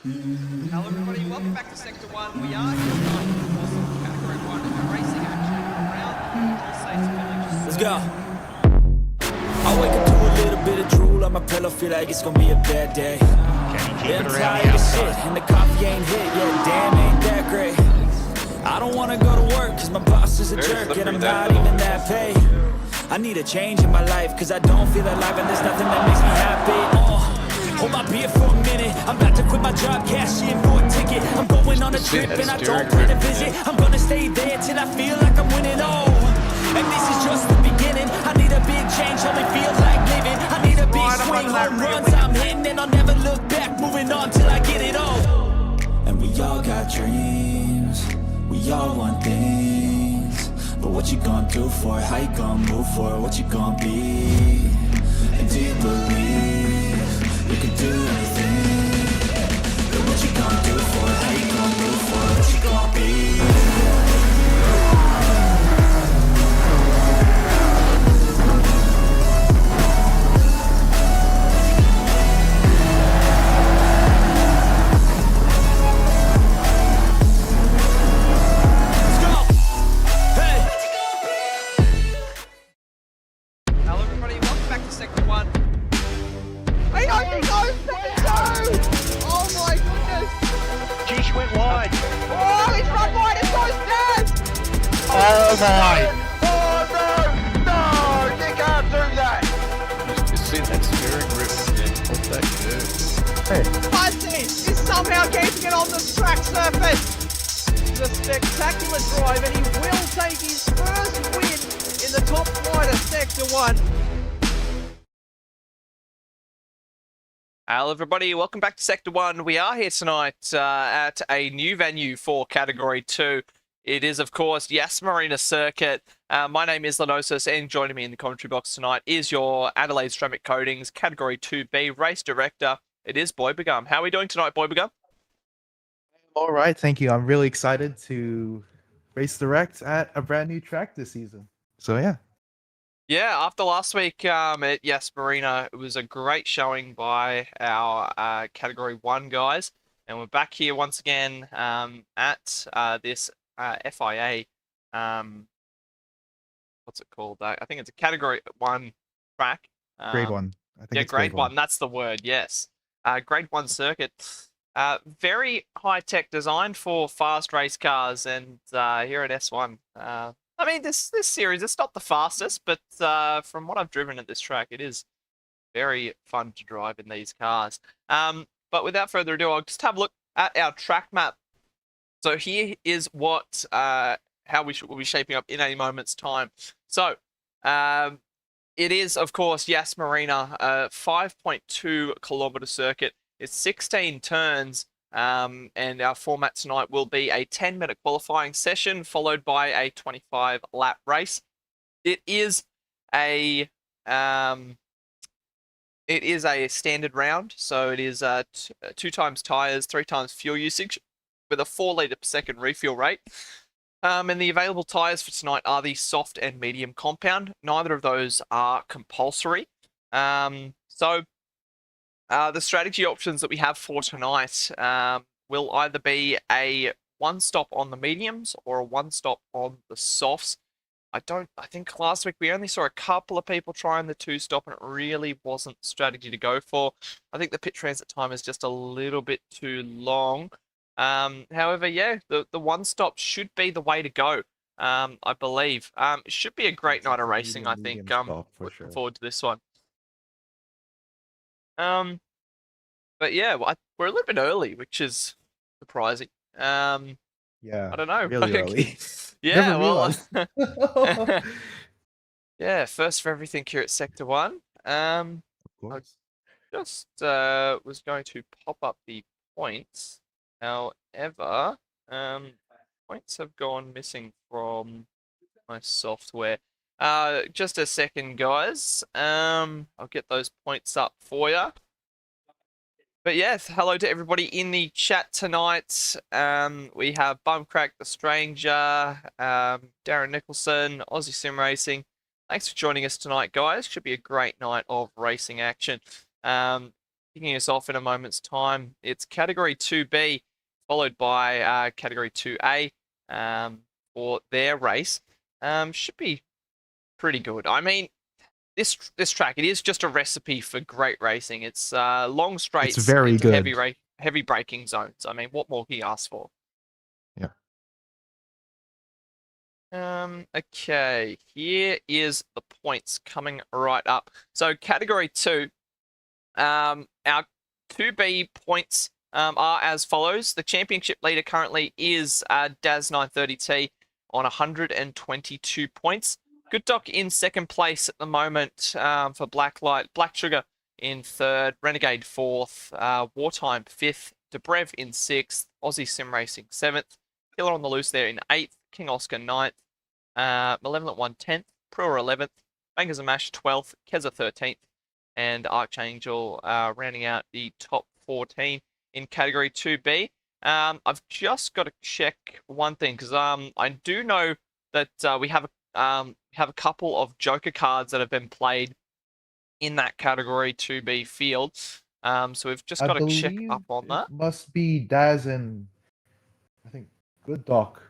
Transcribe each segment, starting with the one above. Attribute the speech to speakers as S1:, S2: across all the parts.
S1: Hello everybody, welcome back to Sector 1. We are here tonight for some Category 1 racing action around Pulsate's Village.
S2: Let's go. I wake up to a little bit of drool on my pillow, feel like it's gonna be a bad day. Yeah, I'm tired of shit, and the coffee ain't hit yet, damn, ain't that great. I don't wanna go to work, cause my boss is a jerk, and I'm not even that paid. I need a change in my life, cause I don't feel alive, and there's nothing that makes me happy. Hold my beer for a minute, I'm about to quit my job, cash in for a ticket. I'm going on a trip and I don't plan to visit. I'm gonna stay there till I feel like I'm winning, oh. And this is just the beginning, I need a big change, only feels like living. I need a big swing, home runs I'm hitting, and I'll never look back, moving on till I get it all. And we all got dreams, we all want things. But what you gonna do for it, how you gonna move for it, what you gonna be? And do you believe you can do anything? But what you gonna do for it? How you gonna move for it? What you gonna be? Let's go! Hey!
S1: Hello everybody, welcome back to Sector 1.
S3: He only goes second two! Oh my goodness!
S4: Geez, went wide.
S3: Oh, he's run wide and goes down!
S4: Oh my!
S3: Oh no! No! You can't do that!
S5: You see that steering grip off that curve.
S3: Fuzzy is somehow keeping it on the track surface! It's a spectacular drive and he will take his first win in the top flight of Sector 1.
S1: Hello everybody, welcome back to Sector 1. We are here tonight at a new venue for Category 2. It is, of course, Yas Marina Circuit. My name is Lenosis, and joining me in the commentary box tonight is your Adelaide Ceramic Coatings Category 2B race director. It is Boy Begum. How are we doing tonight, Boy Begum?
S6: All right, thank you. I'm really excited to race direct at a brand new track this season. So yeah.
S1: Yeah, after last week at Yas Marina, it was a great showing by our Category 1 guys. And we're back here once again at this FIA, what's it called? I think it's a Category 1 track.
S6: Grade one. I think
S1: Yeah,
S6: it's
S1: grade 1, that's the word, yes. Grade 1 circuit. Very high-tech design for fast race cars, and here at S1. I mean, this series, it's not the fastest, but from what I've driven at this track, it is very fun to drive in these cars. But without further ado, I'll just have a look at our track map. So here is what how we will be shaping up in a moment's time. So it is, of course, Yas Marina, a 5.2 kilometer circuit. It's 16 turns. And our format tonight will be a 10-minute qualifying session followed by a 25-lap race. It is a standard round, so it is 2 times tires, 3 times fuel usage, with a 4 litre per second refuel rate. And the available tires for tonight are the soft and medium compound. Neither of those are compulsory. The strategy options that we have for tonight will either be a 1-stop on the mediums or a 1-stop on the softs. I think last week we only saw a couple of people trying the 2-stop, and it really wasn't the strategy to go for. I think the pit transit time is just a little bit too long. However, yeah, the 1-stop should be the way to go, I believe. It should be a great night of racing, I think. Looking forward to this one. But yeah, we're a little bit early, which is surprising.
S6: Yeah.
S1: I don't know.
S6: Really early.
S1: Yeah,
S6: Never
S1: well, yeah, first for everything here at Sector 1.
S6: Of course.
S1: Just was going to pop up the points. However, points have gone missing from my software. Just a second, guys. I'll get those points up for you. But yes, hello to everybody in the chat tonight. We have Bumcrack the Stranger, Darren Nicholson, Aussie Sim Racing. Thanks for joining us tonight, guys. Should be a great night of racing action. kicking us off in a moment's time. It's Category 2B, followed by Category 2A for their race. Should be pretty good. I mean, this track, it is just a recipe for great racing. It's long straights
S6: very
S1: into
S6: good.
S1: heavy braking zones. I mean, what more can you ask for?
S6: Yeah.
S1: Okay, here is the points coming right up. So Category 2, our 2B points are as follows. The championship leader currently is Daz 930T on 122 points. Good Doc in second place at the moment for Black Sugar in third, Renegade fourth, Wartime fifth, Debrev in sixth, Aussie Sim Racing seventh, Killer on the Loose there in eighth, King Oscar ninth, Malevolent 1 10th, Brewer 11th, Bangers and Mash 12th, Keza 13th, and Archangel rounding out the top 14 in Category 2B. I've just got to check one thing because I do know that we have a couple of Joker cards that have been played in that Category 2B field. So we've just got to check up on that.
S6: Must be Daz and I think Good Doc.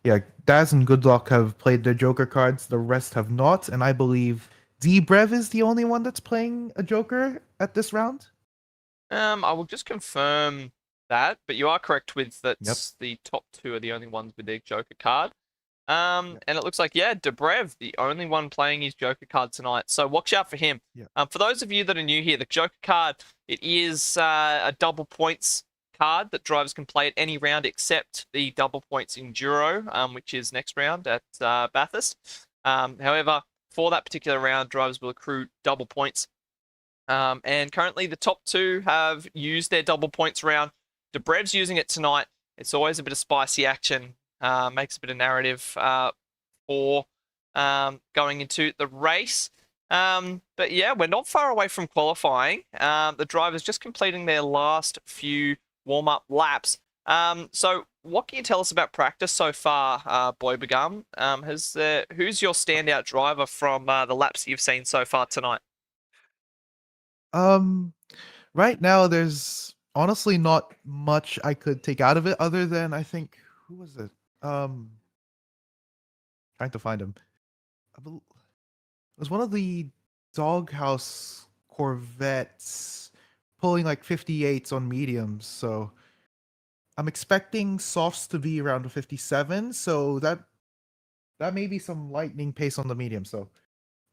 S6: Yeah, Daz and Good Doc have played their Joker cards. The rest have not, and I believe Debrev is the only one that's playing a Joker at this round.
S1: I will just confirm that, but you are correct with that.
S6: Yep.
S1: The top two are the only ones with their Joker card. And it looks like, yeah, Debrev, the only one playing his Joker card tonight. So watch out for him.
S6: Yeah.
S1: For those of you that are new here, the Joker card, it is a double points card that drivers can play at any round except the double points enduro, which is next round at Bathurst. However, for that particular round, drivers will accrue double points. And currently the top two have used their double points round. Debrev's using it tonight. It's always a bit of spicy action. Makes a bit of narrative for going into the race. But yeah, we're not far away from qualifying. The drivers just completing their last few warm-up laps. So what can you tell us about practice so far, Boy Begum? Who's your standout driver from the laps you've seen so far tonight?
S6: Right now there's honestly not much I could take out of it other than I think who was it? Trying to find him. It was one of the Doghouse Corvettes pulling like 58s on mediums, so I'm expecting softs to be around 57, so that may be some lightning pace on the medium, so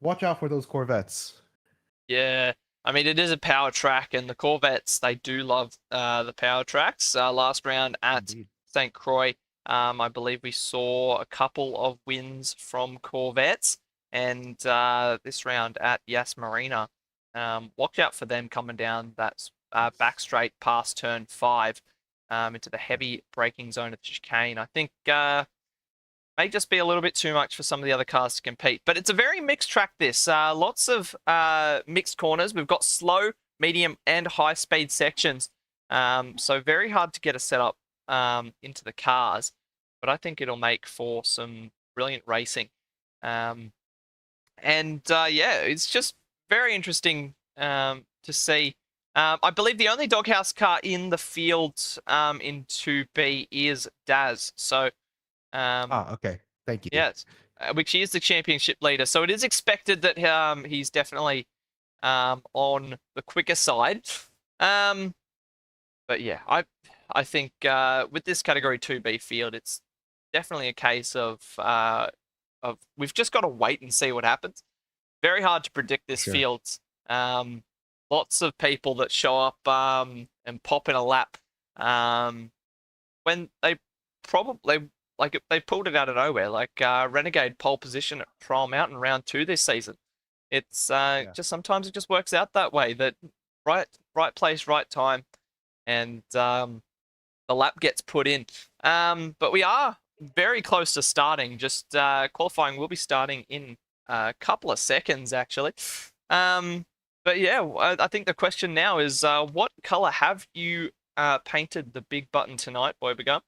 S6: watch out for those Corvettes.
S1: Yeah, I mean, it is a power track, and the Corvettes, they do love the power tracks. Last round at
S6: Indeed.
S1: St. Croix, I believe we saw a couple of wins from Corvettes, and this round at Yas Marina. Watch out for them coming down that back straight past turn 5 into the heavy braking zone of the chicane. I think may just be a little bit too much for some of the other cars to compete. But it's a very mixed track, this. Lots of mixed corners. We've got slow, medium, and high-speed sections. So very hard to get a setup into the cars. But I think it'll make for some brilliant racing. Yeah, it's just very interesting to see. I believe the only doghouse car in the field in 2B is Daz. So...
S6: okay. Thank you.
S1: Yes, which is the championship leader. So it is expected that he's definitely on the quicker side. But yeah, I think with this Category 2B field, it's definitely a case of we've just got to wait and see what happens. Very hard to predict this field. Lots of people that show up and pop in a lap when they probably... Like, they pulled it out of nowhere, like Renegade pole position at Trial Mountain round 2 this season. It's just sometimes it just works out that way, that right place, right time, and the lap gets put in. But we are very close to starting. Just qualifying will be starting in a couple of seconds, actually. But yeah, I think the question now is, what color have you painted the big button tonight, Boy Begum?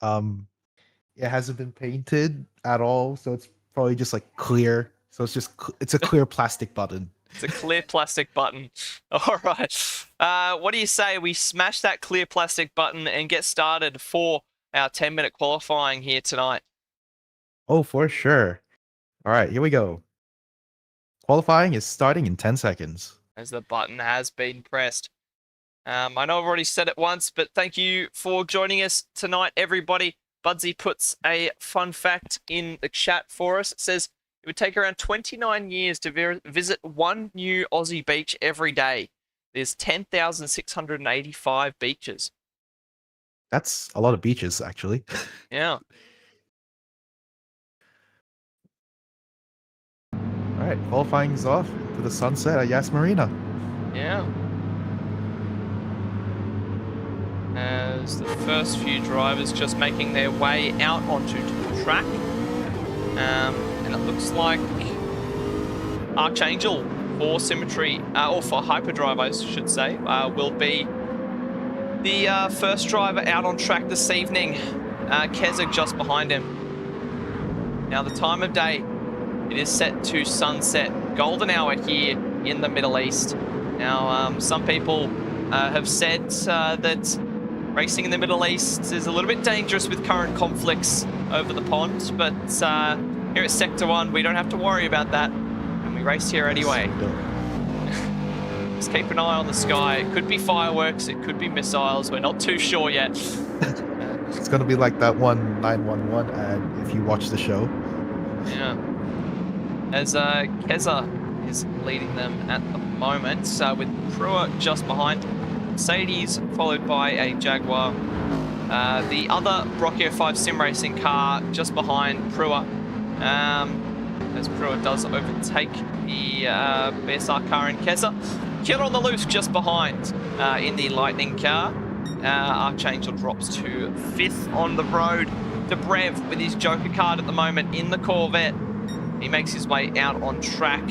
S6: It hasn't been painted at all, so it's probably just like clear. So it's just it's a clear plastic button.
S1: It's a clear plastic button. All right. What do you say we smash that clear plastic button and get started for our 10-minute qualifying here tonight?
S6: Oh, for sure. All right, here we go. Qualifying is starting in 10 seconds.
S1: As the button has been pressed. I know I've already said it once, but thank you for joining us tonight, everybody. Budsy puts a fun fact in the chat for us. It says it would take around 29 years to visit one new Aussie beach every day. There's 10,685 beaches.
S6: That's a lot of beaches, actually.
S1: Yeah.
S6: All right, qualifying's off to the sunset at Yas Marina.
S1: Yeah. As the first few drivers just making their way out onto the track. And it looks like Archangel for Symmetry, or for Hyperdrive, I should say, will be the first driver out on track this evening. Keza just behind him. Now the time of day, it is set to sunset. Golden hour here in the Middle East. Now, some people have said that racing in the Middle East is a little bit dangerous with current conflicts over the pond, but here at Sector 1, we don't have to worry about that, and we race here anyway. Just keep an eye on the sky. It could be fireworks, it could be missiles, we're not too sure yet.
S6: It's going to be like that one 911 ad if you watch the show.
S1: Yeah. As Keza is leading them at the moment, with Prua just behind. Mercedes, followed by a Jaguar. The other Brocchio 5 sim racing car just behind Prua. As Prua does overtake the BSR car in Keza. Killer on the loose just behind in the Lightning car. Archangel drops to 5th on the road. Dobrev with his Joker card at the moment in the Corvette. He makes his way out on track.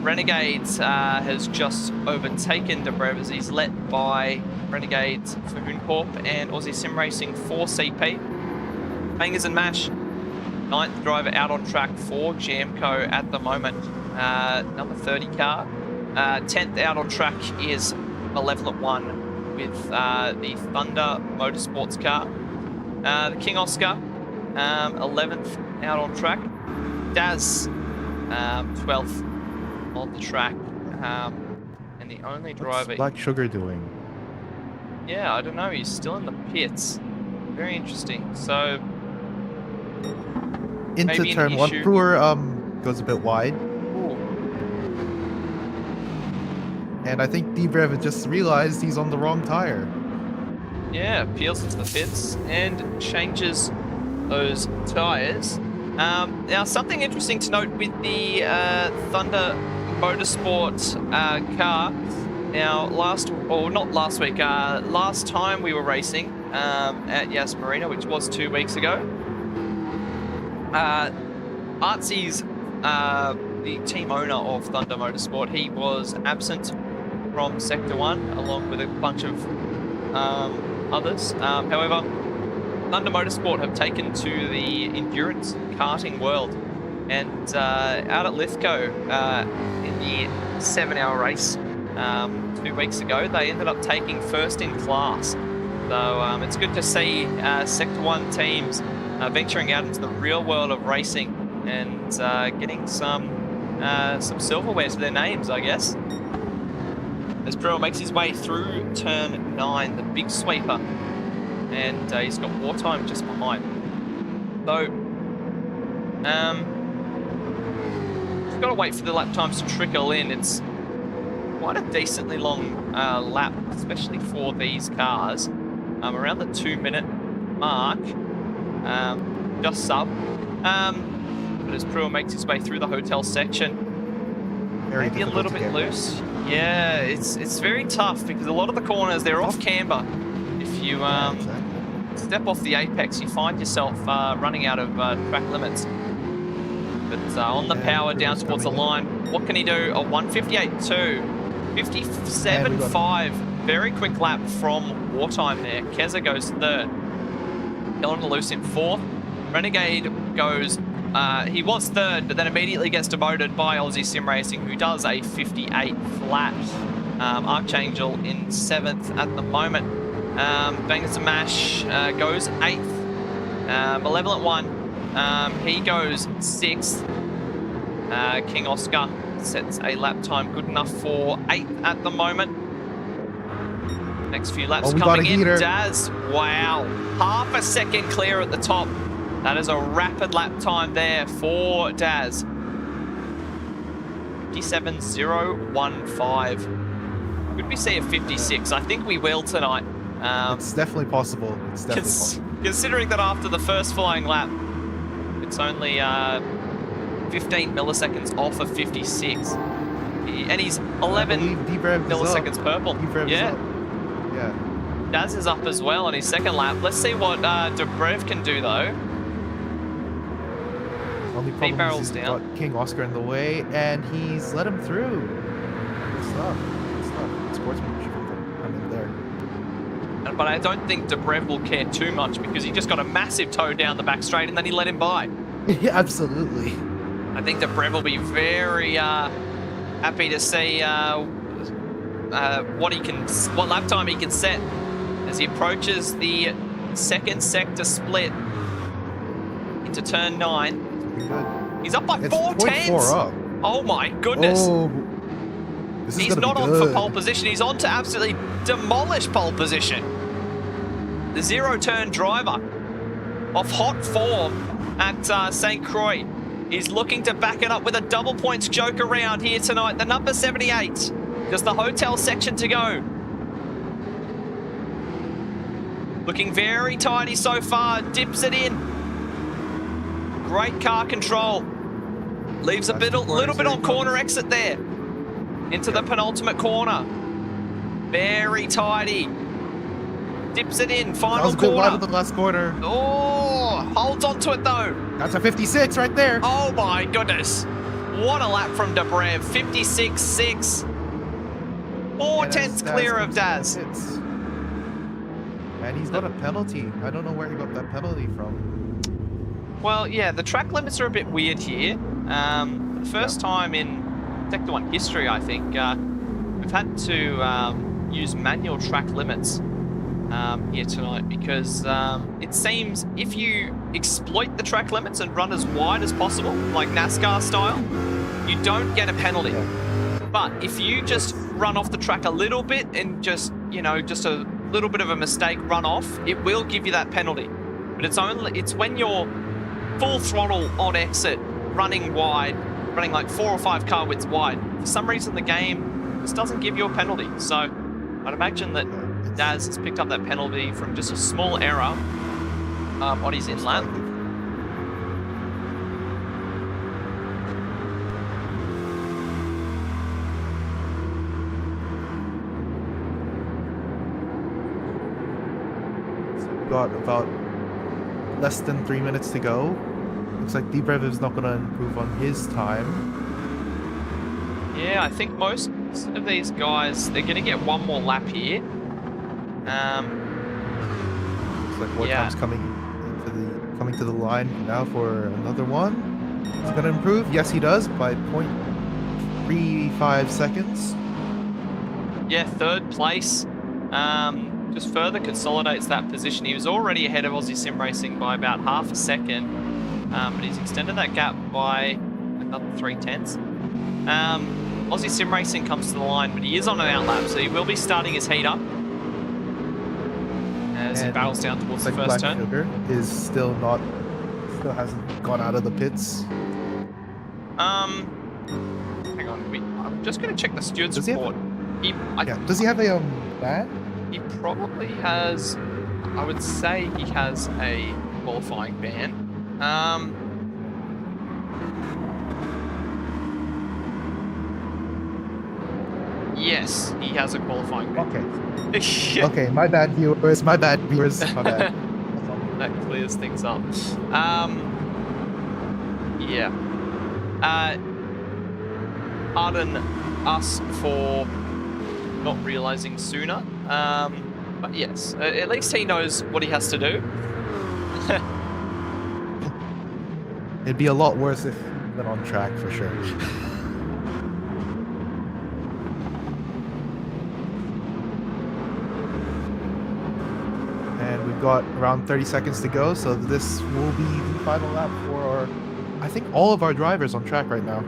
S1: Renegades has just overtaken Dobrev as he's led by Renegades for Corp and Aussie Sim Racing for CP. Bangers and Mash, 9th driver out on track for Jamco at the moment. Number 30 car. 10th out on track is Malevolent One with the Thunder Motorsports car. The King Oscar, 11th out on track. Daz, 12th on the track. And the only driver...
S6: What's Black Sugar doing?
S1: Yeah, I don't know. He's still in the pits. Very interesting. So...
S6: Into
S1: maybe
S6: turn 1, Brewer goes a bit wide.
S1: Ooh.
S6: And I think Dobrev just realized he's on the wrong tire.
S1: Yeah, peels into the pits and changes those tyres. Now, something interesting to note with the Thunder Motorsport car. Now, last time we were racing at Yas Marina, which was 2 weeks ago, Artsy's, the team owner of Thunder Motorsport, he was absent from Sector 1 along with a bunch of others. However, Thunder Motorsport have taken to the endurance karting world, and out at Lithgow in the 7-hour race 2 weeks ago, they ended up taking first in class. So it's good to see Sector 1 teams venturing out into the real world of racing and getting some silverware to their names, I guess. As Brill makes his way through turn 9, the big sweeper, and he's got Wartime just behind. So, just got to wait for the lap times to trickle in. It's quite a decently long lap, especially for these cars. Around the 2-minute mark, just sub. But as Brewer makes his way through the hotel section, maybe a little bit loose. Yeah, it's very tough because a lot of the corners, they're off camber. If you step off the apex, you find yourself running out of track limits. But on the power down towards the line, what can he do? A 158.2, 57.5. Very quick lap from Wartime there. Keza goes third. Killer on the loose in fourth. Renegade goes he was third, but then immediately gets demoted by Aussie Sim Racing, who does a 58 flat. Archangel in 7th at the moment. Bangers and Mash goes 8th. Malevolent One, he goes 6th. King Oscar sets a lap time good enough for 8th at the moment. Next few laps
S6: we got
S1: coming
S6: a
S1: in.
S6: heater.
S1: Daz, wow, half a second clear at the top. That is a rapid lap time there for Daz. 57.015. Could we see a 56? I think we will tonight.
S6: It's definitely possible. It's definitely possible.
S1: Considering that after the first flying lap, it's only 15 milliseconds off of 56. And he's 11 milliseconds purple. Yeah.
S6: Yeah.
S1: Daz is up as well on his second lap. Let's see what Dobrev can do though.
S6: Only problem
S1: barrels
S6: is he's
S1: down.
S6: got King Oscar in the way, and he's let him through. Good stuff. Good stuff. Sportsmanship come in there.
S1: But I don't think Dobrev will care too much because he just got a massive toe down the back straight and then he let him by.
S6: Yeah, absolutely.
S1: I think Dobrev will be very happy to see what lap time he can set as he approaches the second sector split into turn 9.
S6: Good.
S1: He's up by
S6: It's
S1: 4 tenths.
S6: 0.4 up.
S1: Oh my goodness.
S6: Oh, this is
S1: He's
S6: gonna
S1: not
S6: be
S1: on
S6: good.
S1: for pole position. He's on to absolutely demolish pole position. The zero-turn driver off hot form at St. Croix is looking to back it up with a double points joke around here tonight. The number 78. Just the hotel section to go. Looking very tidy so far. Dips it in. Great car control. Leaves a little bit on corner exit there. Into the penultimate corner. Very tidy. Dips it in.
S6: That
S1: Final
S6: was a good wide
S1: corner.
S6: of the last corner.
S1: Oh, holds on to it though.
S6: That's a 56 right there.
S1: Oh my goodness. What a lap from Dobrev. 56.6. 4 tenths clear of Daz.
S6: And he's got a penalty. I don't know where he got that penalty from.
S1: Well, yeah, the track limits are a bit weird here. The first time in Sector 1 history, I think, we've had to use manual track limits here tonight because it seems if you exploit the track limits and run as wide as possible, like NASCAR style, you don't get a penalty.
S6: Yeah.
S1: But if you just run off the track a little bit and just, you know, just a little bit of a mistake run off, it will give you that penalty. But it's when you're full throttle on exit, running wide, running like 4 or 5 car widths wide. For some reason, the game just doesn't give you a penalty. So I'd imagine that Daz has picked up that penalty from just a small error on his in-lap.
S6: Got about less than 3 minutes to go. Looks like Dobrev is not going to improve on his time.
S1: Yeah, I think most of these guys, they're going to get one more lap here.
S6: Looks like what time's coming to the line now for another one. He's going to improve. Yes, he does by 0.35 seconds.
S1: Yeah, 3rd place. Just further consolidates that position. He was already ahead of Aussie Sim Racing by about half a second, but he's extended that gap by another 3 tenths. Aussie Sim Racing comes to the line, but he is on an outlap, so he will be starting his heat up as he barrels down towards the first turn.
S6: Sugar is still hasn't gone out of the pits.
S1: Hang on, I'm just going to check the steward's report.
S6: Does he have a ban?
S1: He probably has, I would say he has a qualifying ban. Yes, he has a qualifying ban.
S6: Okay.
S1: Yeah.
S6: Okay, my bad viewers, my bad.
S1: That clears things up. Yeah. Pardon us for not realizing sooner. But yes, at least he knows what he has to do.
S6: It'd be a lot worse if he went on track for sure. And we've got around 30 seconds to go, so this will be the final lap for, I think, all of our drivers on track right now.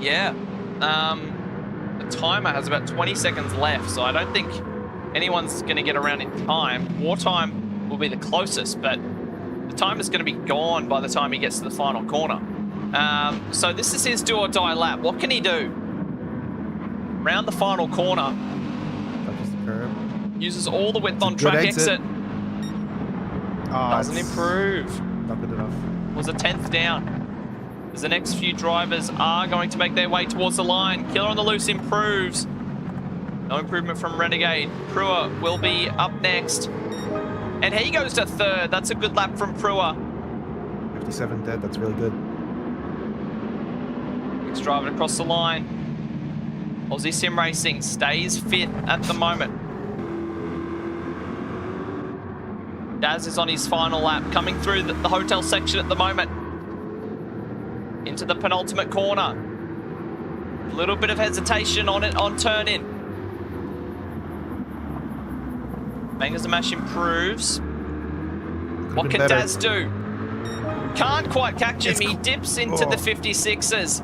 S1: Yeah. The timer has about 20 seconds left, so I don't think anyone's going to get around in time. Wartime will be the closest, but the time is going to be gone by the time he gets to the final corner. So this is his do or die lap. What can he do? Round the final corner.
S6: Touches the curb.
S1: Uses all the width
S6: It's a
S1: on
S6: good
S1: track
S6: exit.
S1: Doesn't
S6: It's
S1: improve.
S6: not good enough.
S1: Was a 10th down. As the next few drivers are going to make their way towards the line. Killer on the loose improves. No improvement from Renegade. Prua will be up next. And he goes to third. That's a good lap from Prua.
S6: 57 dead, that's really good.
S1: Next driving across the line. Aussie Sim Racing stays fifth at the moment. Daz is on his final lap, coming through the hotel section at the moment. Into the penultimate corner. A little bit of hesitation on it on turn in. Bangers and Mash improves. What can Daz do? Can't quite catch him. He dips into the 56s.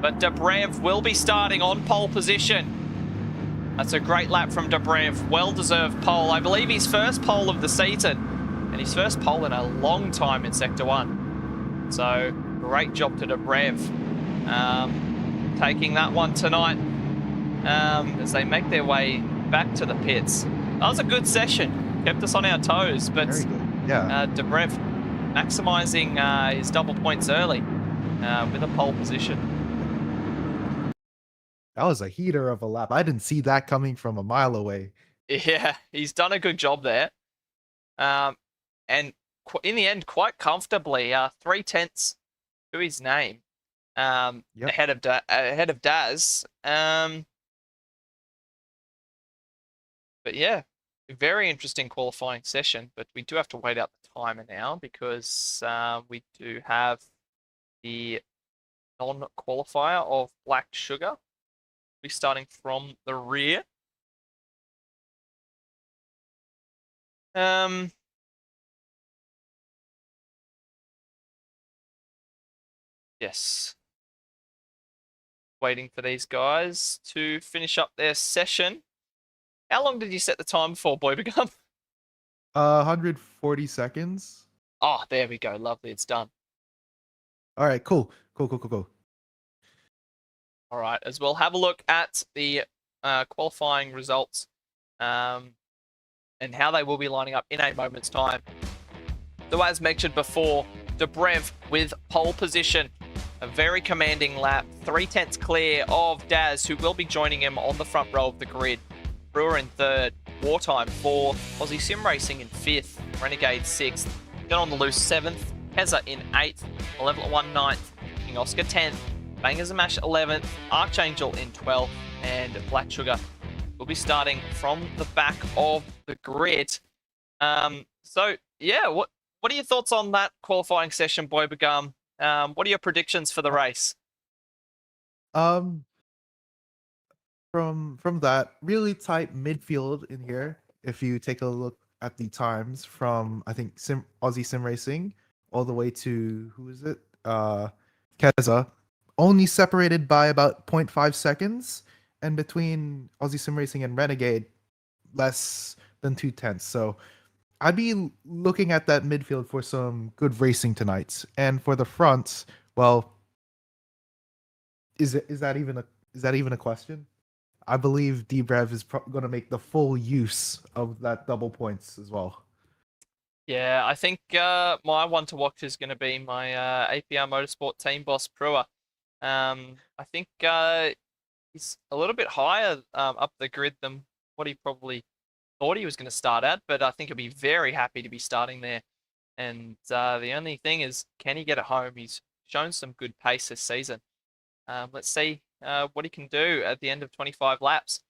S1: But Dobrev will be starting on pole position. That's a great lap from Dobrev. Well-deserved pole. I believe his first pole of the season. And his first pole in a long time in Sector 1. So, great job to Dobrev. Taking that one tonight as they make their way back to the pits. That was a good session. Kept us on our toes. But
S6: Very good. Yeah.
S1: Dobrev maximising his double points early with a pole position.
S6: That was a heater of a lap. I didn't see that coming from a mile away.
S1: Yeah, he's done a good job there. And in the end, quite comfortably, 3/10 to his name, ahead of Daz. But yeah, very interesting qualifying session. But we do have to wait out the timer now because we do have the non-qualifier of Black Sugar. Be starting from the rear. Yes. Waiting for these guys to finish up their session. How long did you set the time for, Boy Begum?
S6: 140 seconds.
S1: Oh, there we go. Lovely. It's done.
S6: All right, cool.
S1: All right, as we'll have a look at the qualifying results and how they will be lining up in a moment's time. So as mentioned before, Dobrev with pole position. A very commanding lap. 3/10 clear of Daz, who will be joining him on the front row of the grid. Brewer in third. Wartime fourth. Aussie Sim Racing in fifth. Renegade sixth. Then on the loose seventh. Keza in eighth. Malevolent One ninth. King Oscar 10th. Bangers and Mash 11th, Archangel in 12th, and Black Sugar will be starting from the back of the grid. So yeah, what are your thoughts on that qualifying session, Boy Begum? What are your predictions for the race?
S6: From that really tight midfield in here, if you take a look at the times from I think Aussie Sim Racing all the way to who is it? Keza. Only separated by about 0.5 seconds, and between Aussie Sim Racing and Renegade, less than 2/10. So I'd be looking at that midfield for some good racing tonight. And for the front, well, is that even a question? I believe Dobrev is going to make the full use of that double points as well.
S1: Yeah, I think my one to watch is going to be my APR Motorsport team boss, Prua. I think he's a little bit higher up the grid than what he probably thought he was going to start at, but I think he'll be very happy to be starting there. And the only thing is, can he get it home? He's shown some good pace this season. Let's see what he can do at the end of 25 laps.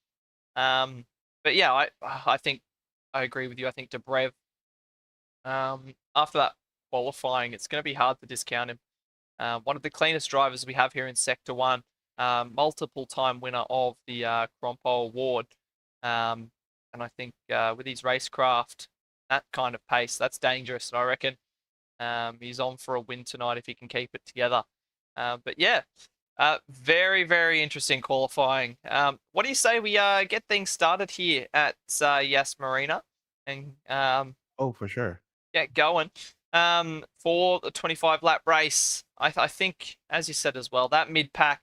S1: But yeah, I think I agree with you. I think Dobrev After that qualifying, it's going to be hard to discount him. One of the cleanest drivers we have here in Sector 1, multiple-time winner of the Crompo Award. And I think with his racecraft, that kind of pace, that's dangerous, I reckon. He's on for a win tonight if he can keep it together. But yeah, very, very interesting qualifying. What do you say we get things started here at Yas Marina and
S6: Oh, for sure.
S1: get going for the 25-lap race? I think, as you said as well, that mid-pack,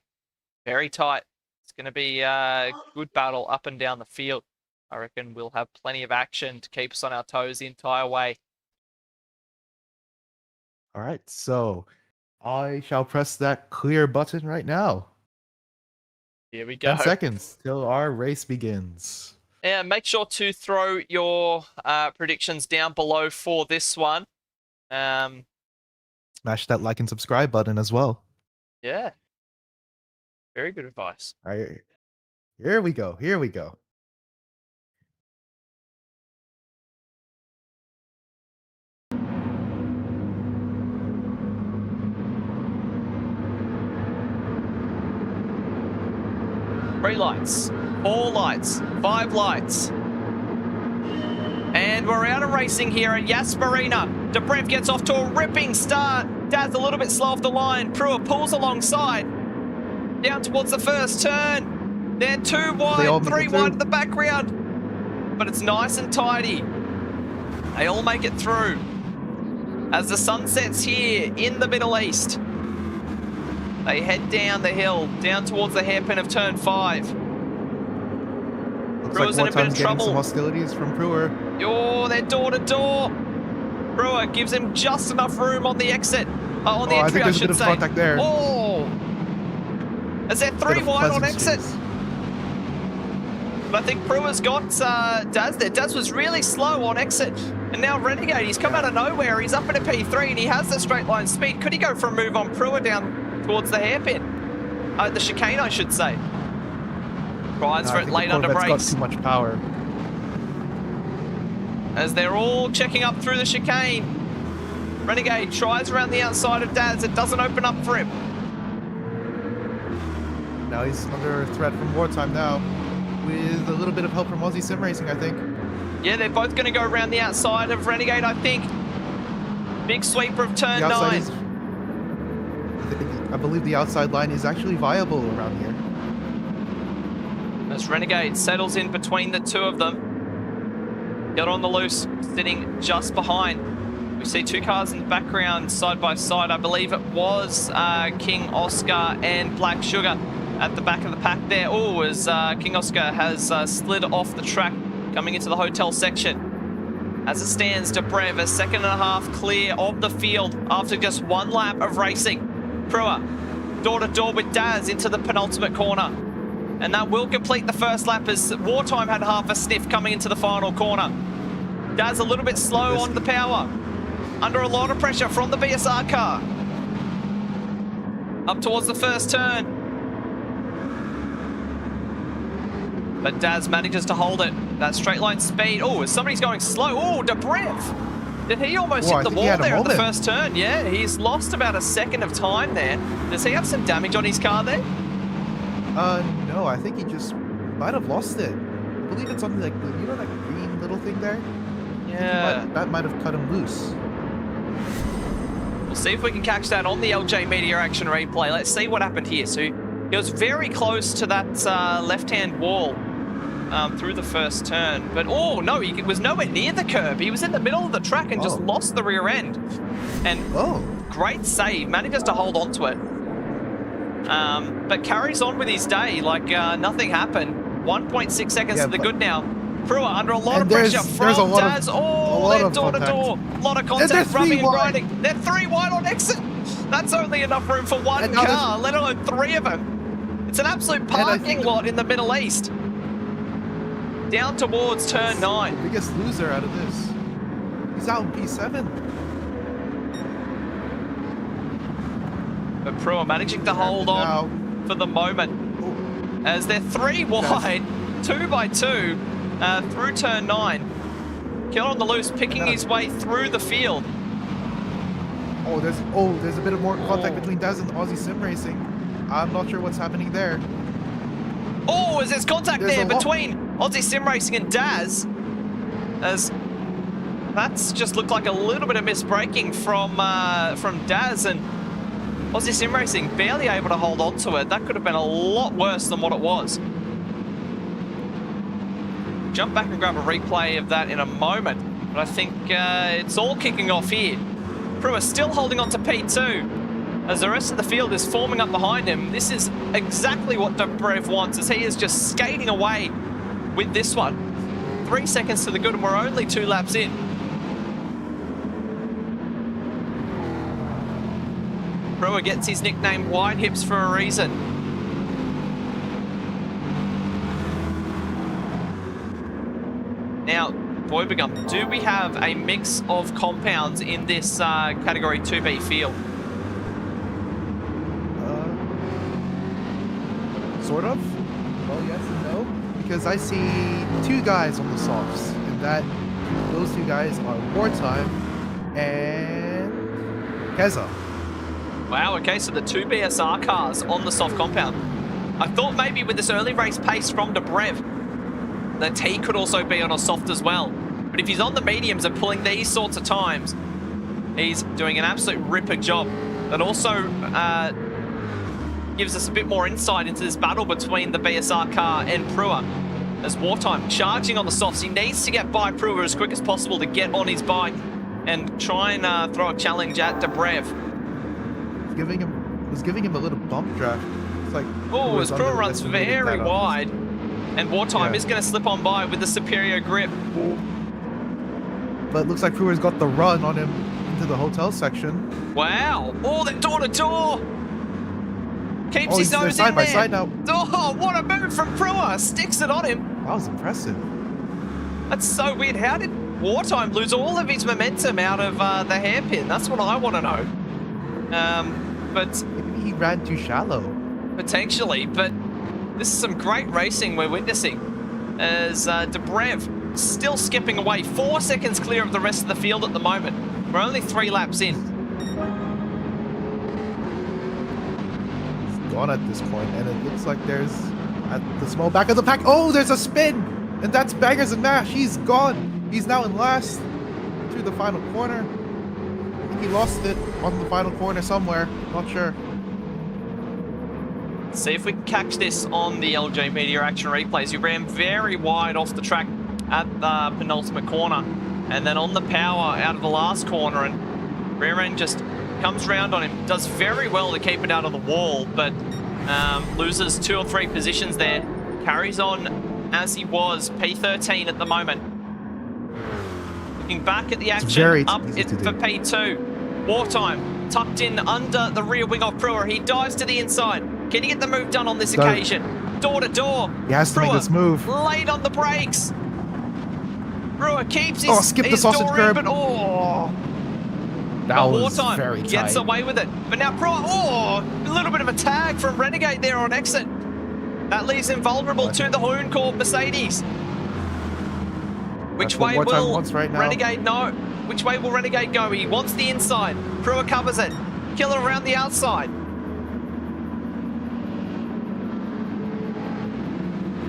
S1: very tight. It's going to be a good battle up and down the field. I reckon we'll have plenty of action to keep us on our toes the entire way.
S6: All right, so I shall press that clear button right now.
S1: Here we go.
S6: 10 seconds till our race begins.
S1: Yeah, make sure to throw your predictions down below for this one.
S6: Smash that like and subscribe button as well.
S1: Yeah. Very good advice.
S6: All right, here we go. Here we go.
S1: Three lights, 4 lights, 5 lights. And we're out of racing here at Yas Marina. Dobrev gets off to a ripping start. Dad's a little bit slow off the line. Pruitt pulls alongside. Down towards the first turn. They're 2 wide, 3 wide in the background. But it's nice and tidy. They all make it through. As the sun sets here in the Middle East, they head down the hill, down towards the hairpin of turn 5.
S6: Looks
S1: Brewer's
S6: like
S1: in a bit of trouble.
S6: some hostilities from Brewer.
S1: Oh, they're door to door. Brewer gives him just enough room on the exit. On the entry,
S6: I think there's a bit of contact there.
S1: Oh! As they're 3 wide on exit. But I think Brewer's got Daz there. Daz was really slow on exit. And now Renegade, he's come out of nowhere. He's up in a P3 and he has the straight line speed. Could he go for a move on Brewer down towards the hairpin? The chicane, I should say. Tries for it late under brakes.
S6: Got too much power.
S1: As they're all checking up through the chicane. Renegade tries around the outside of Daz. It doesn't open up for him.
S6: Now he's under threat from wartime now. With a little bit of help from Aussie Sim Racing, I think.
S1: Yeah, they're both going to go around the outside of Renegade, I think. Big sweeper of turn 9.
S6: I believe the outside line is actually viable around here.
S1: As Renegade settles in between the two of them. Get on the loose, sitting just behind. We see 2 cars in the background, side by side. I believe it was King Oscar and Black Sugar at the back of the pack there. Oh, as King Oscar has slid off the track, coming into the hotel section. As it stands, Dobrev, a 2.5 clear of the field after just 1 lap of racing. Brewer, door to door with Daz into the penultimate corner. And that will complete the first lap as Wartime had half a sniff coming into the final corner. Daz a little bit slow on the power. Under a lot of pressure from the BSR car. Up towards the first turn. But Daz manages to hold it. That straight line speed. Oh, somebody's going slow. Oh, Dobrev. Did he almost hit the wall there at the first turn? Yeah, he's lost about a second of time there. Does he have some damage on his car there?
S6: No, I think he just might have lost it. I believe it's on like, you know that green little thing there?
S1: Yeah.
S6: That might have cut him loose.
S1: We'll see if we can catch that on the LJ Media Action replay. Let's see what happened here. So he was very close to that left-hand wall through the first turn. But, oh, no, he was nowhere near the curb. He was in the middle of the track and just lost the rear end. And great save. Manages to hold on to it. But carries on with his day like nothing happened. 1.6 seconds to the good now. Brewer under a lot of pressure from Daz. Oh, they're door to door. A lot of contact, rubbing and grinding. They're 3 wide on exit. That's only enough room for 1 car, let alone 3 of them. It's an absolute parking lot in the Middle East. Down towards turn 9.
S6: The biggest loser out of this. He's out in P7.
S1: But Brewer managing to hold on for the moment. As they're 3 wide, 2 by 2 through turn 9. Killer on the loose, picking his way through the field.
S6: There's a bit of more contact
S1: Oh.
S6: between Daz and Aussie Sim Racing. I'm not sure what's happening there.
S1: Oh, there's contact
S6: There's
S1: there
S6: a lot-
S1: between Aussie Sim Racing and Daz. As that's just looked like a little bit of misbraking from Daz, and Aussie Sim Racing barely able to hold on to it. That could have been a lot worse than what it was. Jump back and grab a replay of that in a moment, but I think it's all kicking off here. Brewer still holding on to P2 as the rest of the field is forming up behind him. This is exactly what Dobrev wants, as he is just skating away with this one. 3 seconds to the good, and we're only 2 laps in. Brewer gets his nickname Wide Hips for a reason. Now, Boybegum, do we have a mix of compounds in this Category 2B field?
S6: Sort of. Well, yes and no. Because I see 2 guys on the softs, and those 2 guys are Wartime and Keza.
S1: Wow, okay, so the 2 BSR cars on the soft compound. I thought maybe with this early race pace from Dobrev that he could also be on a soft as well. But if he's on the mediums and pulling these sorts of times, he's doing an absolute ripper job. That also gives us a bit more insight into this battle between the BSR car and Brewer. As Wartime charging on the softs, he needs to get by Brewer as quick as possible to get on his bike and try and throw a challenge at Dobrev.
S6: Was giving him a little bump draft. It's like,
S1: Oh, as Brewer runs very
S6: wide.
S1: wide, and Wartime is going to slip on by with the superior grip.
S6: But it looks like Brewer's got the run on him into the hotel section.
S1: Wow! Oh, they're door to door. Keeps
S6: Oh,
S1: his
S6: they're
S1: nose
S6: side
S1: in
S6: by
S1: there.
S6: side now.
S1: Oh, what a move from Brewer! Sticks it on him.
S6: That was impressive.
S1: That's so weird. How did Wartime lose all of his momentum out of the hairpin? That's what I want to know. But
S6: Maybe he ran too shallow.
S1: potentially, but this is some great racing we're witnessing as Dobrev still skipping away, 4 seconds clear of the rest of the field at the moment. We're only 3 laps in.
S6: He's gone at this point, and it looks like there's at the small back of the pack. Oh, there's a spin, and that's Bangers and Mash. He's gone. He's now in last through the final corner. I think he lost it on the final corner somewhere. Not sure.
S1: See if we can catch this on the LJ Media Action replays. He ran very wide off the track at the penultimate corner, and then on the power out of the last corner, and rear end just comes round on him. Does very well to keep it out of the wall, but loses 2 or 3 positions there. Carries on as he was, P13 at the moment. Looking back at the action, up it for P2. Wartime tucked in under the rear wing of Brewer. He dives to the inside. Can he get the move done on this occasion? Door to door.
S6: He has to make this move.
S1: Late on the brakes. Brewer keeps
S6: Oh, skip the
S1: his
S6: sausage
S1: door
S6: curb.
S1: in, but
S6: That was
S1: Wartime
S6: very tight.
S1: gets away with it. But now Brewer, a little bit of a tag from Renegade there on exit. That leaves him vulnerable to the Hoon Corp Mercedes. Which
S6: That's what
S1: way
S6: Wartime
S1: will
S6: wants right now.
S1: Renegade know? Which way will Renegade go? He wants the inside. Brewer covers it. Killer around the outside.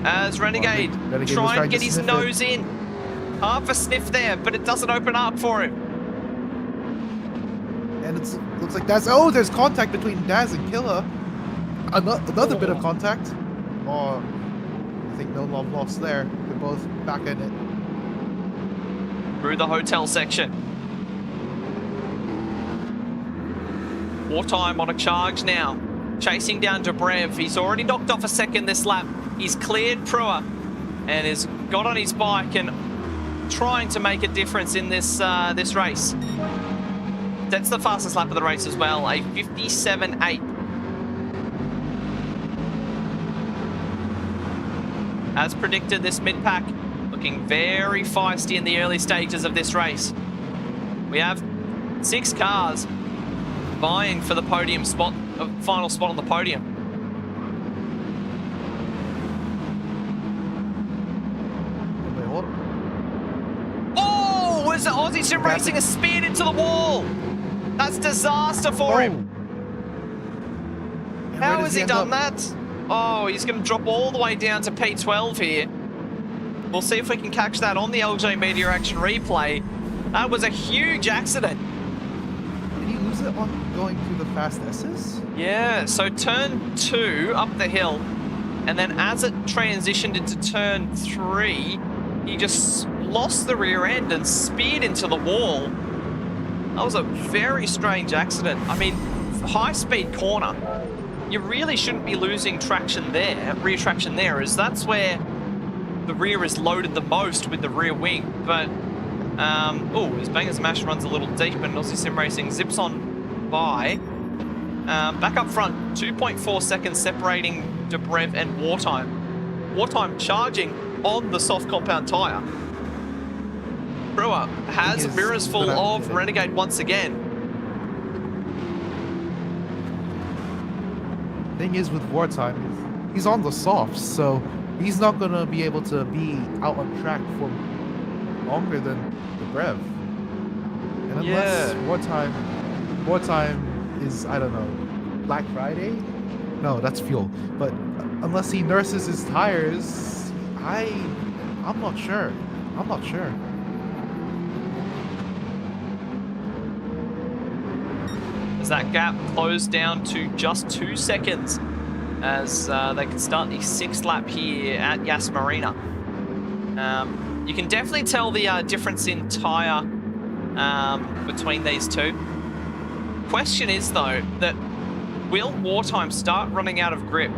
S1: As Renegade
S6: Renegade was
S1: trying to
S6: trying
S1: get
S6: to
S1: his
S6: sniff
S1: nose in. Half a sniff there, but it doesn't open up for him.
S6: And it looks like there's contact between Daz and Killer. Another bit of contact. Oh, I think no love lost there. They're both back in it.
S1: Through the hotel section. Wartime on a charge now. Chasing down Dobrev. He's already knocked off a second this lap. He's cleared Brewer and has got on his bike and trying to make a difference in this this race. That's the fastest lap of the race as well, a 57.8. As predicted, this mid-pack looking very feisty in the early stages of this race. We have 6 cars vying for the podium spot, final spot on the podium.
S6: Wait, hold on.
S1: is Aussie Sim Racing has speared into the wall. That's disaster for him.
S6: And where
S1: How
S6: does
S1: has he
S6: end
S1: done
S6: up?
S1: that? Oh, he's going to drop all the way down to P12 here. We'll see if we can catch that on the LJ Media Action replay. That was a huge accident.
S6: Did he lose it on going through the fast S's?
S1: Yeah, so turn 2 up the hill, and then as it transitioned into turn 3, he just lost the rear end and speared into the wall. That was a very strange accident. I mean, high-speed corner, you really shouldn't be losing traction there, rear traction there, as that's where the rear is loaded the most with the rear wing. But, oh, his Bangers Mash runs a little deep, and Aussie Sim Racing zips on by. Back up front, 2.4 seconds separating Dobrev and Wartime. Wartime charging on the soft compound tyre. Brewer has mirrors full of Renegade once again.
S6: Thing is with Wartime, he's on the softs, so he's not gonna be able to be out on track for longer than the Brev. And unless Wartime is, I don't know, Black Friday? No, that's fuel. But unless he nurses his tires, I'm not sure. I'm not sure.
S1: As that gap closed down to just 2 seconds as they can start the 6th lap here at Yas Marina. You can definitely tell the difference in tyre between these two. Question is, though, that will Wartime start running out of grip?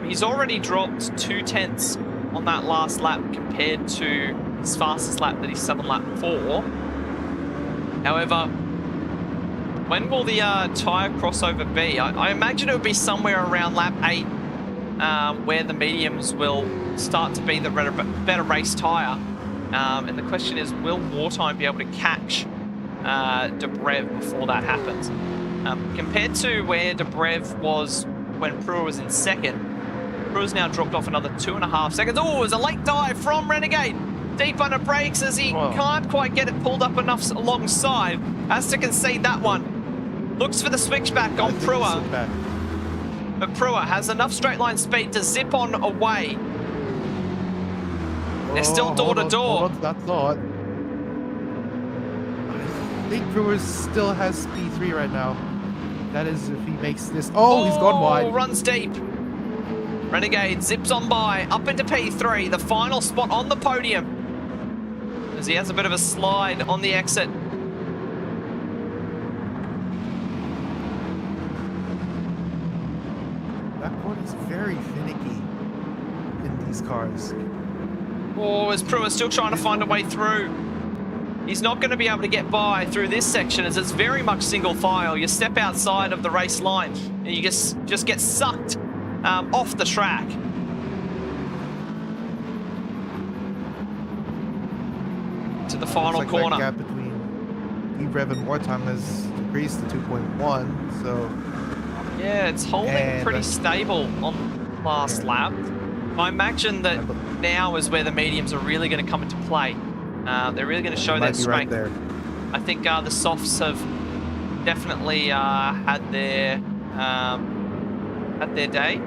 S1: He's already dropped 2/10 on that last lap compared to his fastest lap that he's 7 lap 4. However, when will the tyre crossover be? I imagine it would be somewhere around lap 8 where the mediums will start to be the better race tyre. And the question is, will Wartime be able to catch Dobrev before that happens? Compared to where Dobrev was when Brewer was in 2nd, Brewer's now dropped off another 2.5 seconds. Oh, it was a late dive from Renegade. Deep under brakes as he can't quite get it pulled up enough alongside. Has to concede that one. Looks for the switchback on Brewer. But Brewer has enough straight line speed to zip on away. They're still door to door.
S6: Hold on to that thought. I think Brewer still has P3 right now. That is if he makes this. Oh, he's gone wide.
S1: Runs deep. Renegade zips on by, up into P3, the final spot on the podium. As he has a bit of a slide on the exit.
S6: That corner's very finicky in these cars.
S1: Oh, as Brewer's still trying to find a way through. He's not going to be able to get by through this section as it's very much single file. You step outside of the race line and you just get sucked off the track. To the final corner.
S6: That gap between E-Rev and Wartime has decreased to 2.1, so...
S1: Yeah, it's holding pretty stable on last lap. I imagine that now is where the mediums are really going to come into play. They're really going to show their strength.
S6: Right there.
S1: I think the softs have definitely had their day.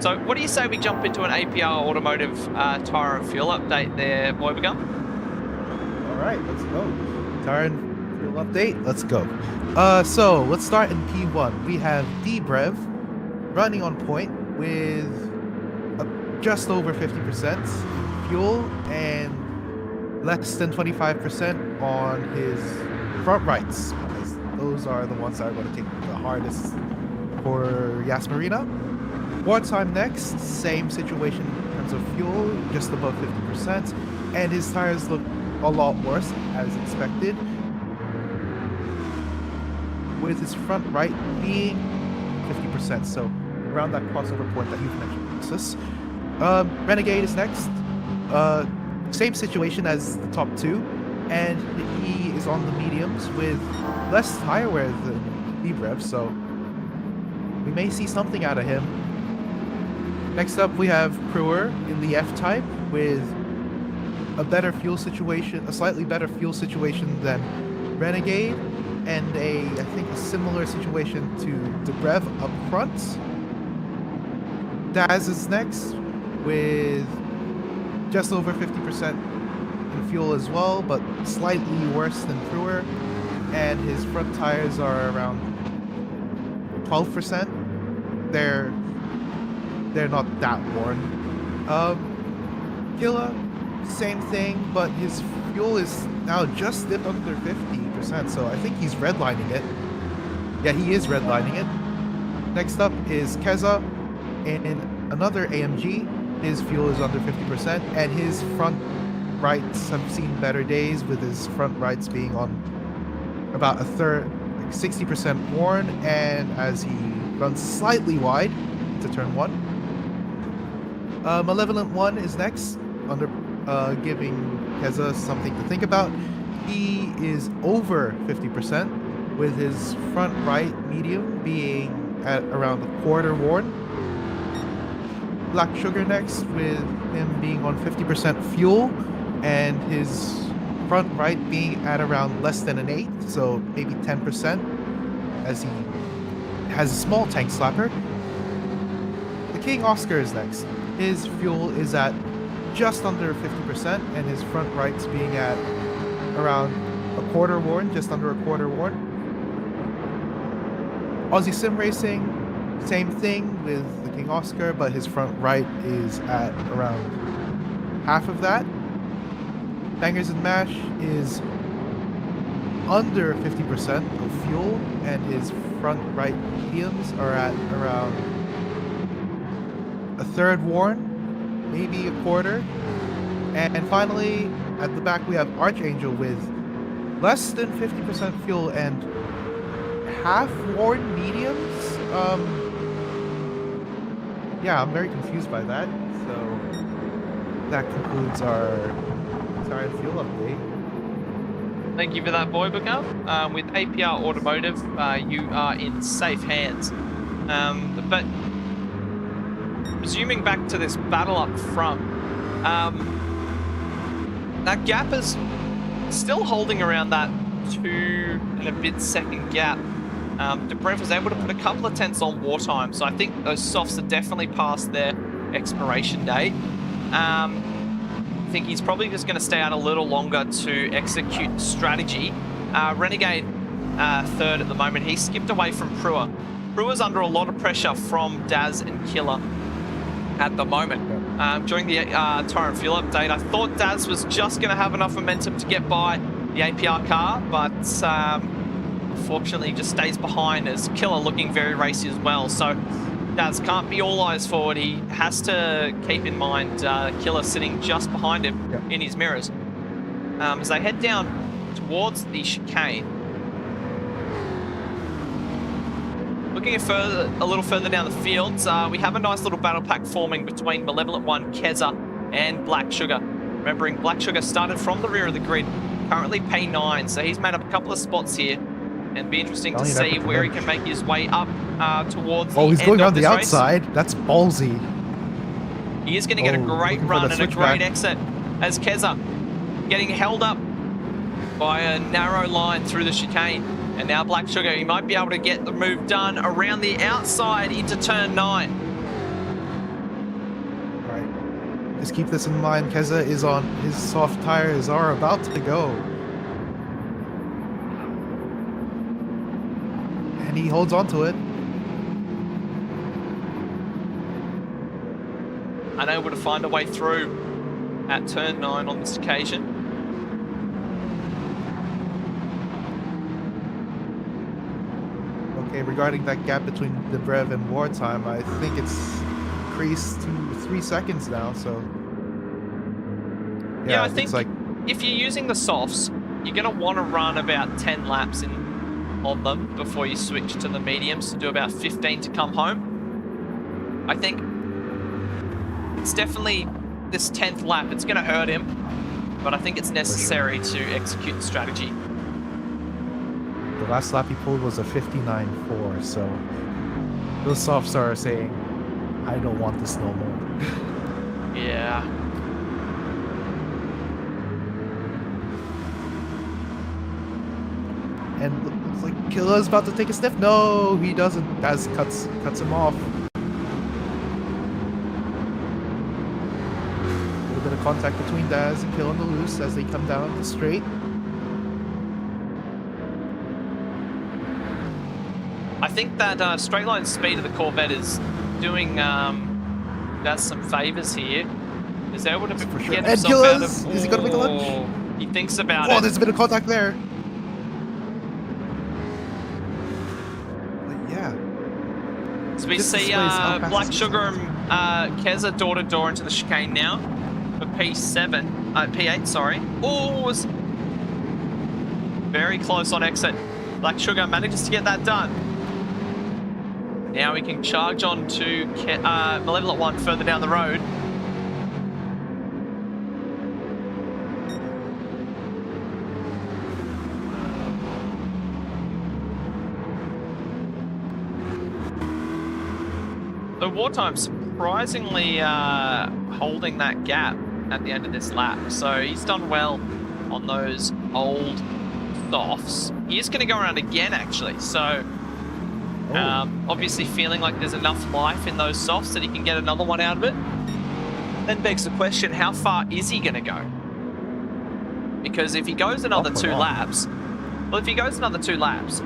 S1: So what do you say we jump into an APR Automotive tyre and fuel update there, Boybagum?
S6: All right, let's go. Tyre and fuel update, let's go. So let's start in P1. We have Dobrev running on point with just over 50% fuel and less than 25% on his front rights. Those are the ones that are going to take the hardest for Yas Marina. Wartime next, same situation in terms of fuel, just above 50%, and his tires look a lot worse as expected, with his front right being 50%, so around that crossover point that you've mentioned, Francis. Renegade is next. Same situation as the top two, and he is on the mediums with less tire wear than Dobrev, so we may see something out of him. Next up, we have Brewer in the F-Type with a better fuel situation, a slightly better fuel situation than Renegade, and I think a similar situation to Dobrev up front. Daz is next with just over 50% in fuel as well, but slightly worse than Brewer, and his front tires are around 12%. They're not that worn. Killa, same thing, but his fuel is now just dipped under 50%, so I think he's redlining it. Yeah, he is redlining it. Next up is Keza in another AMG. His fuel is under 50%, and his front rights have seen better days, with his front rights being on about a third, like 60% worn, and as he runs slightly wide to turn 1. Malevolent 1 is next, under giving Keza something to think about. He is over 50%, with his front right medium being at around a quarter worn. Black Sugar next, with him being on 50% fuel, and his front right being at around less than an 8, so maybe 10%, as he has a small tank slapper. The King Oscar is next. His fuel is at just under 50%, and his front rights being at around a quarter worn, just under a quarter worn. Aussie Sim Racing, same thing with the King Oscar, but his front right is at around half of that. Bangers and Mash is under 50% of fuel, and his front right mediums are at around a third worn, maybe a quarter. And finally, at the back we have Archangel with less than 50% fuel and half worn mediums. Yeah, I'm very confused by that. So that concludes our tire and fuel update.
S1: Thank you for that, Boy Booker. With APR Automotive, you are in safe hands. But resuming back to this battle up front, that gap is still holding around that 2 and a bit second gap. Dobrev was able to put a couple of tenths on Wartime, so I think those softs are definitely past their expiration date. I think he's probably just going to stay out a little longer to execute the strategy. Renegade third at the moment. He skipped away from Brewer. Brewer's under a lot of pressure from Daz and Killer at the moment. During the tire and fuel update, I thought Daz was just going to have enough momentum to get by the APR car, but unfortunately just stays behind, as Killer looking very racy as well. So Daz can't be all eyes forward. He has to keep in mind Killer sitting just behind him in his mirrors. As they head down towards the chicane. Looking a little further down the field, we have a nice little battle pack forming between Malevolent 1, Keza, and Black Sugar. Remembering, Black Sugar started from the rear of the grid, currently P9, so he's made up a couple of spots here, and be interesting to see where he can make his way up towards the
S6: he's
S1: end
S6: going
S1: of
S6: on the
S1: this
S6: outside.
S1: race.
S6: That's ballsy.
S1: He is going to get a great run and a great exit, as Keza getting held up by a narrow line through the chicane. And now Black Sugar, he might be able to get the move done around the outside into turn 9.
S6: Right. Just keep this in mind. Keza is on, his soft tires are about to go. And he holds on to it.
S1: Unable to find a way through at turn 9 on this occasion.
S6: Okay, regarding that gap between Dobrev and Wartime, I think it's increased to 3 seconds now, so...
S1: Yeah, I think like if you're using the softs, you're going to want to run about 10 laps on them before you switch to the mediums to do about 15 to come home. I think it's definitely this 10th lap, it's going to hurt him, but I think it's necessary to execute the strategy.
S6: The last lap he pulled was a 59.4, so those softs are saying, I don't want this no more.
S1: Yeah.
S6: Killa's about to take a sniff. No, he doesn't. Daz cuts him off. A little bit of contact between Daz and Kill on the loose as they come down the straight.
S1: I think that straight line speed of the Corvette is doing Daz some favors here. Is able to
S6: For sure.
S1: get
S6: And
S1: himself out
S6: Killa's,
S1: of...
S6: is he gonna make a lunge?
S1: Oh, he thinks about
S6: Oh,
S1: it.
S6: there's a bit of contact there. But yeah.
S1: So we
S6: This
S1: see
S6: displays how fast
S1: Black
S6: this
S1: Sugar
S6: is.
S1: and Keza door-to-door into the chicane now for P7, P8, sorry. Oh, was very close on exit. Black Sugar manages to get that done. Now we can charge on to Malevolent One further down the road. So Wartime surprisingly holding that gap at the end of this lap. So he's done well on those old softs. He is going to go around again, actually. So obviously feeling like there's enough life in those softs that he can get another one out of it. Then begs the question, how far is he going to go? Because if he goes another two laps, well, if he goes another 2 laps,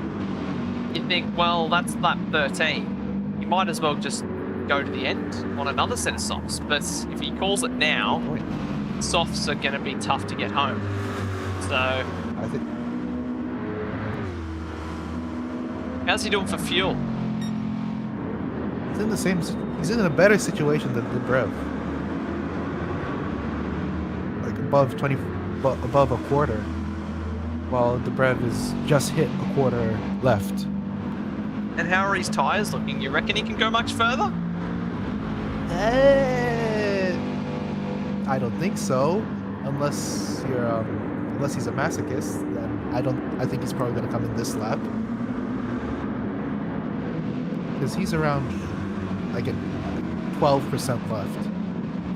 S1: you think, well, that's lap 13. You might as well just go to the end on another set of softs. But if he calls it now, softs are going to be tough to get home. So
S6: I think
S1: how's he doing for fuel?
S6: he's in a better situation than Librev. Like above a quarter, while Dobrev is just hit a quarter left.
S1: And how are his tyres looking? You reckon he can go much further?
S6: I don't think so, unless he's a masochist. Then I think he's probably gonna come in this lap, because he's around like at 12% left.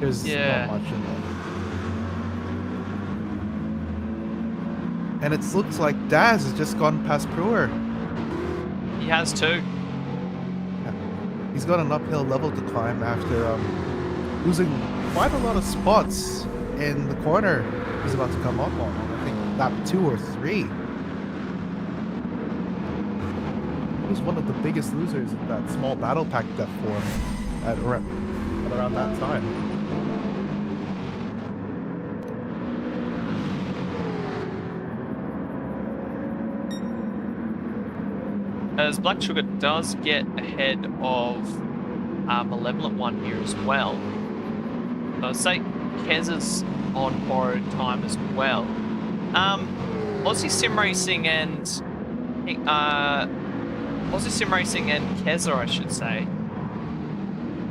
S6: There's not much in there. And it looks like Daz has just gone past Brewer.
S1: He has too.
S6: Yeah. He's got an uphill level to climb after losing quite a lot of spots in the corner he's about to come up on. I think lap 2 or 3. He was one of the biggest losers in that small battle pack that formed at around that time.
S1: As Black Sugar does get ahead of Malevolent One here as well. So I'd say Kez is on borrowed time as well. Aussie Sim Racing and Keza, I should say,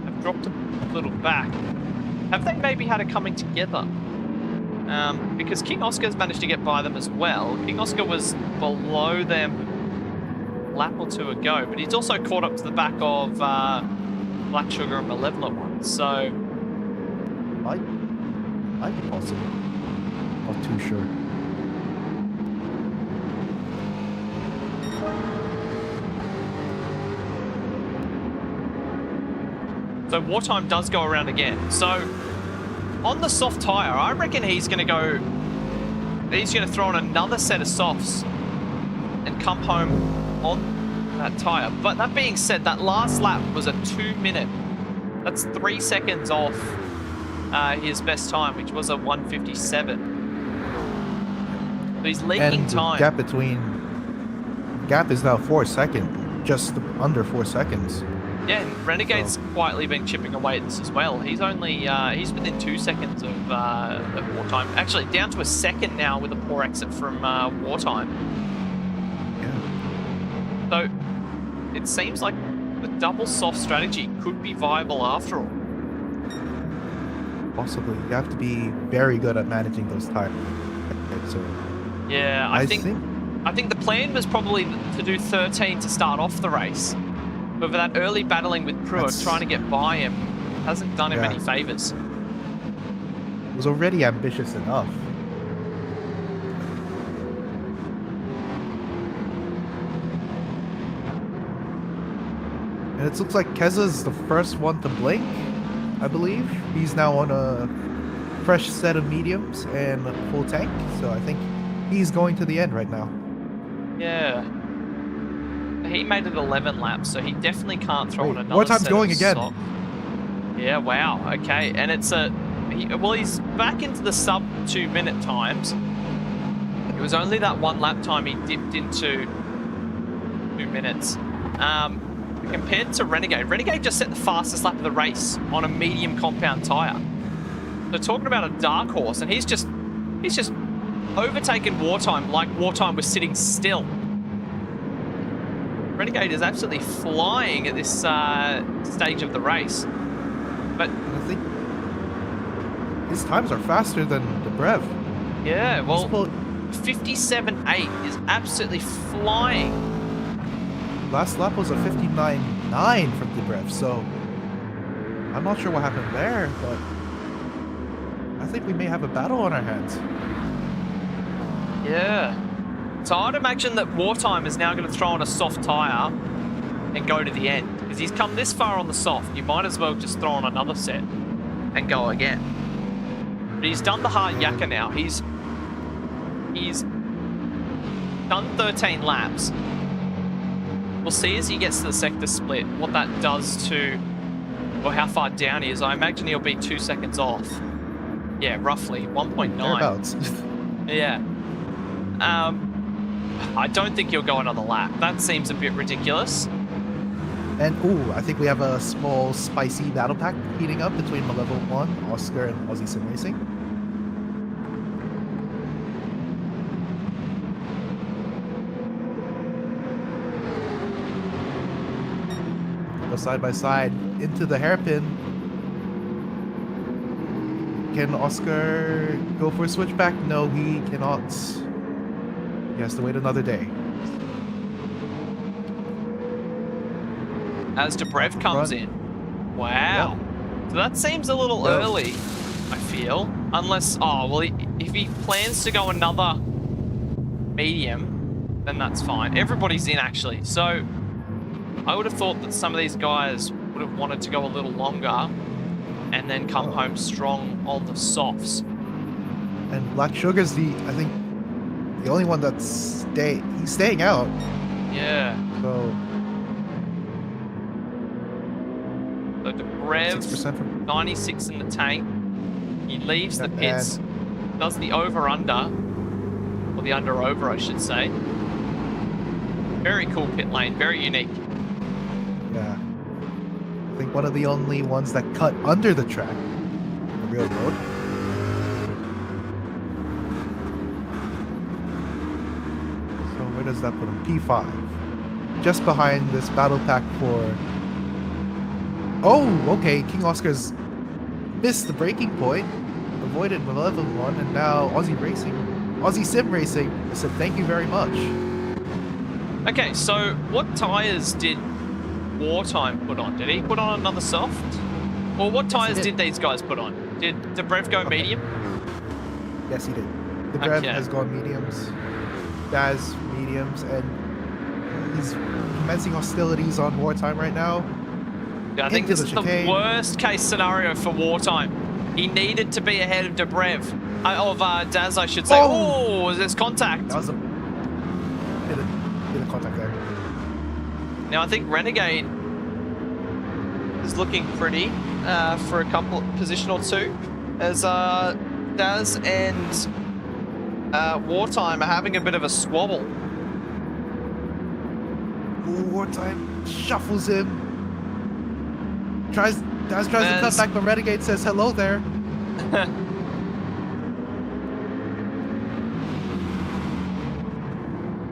S1: have dropped a little back. Have they maybe had a coming together? Because King Oscar's managed to get by them as well. King Oscar was below them lap or 2 ago, but he's also caught up to the back of Black Sugar and Malevolent One, so
S6: Might be possible. Not too sure.
S1: So Wartime does go around again. So on the soft tire, I reckon he's going to throw on another set of softs and come home on that tire. But that being said, that last lap was a 2 minute. That's 3 seconds off his best time, which was a 1:57. So he's leaking
S6: And
S1: time.
S3: The
S6: gap is now 4 seconds, just under 4 seconds.
S1: Yeah, and Renegade's quietly been chipping away at this as well. He's only he's within 2 seconds of Wartime. Actually, down to a second now with a poor exit from Wartime.
S6: Yeah.
S1: So it seems like the double soft strategy could be viable after all.
S6: Possibly. You have to be very good at managing those tires. So
S1: Yeah, I think the plan was probably to do 13 to start off the race. But for that early battling with Pruitt, trying to get by him, hasn't done him any favors.
S6: it was already ambitious enough. And it looks like Keza's the first one to blink, I believe. He's now on a fresh set of mediums and a full tank, so I think he's going to the end right now.
S1: Yeah. He made it 11 laps, so he definitely can't throw on another
S6: Wartime's
S1: set
S6: going
S1: of
S6: again.
S1: socks. Yeah, wow. Okay, and it's he's back into the sub 2 minute times. It was only that 1 lap time he dipped into 2 minutes. Compared to Renegade just set the fastest lap of the race on a medium compound tire. So talking about a dark horse, and he's just overtaken Wartime like Wartime was sitting still. Renegade is absolutely flying at this stage of the race. But
S6: I think his times are faster than Dobrev.
S1: yeah, well,
S6: Well,
S1: 57.8 is absolutely flying.
S6: last lap was a 59.9 from Dobrev, so I'm not sure what happened there, but I think we may have a battle on our hands.
S1: Yeah. So I'd imagine that Wartime is now going to throw on a soft tyre and go to the end. Because he's come this far on the soft, you might as well just throw on another set and go again. But he's done the hard yakka now. He's done 13 laps. We'll see as he gets to the sector split what that does to, or how far down he is. I imagine he'll be 2 seconds off. Yeah, roughly 1.9.
S6: Thereabouts.
S1: Yeah. I don't think he'll go another lap. That seems a bit ridiculous.
S6: And ooh, I think we have a small spicy battle pack heating up between Malevolent 1, Oscar, and Aussie Sim Racing. Go side by side into the hairpin. Can Oscar go for a switchback? No, he cannot. He has to wait another day.
S1: As Dobrev comes in. Wow. So that seems a little early, I feel. Unless, oh, well, if he plans to go another medium, then that's fine. Everybody's in, actually. So I would have thought that some of these guys would have wanted to go a little longer and then come home strong on the softs.
S6: And Black Sugar's I think, the only one that's he's staying out.
S1: Yeah.
S6: So
S1: Dobrev,
S6: 6% from
S1: 96 in the tank. He leaves the
S6: and-
S1: pits, does the over-under, or the under-over, I should say. Very cool pit lane, very unique.
S6: yeah. I think one of the only ones that cut under the track, the real road. So where does that put him? P5. Just behind this battle pack for... Oh, okay. King Oscar's missed the breaking point, avoided Malevolent 1, and now Aussie Sim Racing. I said thank you very much.
S1: Okay, so what tyres did Wartime put on? Did he put on another soft? Or what tyres did these guys put on? Did Dobrev go medium?
S6: Yes, he did. The Brev
S1: Okay.
S6: has gone mediums, Daz mediums, and he's commencing hostilities on Wartime right now.
S1: Yeah, I think
S6: Into
S1: this
S6: the
S1: is the
S6: chicane.
S1: worst case scenario for Wartime. He needed to be ahead of Dobrev. Of Daz, I should say.
S6: Oh!
S1: Oh, there's contact.
S6: That was a bit of contact there.
S1: Now, I think Renegade is looking pretty for a position or two, as Daz and Wartime are having a bit of a squabble.
S6: Ooh, Wartime shuffles him. Daz tries to cut back, but Renegade says hello there.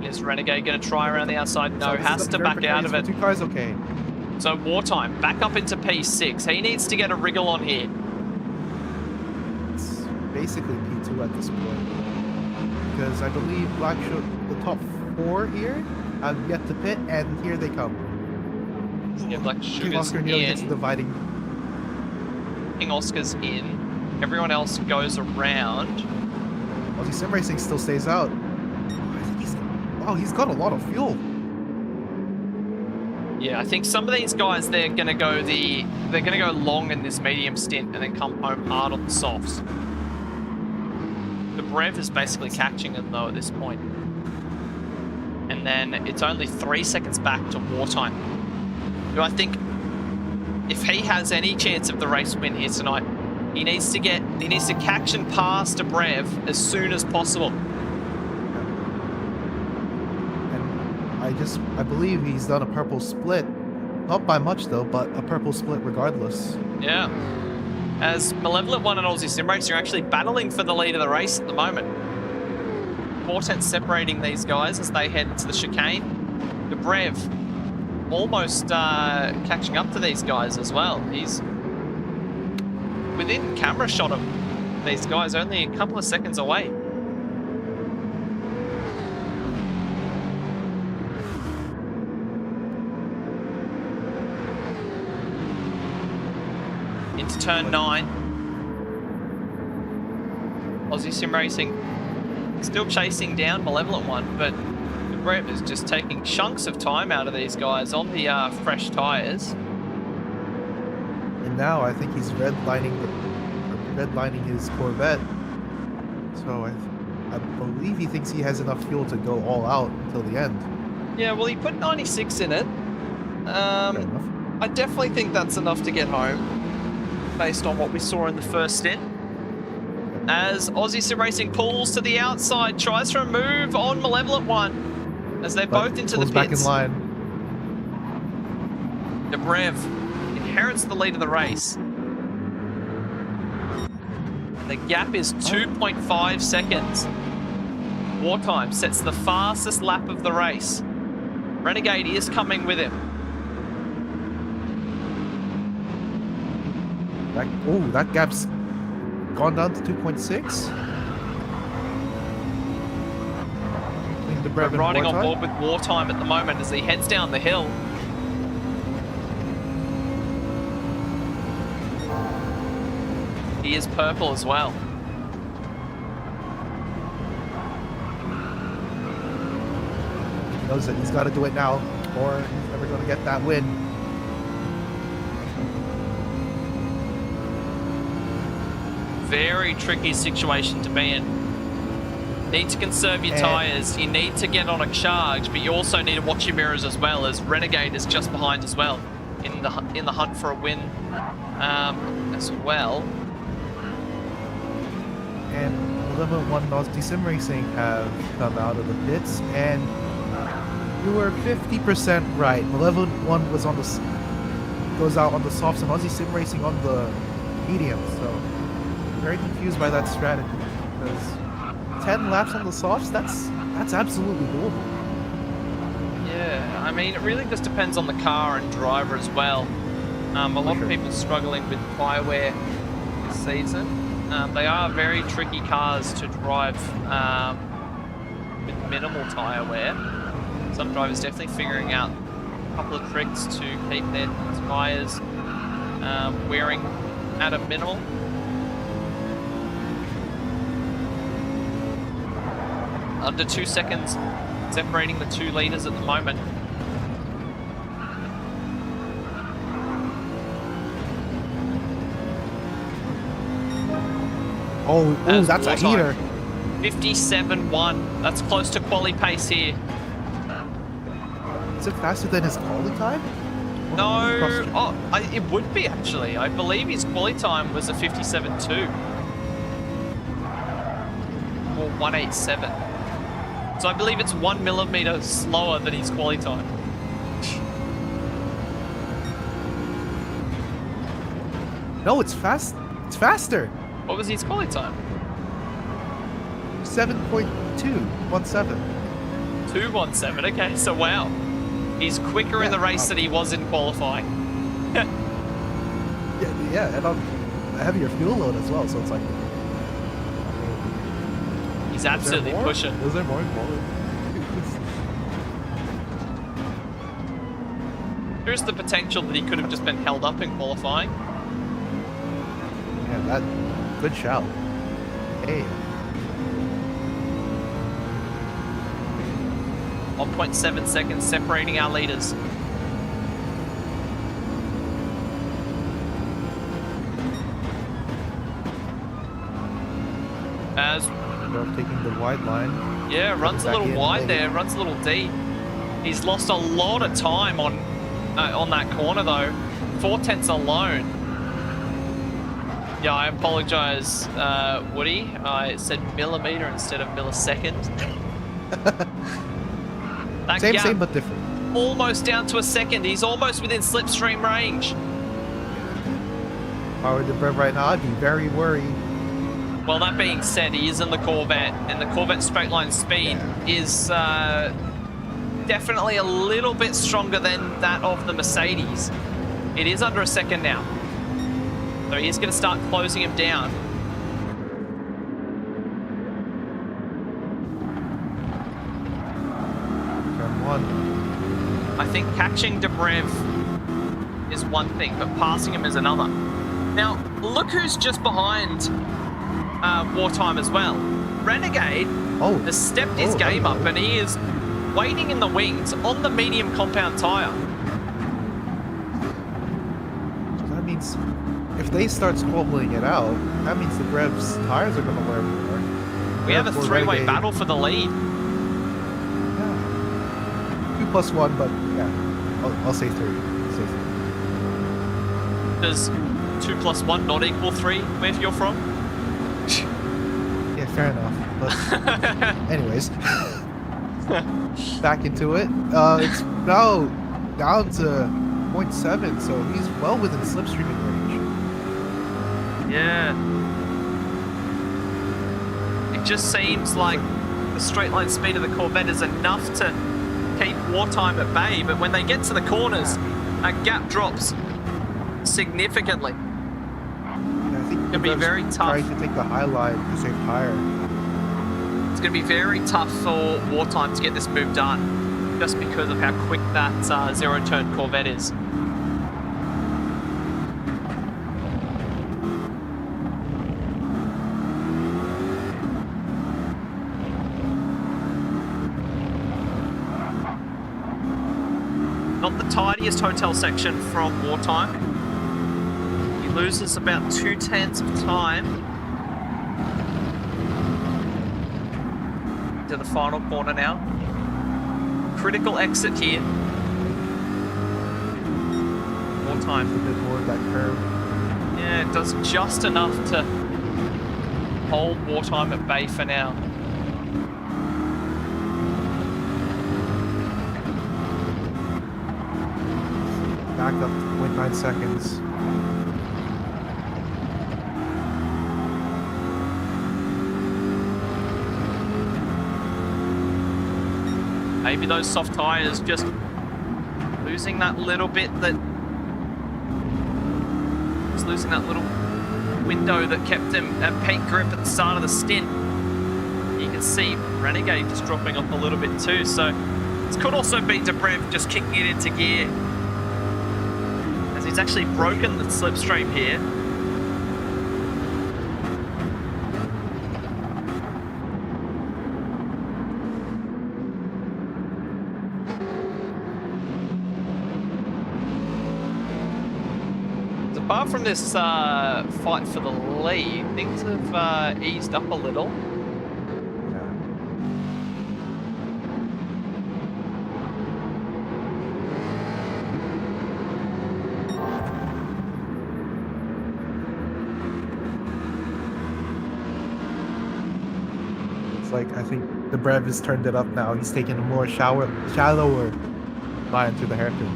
S1: Is Renegade going to try around the outside? No,
S6: So
S1: has to back out of it.
S6: Two cars, okay.
S1: So Wartime, back up into P6. He needs to get a wriggle on here.
S6: It's basically P2 at this point. Because I believe Black Sugar, the top 4 here, have yet to pit, and here they come.
S1: Yeah, Black
S6: King
S1: Sugar's
S6: Oscar nearly gets
S1: in.
S6: dividing.
S1: King Oscar's in. Everyone else goes around.
S6: Aussie Sim Racing still stays out. I think he's got a lot of fuel.
S1: Yeah, I think some of these guys, they're gonna go long in this medium stint and then come home hard on the softs. The Brev is basically catching them though at this point. And then it's only 3 seconds back to wartime. Do I think if he has any chance of the race win here tonight, he needs to catch and pass to Brev as soon as possible.
S6: And I believe he's done a purple split. Not by much though, but a purple split regardless.
S1: Yeah. As Malevolent One and Aussie Sim Racing are actually battling for the lead of the race at the moment. Portent separating these guys as they head into the chicane. The Brev almost catching up to these guys as well. He's within camera shot of these guys, only a couple of seconds away. Into turn 9. Aussie Sim Racing still chasing down Malevolent One, but the Brev is just taking chunks of time out of these guys on the fresh tyres.
S6: And now I think he's redlining his Corvette. So I believe he thinks he has enough fuel to go all out until the end.
S1: Yeah, well, he put 96 in it.
S6: Fair enough.
S1: I definitely think that's enough to get home, based on what we saw in the first stint. As Aussie Sim Racing pulls to the outside, tries for a move on Malevolent One, as they're both into the pits.
S6: Back in line.
S1: The Brev inherits the lead of the race. And the gap is 2.5 seconds. Wartime sets the fastest lap of the race. Renegade is coming with him.
S6: That gap's gone down to 2.6.
S1: We're riding on board with Wartime at the moment as he heads down the hill. He is purple as well.
S6: He knows that he's got to do it now, or he's never going to get that win.
S1: Very tricky situation to be in. Need to conserve your tyres. You need to get on a charge, but you also need to watch your mirrors as well, as Renegade is just behind as well in the hunt for a win as well.
S6: And Malevolent One and Aussie Sim Racing have come out of the pits, and you were 50% right. Malevolent One was goes out on the softs, and Aussie Sim Racing on the mediums. So very confused by that strategy, because 10 laps on the softs, that's absolutely doable.
S1: Yeah, I mean, it really just depends on the car and driver as well. A lot of people struggling with tyre wear this season. They are very tricky cars to drive with minimal tyre wear. Some drivers definitely figuring out a couple of tricks to keep their tyres wearing at a minimal. Under 2 seconds separating the two leaders at the moment.
S6: Oh, that's a heater.
S1: 57.1. That's close to quali pace here.
S6: Is it faster than his quali time?
S1: No, it would be actually. I believe his quali time was a 57.2. Or 187. So I believe it's 1 millimeter slower than his quali time.
S6: No, it's fast. It's faster.
S1: What was his quali time?
S6: 7.217.
S1: 217. Okay, so wow, he's quicker in the race than he was in qualifying.
S6: yeah, and on a heavier fuel load as well. So it's like
S1: he's absolutely pushing.
S6: Is there more involved?
S1: There's the potential that he could have just been held up in qualifying.
S6: Yeah, that good shout. Hey.
S1: 1.7 seconds separating our leaders. As
S6: Brev taking the wide line.
S1: yeah, runs a
S6: back
S1: little
S6: in
S1: wide
S6: late.
S1: there, runs a little deep. He's lost a lot of time on that corner though. 4/10 alone. Yeah, I apologize, Woody. I said millimeter instead of millisecond. That
S6: Same,
S1: gap
S6: same, but different.
S1: almost down to a second. He's almost within slipstream range.
S6: If I were the Brev right now, I'd be very worried.
S1: Well, that being said, he is in the Corvette, and the Corvette straight line speed is definitely a little bit stronger than that of the Mercedes. It is under a second now. So he's going to start closing him down.
S6: Turn one.
S1: I think catching Dobrev is one thing, but passing him is another. Now, look who's just behind Wartime as well. Renegade has stepped his game up, and he is waiting in the wings on the medium compound tyre.
S6: That means if they start squabbling it out, that means the Brev's tires are going to wear more.
S1: We have a
S6: Therefore,
S1: three-way
S6: Renegade-
S1: battle for the lead.
S6: Yeah. 2+1, but yeah, I'll say 3.
S1: Does 2 + 1 not equal 3 where you're from?
S6: Yeah, fair enough. But anyways, back into it. It's now down to 0.7, so he's well within slipstreaming range.
S1: Yeah. It just seems like the straight line speed of the Corvette is enough to keep Wartime at bay, but when they get to the corners, a gap drops significantly.
S6: Yeah, I think
S1: It'll be
S6: Brev's
S1: very tough.
S6: trying to take the high line to save tire.
S1: It's going to be very tough for Wartime to get this move done, just because of how quick that zero-turn Corvette is. Not the tidiest hotel section from Wartime. He loses about 2/10 of time to the final corner now. Critical exit here. More
S6: A
S1: time.
S6: bit more of that curve.
S1: Yeah, it does just enough to hold Wartime at bay for now.
S6: Back up to 0.9 seconds.
S1: Maybe those soft tires just losing that little bit that... Just losing that little window that kept him at peak grip at the start of the stint. You can see Renegade just dropping off a little bit too, so this could also be Dobrev just kicking it into gear, as he's actually broken the slipstream here. Apart from this fight for the lead, things have eased up a little.
S6: It's like, I think the Brev has turned it up now. He's taking a more shallower line through the hairpin.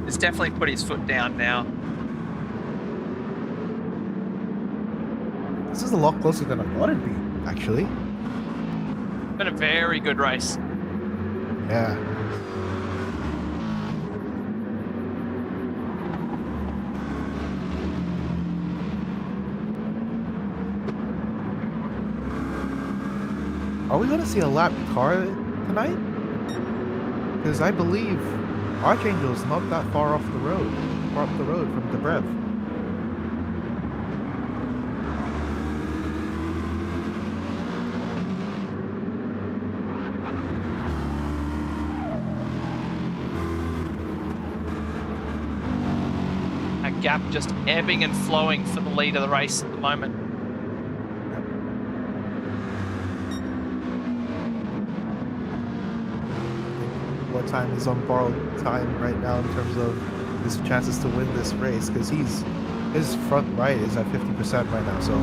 S1: He's definitely put his foot down now.
S6: This is a lot closer than I thought it'd be, actually.
S1: Been a very good race.
S6: Yeah. Are we gonna see a lap car tonight? Because I believe Archangel's not that far off the road from the Brev.
S1: A gap just ebbing and flowing for the lead of the race at the moment.
S6: Wartime is on borrowed time right now in terms of his chances to win this race because his front right is at 50% right now. So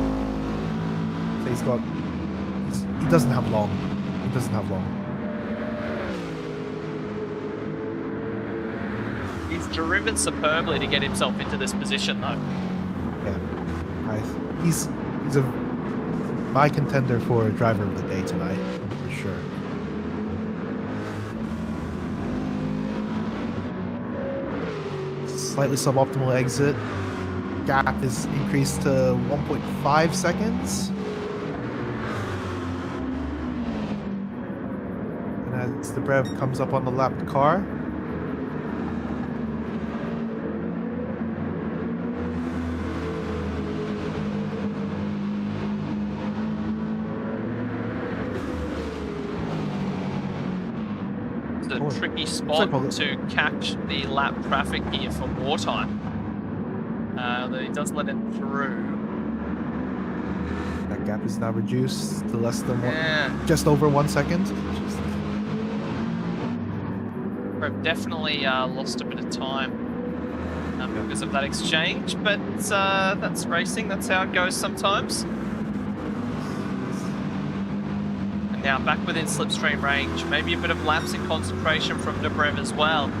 S6: he doesn't have long. He doesn't have long.
S1: He's driven superbly to get himself into this position, though.
S6: Yeah, he's my contender for driver of the day tonight for sure. Slightly suboptimal exit. Gap is increased to 1.5 seconds. And as the Brev comes up on the lapped car.
S1: It's a tricky spot to catch the lap traffic here for Wartime. Though he does let it through.
S6: That gap is now reduced to less than just over 1 second.
S1: We've definitely lost a bit of time because of that exchange, but that's racing. That's how it goes sometimes. And now back within slipstream range. Maybe a bit of lapse in concentration from Dobrev as well.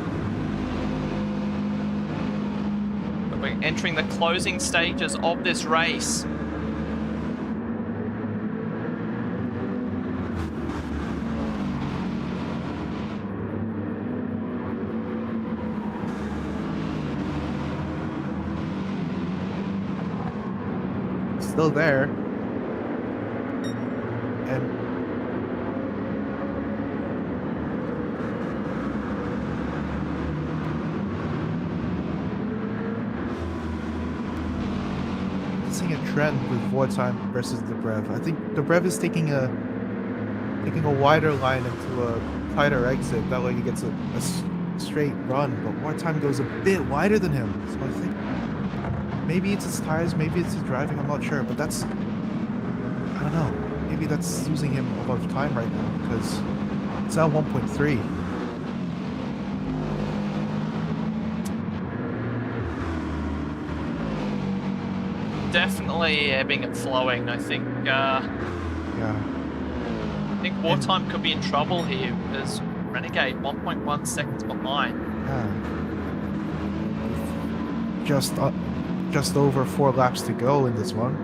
S1: We're entering the closing stages of this race.
S6: Still there. And seeing a trend with Wartime versus Dobrev. I think Dobrev is taking a wider line into a tighter exit. That way he gets a straight run. But Wartime goes a bit wider than him. So I think maybe it's his tires, maybe it's his driving. I'm not sure. But I don't know. Maybe that's losing him a lot of time right now because it's now 1.3.
S1: Definitely ebbing and flowing, I think.
S6: Yeah.
S1: I think Wartime could be in trouble here because Renegade 1.1 seconds behind.
S6: Yeah. Just over 4 laps to go in this one.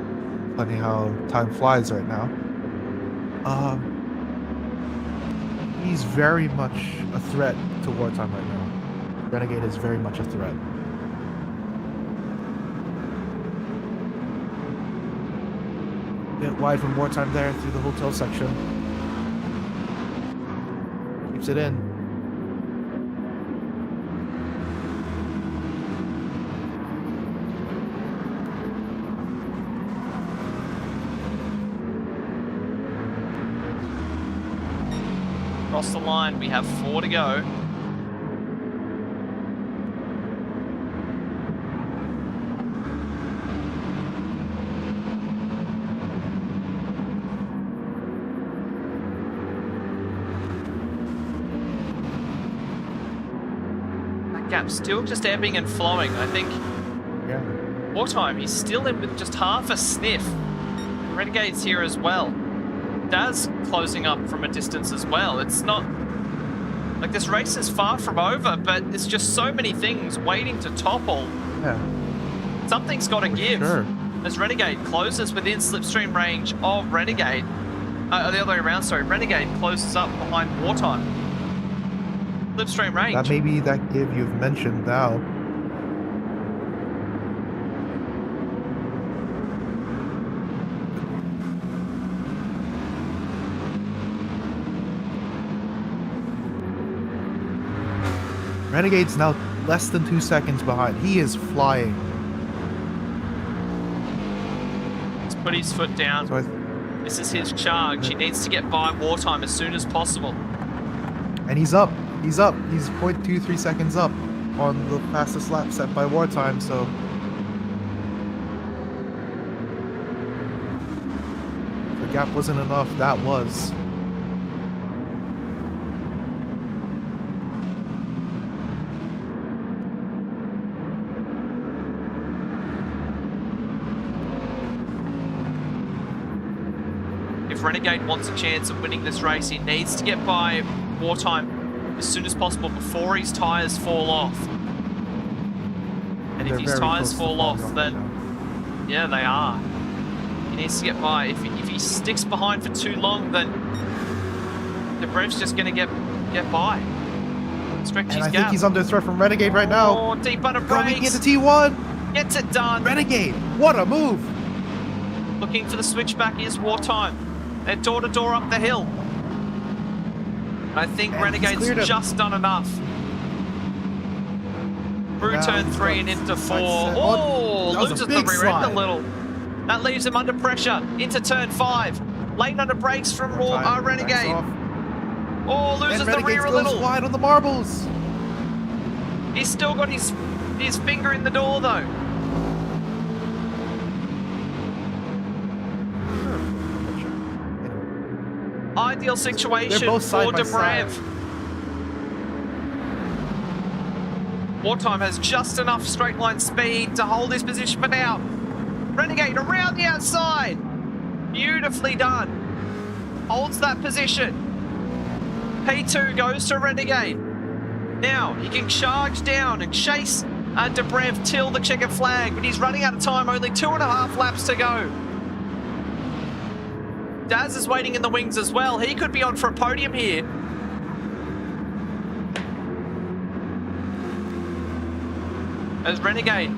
S6: Funny how time flies right now. He's very much a threat to Wartime right now. Renegade is very much a threat. Bit wide from Wartime there through the hotel section. Keeps it in.
S1: Across the line, we have 4 to go. Gap still just ebbing and flowing. I think Wartime, he's still in with just half a sniff. Renegade's here as well. Daz closing up from a distance as well. It's not like this race is far from over, but there's just so many things waiting to topple.
S6: Yeah.
S1: Something's got to give.
S6: Sure.
S1: As Renegade closes within slipstream range of Renegade. The other way around, sorry. Renegade closes up behind Wartime. Slipstream range.
S6: That may be that give you've mentioned now. Renegade's now less than 2 seconds behind. He is flying.
S1: He's put his foot down.
S6: So
S1: this is his charge. He needs to get by Wartime as soon as possible.
S6: And he's up. He's up. He's 0.23 seconds up on the fastest lap set by Wartime, so the gap wasn't enough. That was.
S1: if Renegade wants a chance of winning this race, he needs to get by Wartime as soon as possible before his tyres fall off. And if
S6: They're
S1: his
S6: very
S1: tyres
S6: close to
S1: fall
S6: falling
S1: off,
S6: off
S1: then
S6: now.
S1: yeah, they are. He needs to get by. If he sticks behind for too long, then Debrev's just going to get by. Stretch
S6: And
S1: his
S6: I
S1: gap.
S6: think he's under threat from Renegade right now.
S1: Oh, deep under
S6: Going
S1: brakes.
S6: into T1.
S1: Gets it done.
S6: Renegade, what a move.
S1: Looking for the switchback is Wartime. They're door to door up the hill. I think
S6: And he's cleared
S1: Renegade's
S6: him.
S1: just done enough. Through
S6: Now
S1: turn
S6: he's
S1: 3
S6: got
S1: and into 4.
S6: side set.
S1: Oh,
S6: that was a
S1: loses the
S6: big
S1: rear end a
S6: slide.
S1: little. That leaves him under pressure into turn 5. Lane under brakes from
S6: Wartime backs
S1: Renegade.
S6: off.
S1: Oh, loses
S6: And
S1: the
S6: Renegade
S1: rear a
S6: goes
S1: little.
S6: wide on the marbles.
S1: He's still got his finger in the door though. Ideal situation
S6: both
S1: for
S6: side by side.
S1: Dobrev. Wartime has just enough straight line speed to hold his position for now. Renegade around the outside. Beautifully done. Holds that position. P2 goes to Renegade. Now he can charge down and chase Dobrev till the checkered flag, but he's running out of time. Only 2.5 laps to go. Daz is waiting in the wings as well. He could be on for a podium here. As Renegade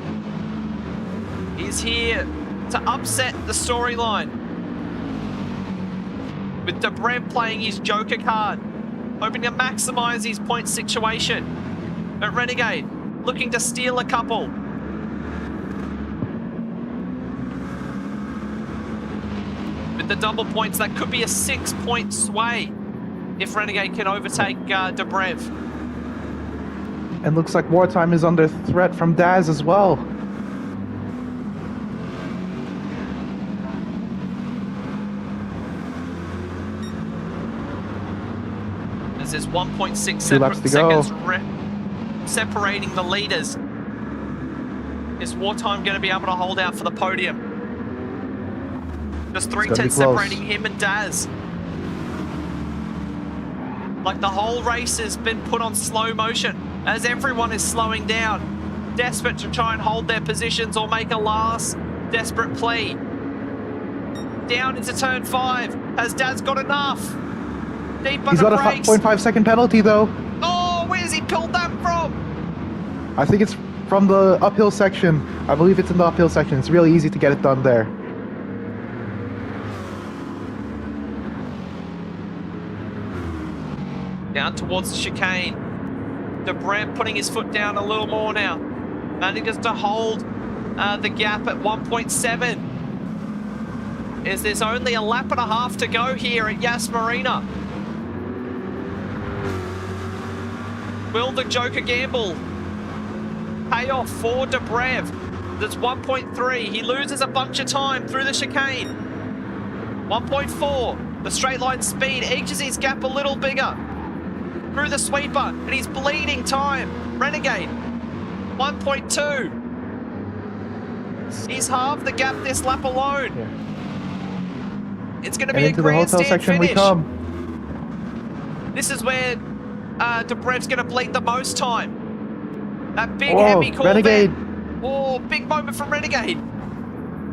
S1: is here to upset the storyline. With Dobrev playing his Joker card, hoping to maximize his point situation. But Renegade looking to steal a couple. With the double points, that could be a 6-point sway if Renegade can overtake Dobrev.
S7: And looks like Wartime is under threat from Daz as well.
S1: As there's 1.6
S7: 2 laps to go.
S1: seconds separating the leaders. Is Wartime going to be able to hold out for the podium? Just 3
S7: gonna be
S1: tenths
S7: close.
S1: separating him and Daz. Like the whole race has been put on slow motion as everyone is slowing down, desperate to try and hold their positions or make a last desperate plea. Down into turn 5. Has Daz got enough? Deep
S7: He's
S1: under
S7: got a
S1: brakes.
S7: 0.5 second penalty though.
S1: Oh, where's he pulled that from?
S7: I think it's from the uphill section. I believe it's in the uphill section. It's really easy to get it done there.
S1: Down towards the chicane. Dobrev putting his foot down a little more now. Managing just to hold the gap at 1.7. Is there's only a lap and a half to go here at Yas Marina. Will the Joker gamble pay off for Dobrev? That's 1.3. He loses a bunch of time through the chicane. 1.4. The straight line speed edges his gap a little bigger. Through the sweeper, and he's bleeding time. Renegade, 1.2. He's halved the gap this lap alone.
S7: Yeah.
S1: It's going to
S7: And
S1: be a
S7: into the hotel
S1: grandstand
S7: section
S1: finish.
S7: we come.
S1: This is where Dobrev's going to bleed the most time. That big
S7: Whoa,
S1: heavy Corvette.
S7: Renegade.
S1: Oh, big moment from Renegade.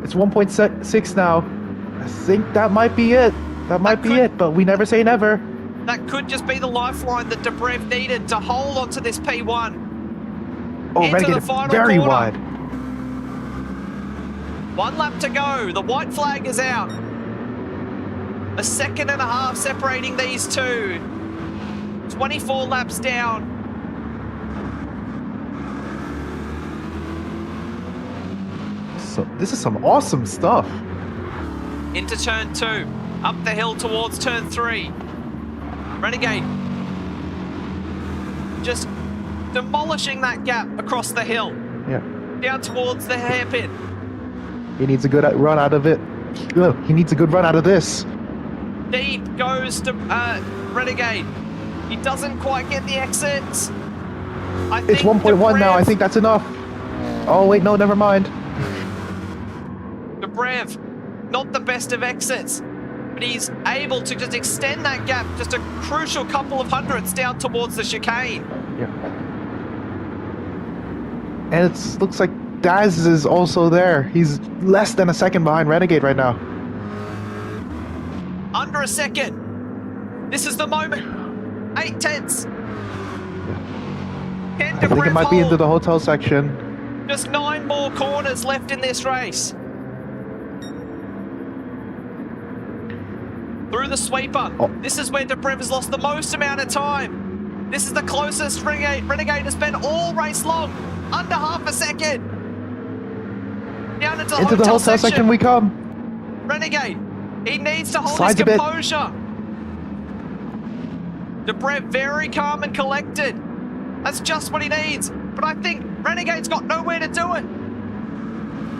S7: It's 1.6 now. I think that might be it. That might be it, but we never say never.
S1: That could just be the lifeline that Dobrev needed to hold onto this P1.
S7: Oh,
S1: Into
S7: Renegade
S1: the
S7: is
S1: final
S7: very
S1: corner.
S7: wide.
S1: 1 lap to go. The white flag is out. A second and a half separating these two. 24 laps down.
S7: So this is some awesome stuff.
S1: Into turn 2. Up the hill towards turn 3. Renegade just demolishing that gap across the hill.
S7: Yeah.
S1: Down towards the hairpin.
S7: He needs a good run out of it. Ugh, he needs a good run out of this.
S1: Deep goes to Renegade. He doesn't quite get the exits.
S7: It's 1.1 now. I think that's enough. Oh, wait, no, never mind.
S1: Dobrev, not the best of exits. But but he's able to just extend that gap just a crucial couple of hundredths down towards the chicane.
S7: Yeah. And it looks like Daz is also there. He's less than a second behind Renegade right now.
S1: Under a second. This is the moment. 8 tenths. Can
S7: I think it might be into the hotel section.
S1: Just 9 more corners left in this race. Through the sweeper.
S7: Oh.
S1: This is where Dobrev has lost the most amount of time. This is the closest Renegade has been all race long. Under half a second. Down into
S7: Into the hotel section we come.
S1: Renegade. He needs to hold
S7: Slides
S1: his
S7: a bit.
S1: composure. Dobrev very calm and collected. That's just what he needs. But I think Renegade's got nowhere to do it.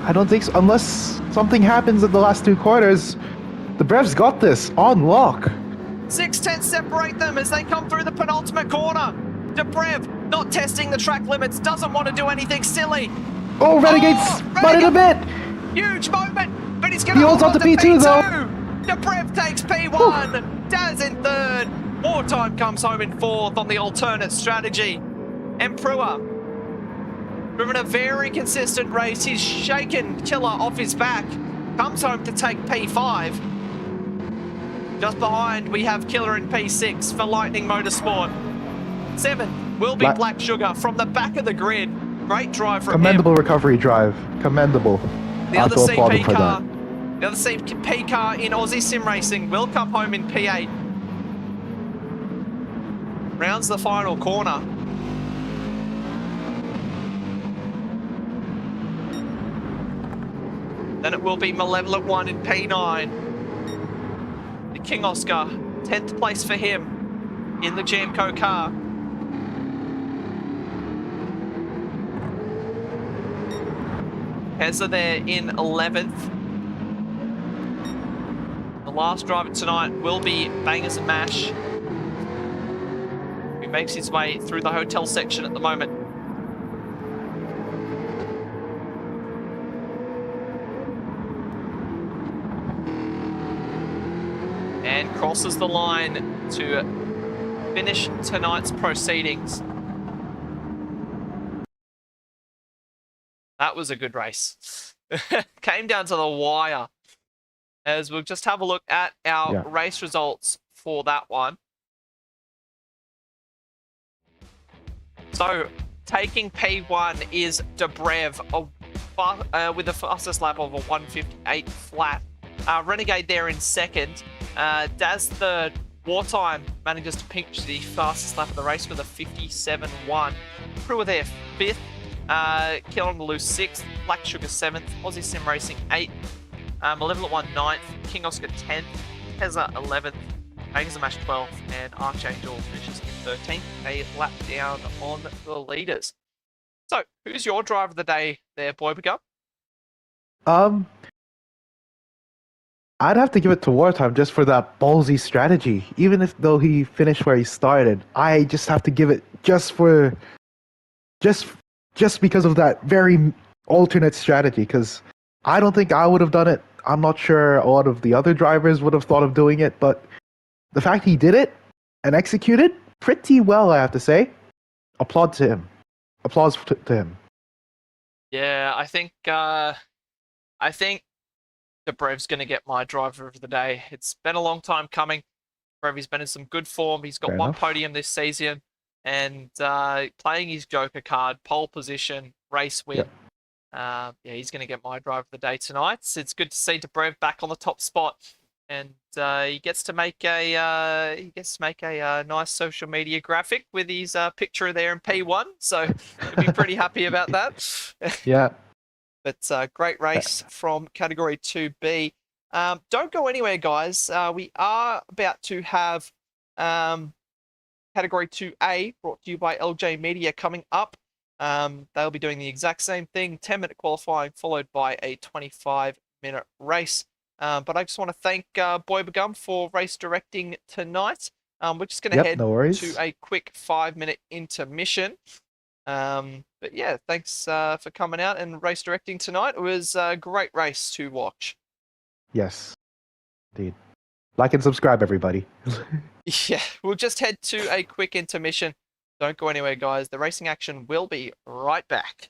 S7: I don't think so. Unless something happens in the last 2 quarters, the Brevs got this on lock.
S1: 6 tenths separate them as they come through the penultimate corner. Dobrev, not testing the track limits, doesn't want to do anything silly.
S7: Oh, Renegade's mutted a bit.
S1: Huge moment, but he's going
S7: He
S1: to
S7: holds
S1: hold
S7: on to
S1: on
S7: P2 though.
S1: Dobrev takes P1. Daz in 3rd. Wartime comes home in 4th on the alternate strategy. Emperor, driven a very consistent race. He's shaken Killer off his back. Comes home to take P5. Just behind, we have Killer in P6 for Lightning Motorsport. 7 will be Black Sugar from the back of the grid. Great drive from
S7: Commendable
S1: him.
S7: recovery drive. Commendable.
S1: The
S7: I
S1: other
S7: have to applaud him
S1: CP
S7: for
S1: car,
S7: that.
S1: the other CP car in Aussie Sim Racing will come home in P8. Rounds the final corner. Then it will be Malevolent 1 in P9. The King Oscar, 10th place for him in the Jamco car. Hezza there in 11th. The last driver tonight will be Bangers and Mash, who makes his way through the hotel section at the moment. And crosses the line to finish tonight's proceedings. That was a good race. Came down to the wire. As we'll just have a look at our race results for that one. So, taking P1 is Dobrev with the fastest lap of a 1:58 flat. Renegade there in 2nd. Daz the Wartime manages to pinch the fastest lap of the race with a 57.1. Crew there 5th. Kill on the Loose 6th. Black Sugar 7th. Aussie Sim Racing 8th. Malevolent 1 9th. King Oscar 10th. Hezza 11th. Bangers and Mash 12th. And Archangel finishes in 13th. A lap down on the leaders. So, who's your driver of the day there, Boy Begun?
S7: I'd have to give it to Wartime just for that ballsy strategy. Even if though he finished where he started, I just have to give it just because of that very alternate strategy. Because I don't think I would have done it. I'm not sure a lot of the other drivers would have thought of doing it, but the fact he did it and executed pretty well, I have to say. Applause to him.
S1: Yeah, I think Dobrev's going to get my driver of the day. It's been a long time coming. Dobrev, been in some good form. He's got one podium this season, and playing his Joker card, pole position, race win. Yeah, he's going to get my driver of the day tonight. It's good to see Dobrev back on the top spot, and he gets to make a nice social media graphic with his picture there in P1. So he'll be pretty happy about that.
S7: Yeah.
S1: But great race from Category 2B. Don't go anywhere, guys. We are about to have Category 2A brought to you by LJ Media coming up. They'll be doing the exact same thing, 10-minute qualifying followed by a 25-minute race. But I just want to thank Boy Begum for race directing tonight. We're just going to head to a quick 5-minute intermission. But yeah, thanks for coming out and race directing tonight. It was a great race to watch.
S7: Yes, indeed. Like and subscribe, everybody.
S1: Yeah, we'll just head to a quick intermission. Don't go anywhere, guys. The racing action will be right back.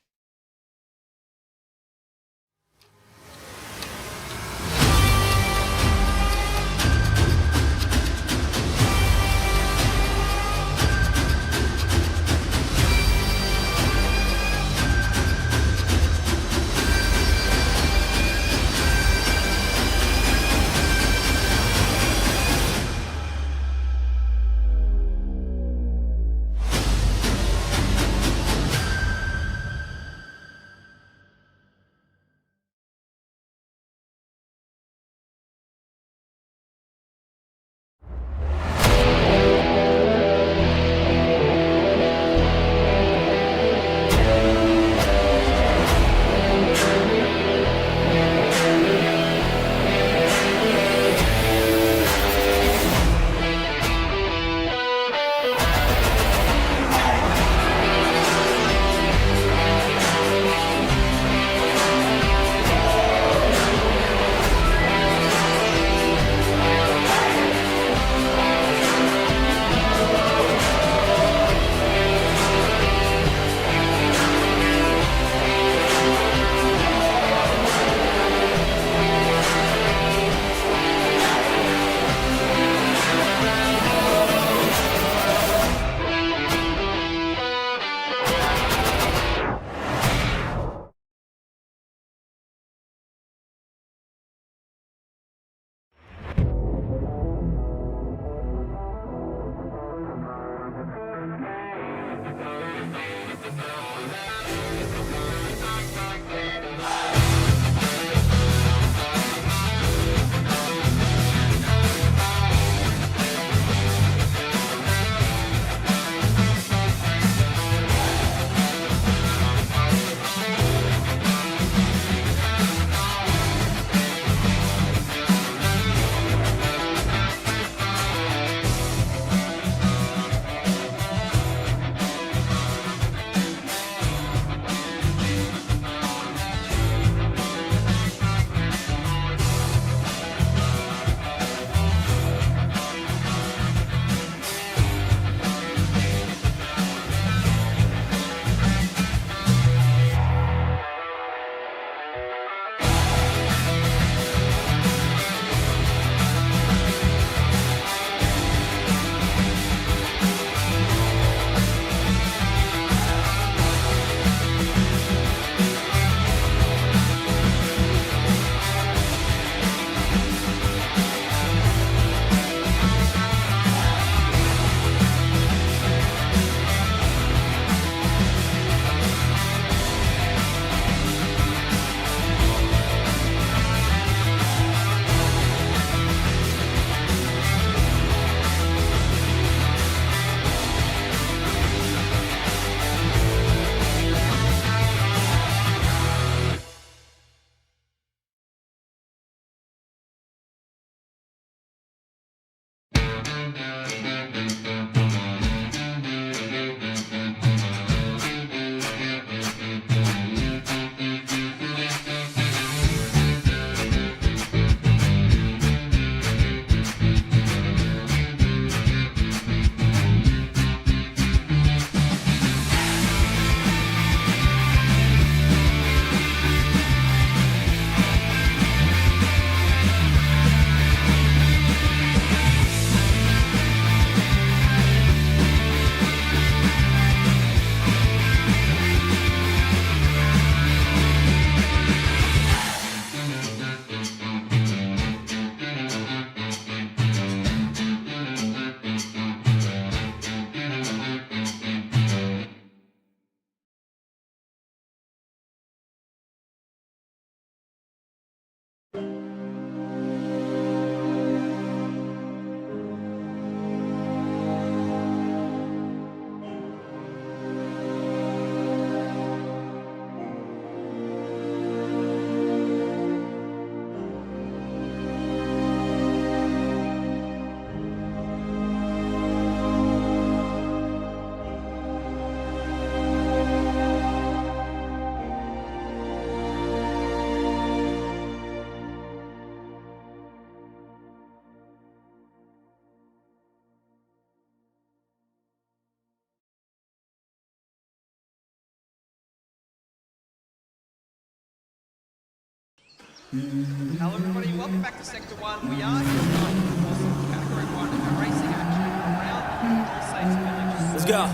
S1: Hello everybody, welcome back to Sector 1. We are here tonight for some Category 1 racing action around the States Village.
S2: Let's go.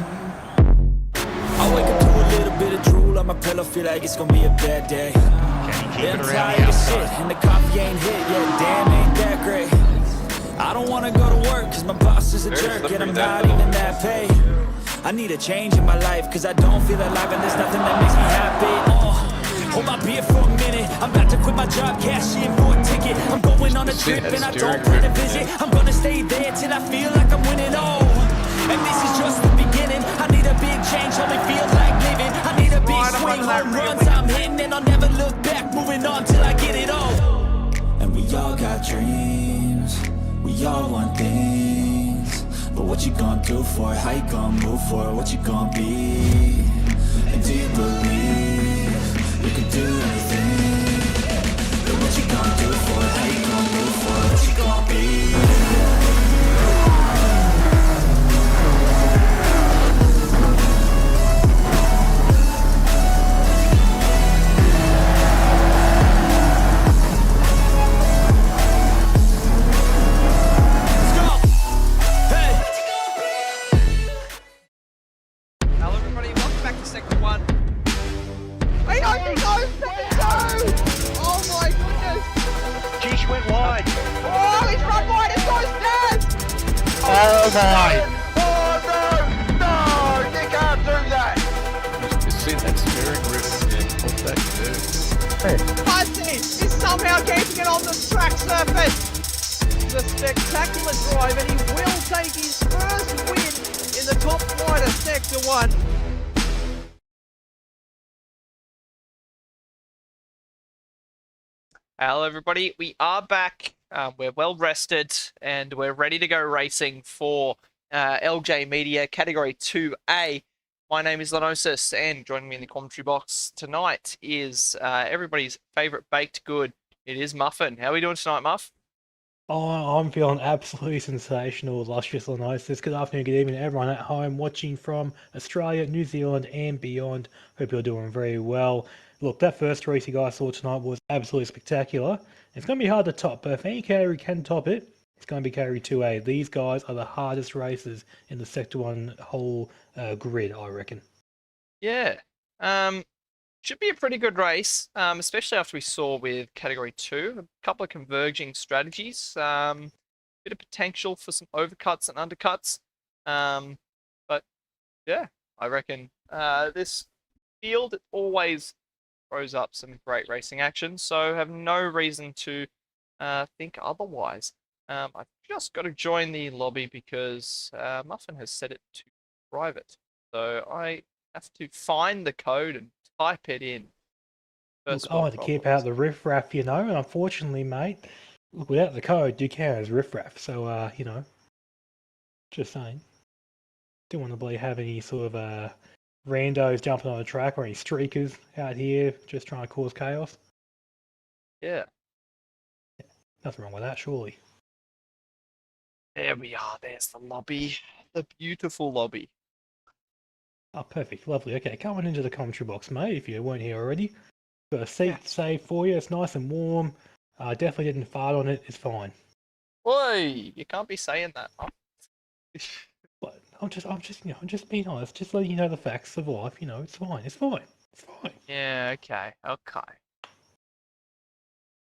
S2: I wake up to a little bit of drool on my pillow, feel like it's gonna be a bad day. Yeah, I'm tired of shit, and the coffee ain't hit yet, damn, ain't that great. I don't wanna go to work, cause my boss is a jerk, and I'm not even that paid. I need a change in my life, cause I don't feel alive, and there's nothing that makes me happy. Hold my beer for a minute, I'm about to quit my job, cash in for a ticket. I'm going on a trip, and I don't plan to visit. I'm gonna stay there till I feel like I'm winning, and this is just the beginning. I need a big change, only feels like living. I need a big swing, home runs I'm hitting, and I'll never look back, moving on till I get it all. And we all got dreams, we all want things, but what you gonna do for it? How you gonna move for it? What you gonna be? And do you believe you can do anything? But what you gonna do for it? How you gonna move for it? What you gonna be?
S1: Hello everybody, welcome back to Sector 1.
S3: He goes second 2! Oh my goodness!
S4: Geesh went wide.
S3: Oh, he's run wide, it goes dead!
S4: Oh my.
S3: Oh no! No! You can't do that!
S5: You see that steering wheel? Off that curve.
S3: Fuzzy is somehow keeping it on the track surface! The spectacular drive, and he will take his first win in the top flight of Sector 1.
S1: Hello everybody, we are back. We're well rested and we're ready to go racing for LJ Media Category 2A. My name is Lenosis, and joining me in the commentary box tonight is everybody's favourite baked good. It is Muffin. How are we doing tonight, Muff?
S8: Oh, I'm feeling absolutely sensational, luscious Lenosis. Good afternoon, good evening to everyone at home watching from Australia, New Zealand and beyond. Hope you're doing very well. Look, that first race you guys saw tonight was absolutely spectacular. It's going to be hard to top, but if any category can top it, it's going to be category 2A. These guys are the hardest races in the Sector 1 whole grid, I reckon.
S1: Yeah. Should be a pretty good race, especially after we saw with Category 2. A couple of converging strategies. Bit of potential for some overcuts and undercuts. But yeah, I reckon this field always throws up some great racing action, so have no reason to think otherwise. I've just got to join the lobby because Muffin has set it to private. So I have to find the code and type it in.
S8: Look, I want to keep out the riffraff, you know, and unfortunately, mate, look, without the code, you count as riffraff. So, you know, just saying. Don't want to have any sort of randos jumping on the track or any streakers out here just trying to cause chaos.
S1: Yeah.
S8: Nothing wrong with that, surely.
S1: There we are. There's the lobby. The beautiful lobby.
S8: Oh, perfect. Lovely. Okay, coming into the commentary box, mate, if you weren't here already. Got a seat saved for you. It's nice and warm. Definitely didn't fart on it. It's fine.
S1: Oi! You can't be saying that. Huh?
S8: But I'm just being honest. Just letting you know the facts of life. You know, it's fine. It's fine. It's fine.
S1: Yeah, okay. Okay.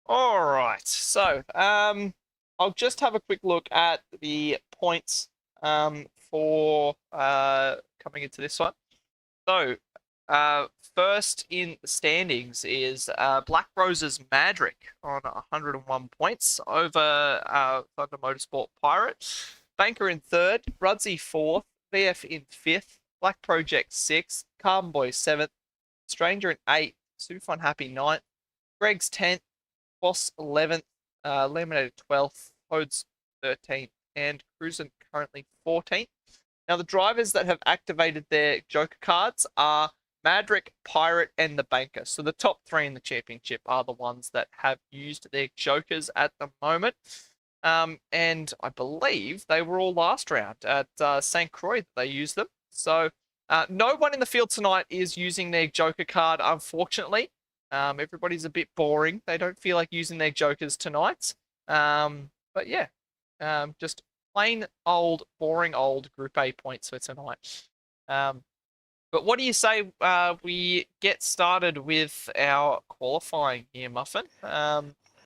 S1: Alright, so, I'll just have a quick look at the points, for, coming into this one. So, first in the standings is Black Rose's Madrick on 101 points over Thunder Motorsport Pirate. Banker in third, Rudsy fourth, VF in fifth, Black Project 6th, Carbon Boy 7th, Stranger in 8th, Superfun Happy 9th, Greg's 10th, Boss 11th, Laminated 12th, Hodes 13th, and Cruisin currently 14th. Now, the drivers that have activated their Joker cards are Madrick, Pirate, and the Banker. So the top three in the championship are the ones that have used their Jokers at the moment. And I believe they were all last round at St. Croix that they used them. So no one in the field tonight is using their Joker card, unfortunately. Everybody's a bit boring. They don't feel like using their jokers tonight. But yeah, just plain old, boring old Group A points for tonight. But what do you say we get started with our qualifying here, Muffin?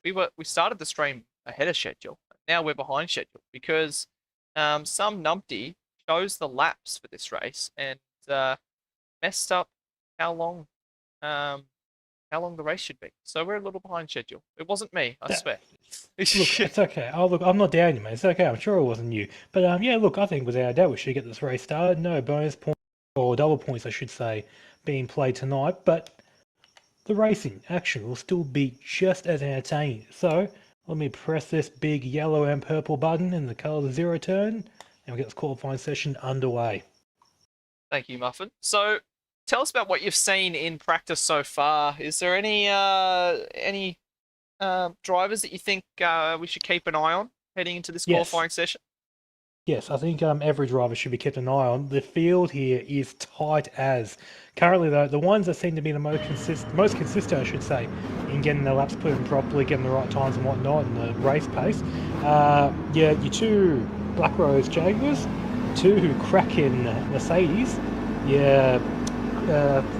S1: We started the stream ahead of schedule. Now we're behind schedule because some numpty chose the laps for this race and messed up how long the race should be. So we're a little behind schedule. It wasn't me, I swear.
S8: Look, it's okay. Oh, look, I'm not down you, mate. It's okay. I'm sure it wasn't you. But yeah, look, I think without a doubt we should get this race started. No bonus points, or double points, I should say, being played tonight. But the racing action will still be just as entertaining. So let me press this big yellow and purple button in the colour of zero turn, and we'll get this qualifying session underway.
S1: Thank you, Muffin. So tell us about what you've seen in practice so far. Is there any drivers that you think we should keep an eye on heading into this qualifying session?
S8: Yes, I think every driver should be kept an eye on. The field here is tight as. Currently, though, the ones that seem to be the most consistent, I should say, in getting their laps put in properly, getting the right times and whatnot, and the race pace. Your two Black Rose Jaguars, two cracking Mercedes, your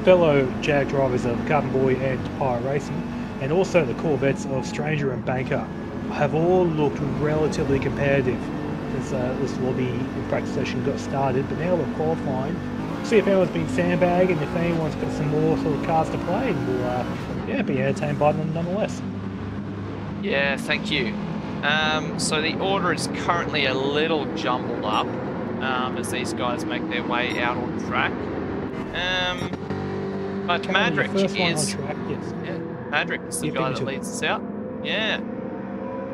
S8: fellow Jag drivers of Carbon Boy and Pirate Racing, and also the Corvettes of Stranger and Banker have all looked relatively competitive since this lobby practice session got started. But now we're qualifying. See if anyone's been sandbagging, if anyone's got some more sort of cards to play, and we'll be entertained by them nonetheless.
S1: Yeah, thank you. So the order is currently a little jumbled up as these guys make their way out on track. But Madrick is
S8: on track, yes.
S1: Yeah, Madrick is the guy that leads us out. Yeah,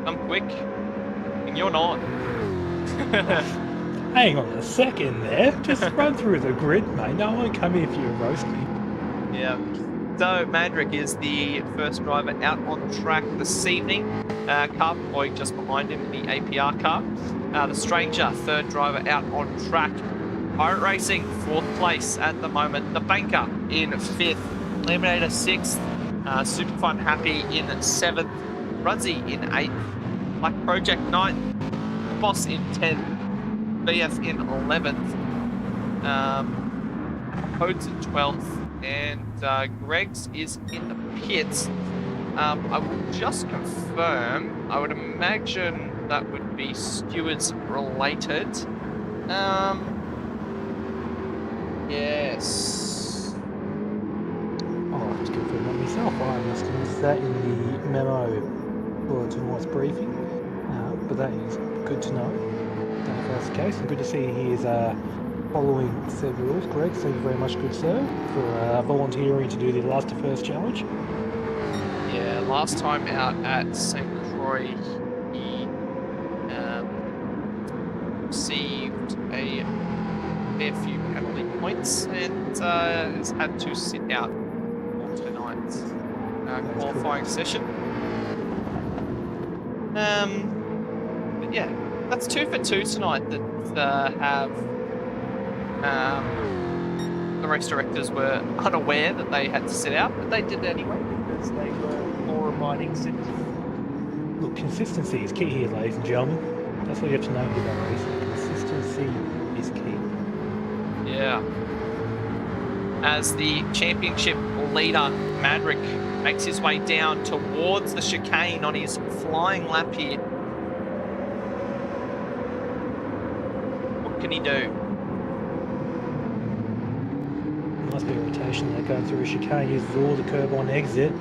S1: come quick, and you're not.
S8: Hang on a second there. Just run through the grid, mate. No one come here if you roast me.
S1: Yeah. So Madrick is the first driver out on track this evening. Carbon Boy just behind him in the APR car. The Stranger, third driver out on track. Pirate Racing, fourth place at the moment. The Banker in fifth. Eliminator sixth. Super Fun Happy in seventh. Rudsy in eighth. Black Project ninth. Boss in 10th. BF in 11th. Codes in 12th. And Greg's is in the pits. I will just confirm. I would imagine that would be stewards related. Yes.
S8: I'll just confirm that myself. I must have missed that in the memo for tonight's briefing. But that is good to know. If that's the case, and good to see he is following said rules. Greg, thank you very much, good sir, for volunteering to do the last to first challenge.
S1: Yeah, last time out at St. Croix, he received a fair few penalty points and has had to sit out for tonight's qualifying session. But yeah, that's 2 for 2 tonight that have the race directors were unaware that they had to sit out, but they did anyway because they were law-abiding citizens.
S8: Look, consistency is key here, ladies and gentlemen. That's what you have to know about racing. Consistency is key.
S1: Yeah. As the championship leader, Madrick, makes his way down towards the chicane on his flying lap here. What can he do?
S8: Nice bit of rotation there going through a chicane. Uses all the curb on exit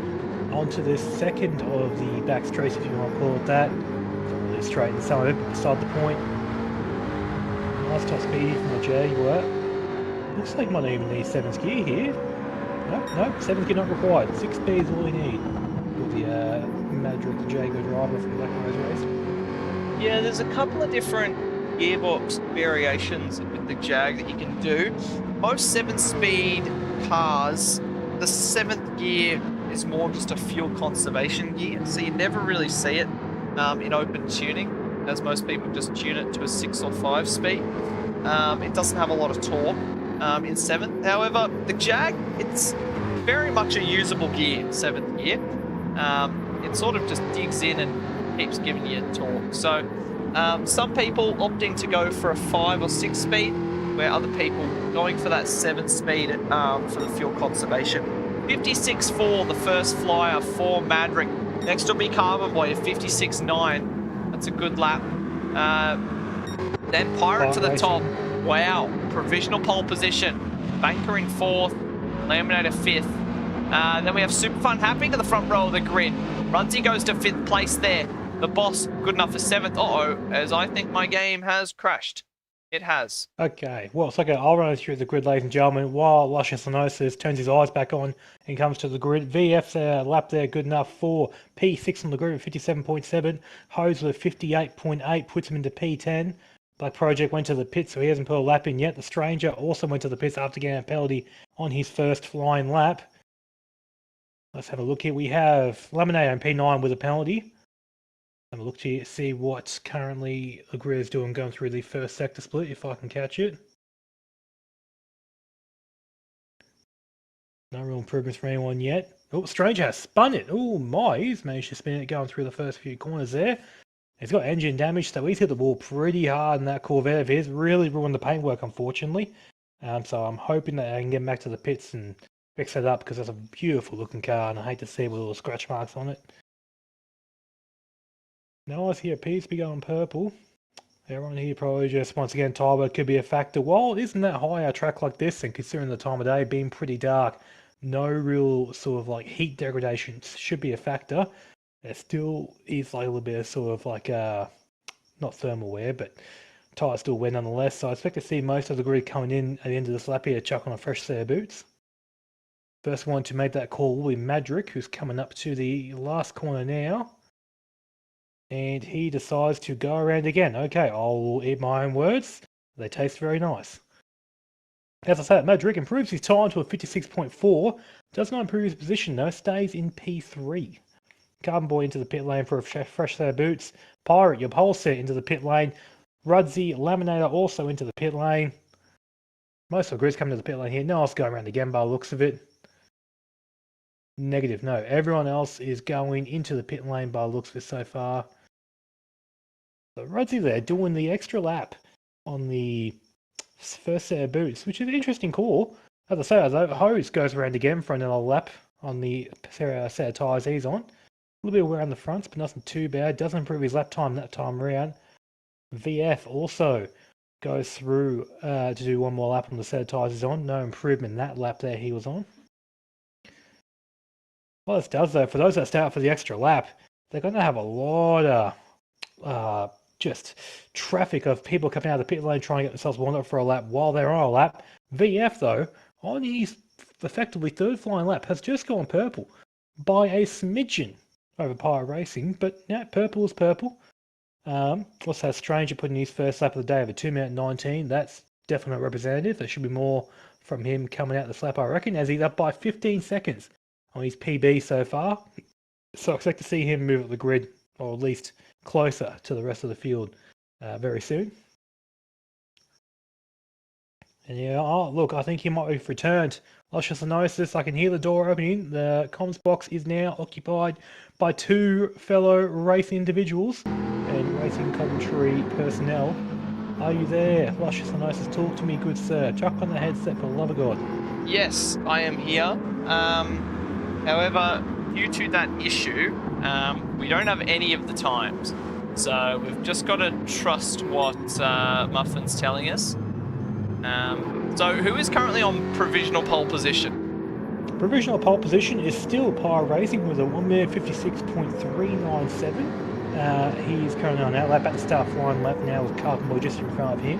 S8: onto the second of the back straight, if you want to call it that. Really straighten some of it beside the point. Nice top speed from the Jaguar. Looks like might even need 7th gear here. No, 7th gear not required. 6 speed is all we need with the Madrick Jaguar driver from Black Rose Race.
S1: Yeah, there's a couple of different gearbox variations with the Jag that you can do. Most 7-speed cars, the 7th gear is more just a fuel conservation gear, so you never really see it in open tuning, as most people just tune it to a 6 or 5 speed. It doesn't have a lot of torque in 7th. However, the Jag, it's very much a usable gear, 7th gear. It sort of just digs in and keeps giving you torque. So some people opting to go for a 5 or 6 speed, where other people going for that 7 speed for the fuel conservation. 56.4, the first flyer for Madrick. Next will be Carbon Boy at 56.9. That's a good lap. Then Pirate to the top. Wow, provisional pole position. Banker in 4th, Laminator 5th. Then we have Superfun Happy to the front row of the grid. Runty goes to 5th place there. The boss good enough for 7th. Uh-oh, as I think my game has crashed. It has.
S8: Okay, well, it's okay. I'll run through the grid, ladies and gentlemen, while Luscious Lenosis turns his eyes back on and comes to the grid. VF's lap there, good enough for P6 on the grid at 57.7. Hose with 58.8, puts him into P10. Black Project went to the pit, so he hasn't put a lap in yet. The Stranger also went to the pits after getting a penalty on his first flying lap. Let's have a look here. We have Laminator and P9 with a penalty. Have a look to see what currently the grid is doing going through the first sector split, if I can catch it. No real improvements for anyone yet. Oh, Stranger has spun it. Oh my, he's managed to spin it going through the first few corners there. He's got engine damage, so he's hit the wall pretty hard in that Corvette of his. Really ruined the paintwork, unfortunately. So I'm hoping that I can get him back to the pits and fix it up, because that's a beautiful looking car, and I hate to see with all the scratch marks on it. No eyes here appears to be going purple. Everyone here probably just, once again, Tyler could be a factor. While it isn't that high a track like this, and considering the time of day being pretty dark, no real sort of like heat degradation should be a factor. There still is like a little bit of sort of like, not thermal wear, but tyres still wet nonetheless. So I expect to see most of the grid coming in at the end of this lap here, chuck on a fresh set of boots. First one to make that call will be Madrick, who's coming up to the last corner now. And he decides to go around again. Okay, I'll eat my own words. They taste very nice. As I said, Madrick improves his time to a 56.4. Does not improve his position though, stays in P3. Carbon Boy into the pit lane for a fresh set of boots. Pirate, your pole set into the pit lane. Rudsy, Laminator also into the pit lane. Most of the grids coming to the pit lane here. No one else going around again by the looks of it. Negative, no. Everyone else is going into the pit lane by the looks of it so far. So Rudsy there doing the extra lap on the first set of boots, which is an interesting call. As I say, though, Hose goes around again for another lap on the set of tyres he's on. A little bit around the fronts, but nothing too bad. Doesn't improve his lap time that time around. VF also goes through to do one more lap on the set of tyres he's on. No improvement in that lap there he was on. What this does, though, for those that start for the extra lap, they're going to have a lot of just traffic of people coming out of the pit lane trying to get themselves warmed up for a lap while they're on a lap. VF, though, on his effectively third flying lap, has just gone purple by a smidgen over Pirate Racing, but yeah, purple is purple. Also has Stranger putting his first lap of the day over 2 minute 19. That's definitely not representative. There should be more from him coming out this lap, I reckon, as he's up by 15 seconds on his PB so far. So I expect to see him move up the grid, or at least closer to the rest of the field very soon. And yeah, oh, look, I think he might have returned. Luscious Lenosis, I can hear the door opening. The comms box is now occupied by 2 fellow racing individuals and racing commentary personnel. Are you there? Luscious Lenosis, talk to me, good sir. Chuck on the headset for the love of God.
S1: Yes, I am here. However, due to that issue, we don't have any of the times. So we've just got to trust what Muffin's telling us. So who is currently on provisional pole position?
S8: Provisional pole position is still Pirate Racing with a 1 minute 56.397. He's currently on that lap at the start flying lap now with Carbon Boy just in front of him.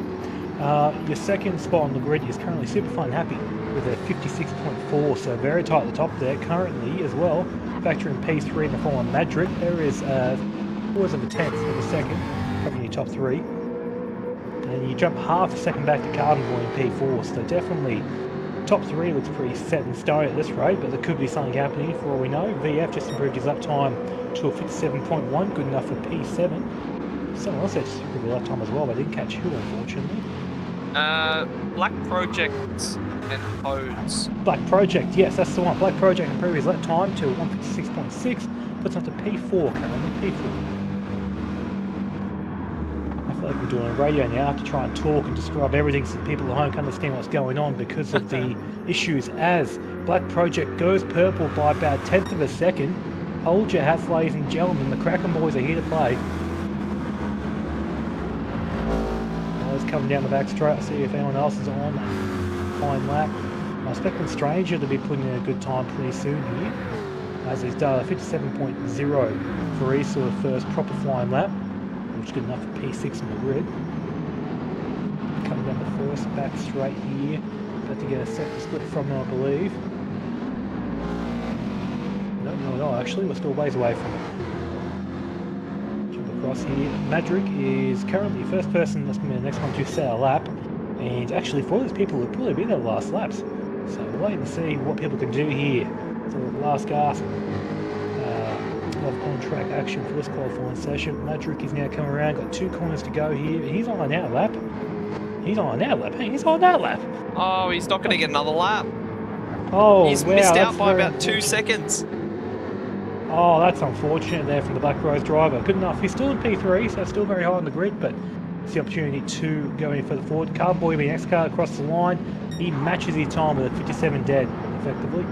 S8: Your second spot on the grid is currently Superfun Happy with a 56.4, so very tight at the top there currently as well. Factoring P3 in the form of Madrick, there is always of a tenth of a second from your top 3. And you jump half a second back to Carbon Boy in P4, so definitely top 3 looks pretty set in stone at this rate, but there could be something happening for all we know. VF just improved his lap time to a 57.1, good enough for P7. Someone else had just improved his lap time as well, but didn't catch who, unfortunately.
S1: Black Project and Hose.
S8: Black Project, yes, that's the one. Black Project improved his lap time to 156.6, puts up to P4 currently, P4. I feel like we're doing a radio now. I have to try and talk and describe everything so people at home can understand what's going on because of the issues as Black Project goes purple by about 1/10 of a second. Hold your hats, ladies and gentlemen, the Kraken boys are here to play. Let's come down the back straight, see if anyone else is on. Fine lap. I'm expecting Stranger to be putting in a good time pretty soon here, as he's done a 57.0 for his sort of first proper flying lap, which is good enough for P6 on the grid. Coming down the first back straight here, about to get a sector split from him, I believe. No, actually, we're still ways away from it. Jump across here. Madrick is currently the first person that's going to be the next one to set a lap, and actually for those people who'll probably be their last laps. So we'll wait and see what people can do here. So the last gasp of on-track action for this qualifying session. Madrick is now coming around, got 2 corners to go here. He's on an out lap. He's on an out lap. Hey, he's on that lap.
S1: Oh, he's not going to get another lap.
S8: Oh,
S1: He's
S8: wow,
S1: missed
S8: that's
S1: out by
S8: very
S1: about 2
S8: unfortunate.
S1: seconds.
S8: Oh, that's unfortunate there from the Black Rose driver. Good enough. He's still in P3, so still very high on the grid, but it's the opportunity to go in further forward. Carboy being next car across the line. He matches his time with a 57 dead, effectively.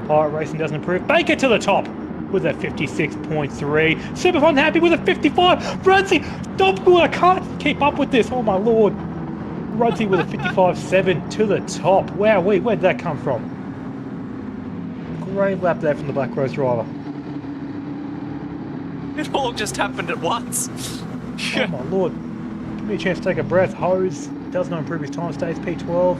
S8: Pirate Racing doesn't improve. Baker to the top with a 56.3. Superfun happy with a 55. Rudsey, stop good. I can't keep up with this. Oh my lord. Rudsey with a 55.7 to the top. Wow, where'd that come from? Great lap there from the Black Rose driver.
S1: It all just happened at once.
S8: Oh my lord. Give me a chance to take a breath. Hose does not improve his time, stays P12.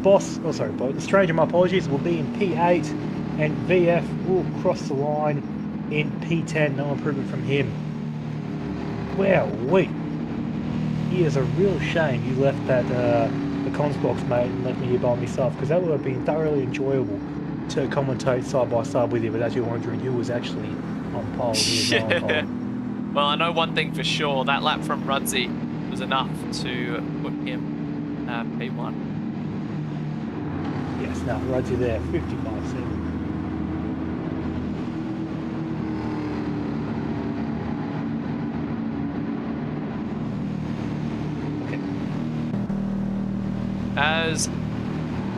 S8: The Stranger, my apologies, will be in P8, and VF will cross the line in P10. No improvement from him. Wow, he is a real shame you left that the comms box, mate, and left me here by myself, because that would have been thoroughly enjoyable to commentate side by side with you. But as you're wondering, who was actually on pole? Who was not on pole?
S1: Well, I know one thing for sure. That lap from Rudsey was enough to put him P1.
S8: Yes, no, Rudsey there, 55.7.
S1: As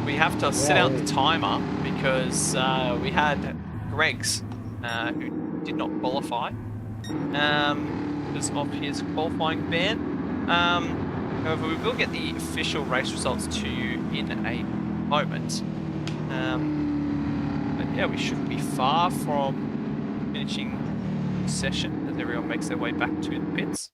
S1: we have to sit out the timer because we had Greg's who did not qualify because of his qualifying ban. However, we will get the official race results to you in a moment. But yeah, we shouldn't be far from finishing the session as everyone makes their way back to the pits.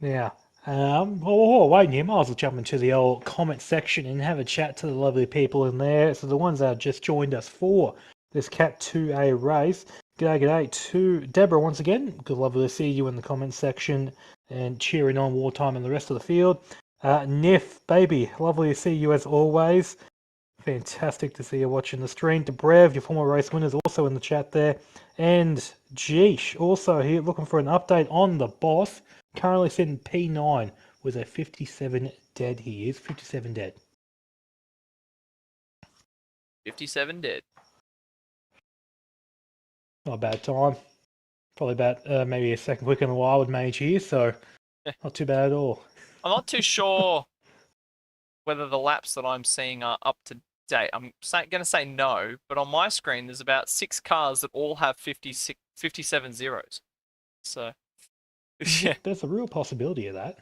S8: Yeah. While waiting here, might as well jump into the old comment section and have a chat to the lovely people in there. So the ones that have just joined us for this Cat 2A race. G'day to Deborah once again. Good, lovely to see you in the comment section and cheering on Wartime and the rest of the field. Nif, baby, lovely to see you as always. Fantastic to see you watching the stream. Debrev, your former race winner, is also in the chat there. And Jeesh, also here looking for an update on the boss. Currently sitting P9 with a 57 dead. He is 57 dead.
S1: 57 dead.
S8: Not a bad time. Probably about maybe a second quicker than what I would manage here, so not too bad at all.
S1: I'm not too sure whether the laps that I'm seeing are up to date. I'm going to say no, but on my screen there's about 6 cars that all have 57 zeros. So, yeah.
S8: There's a real possibility of that.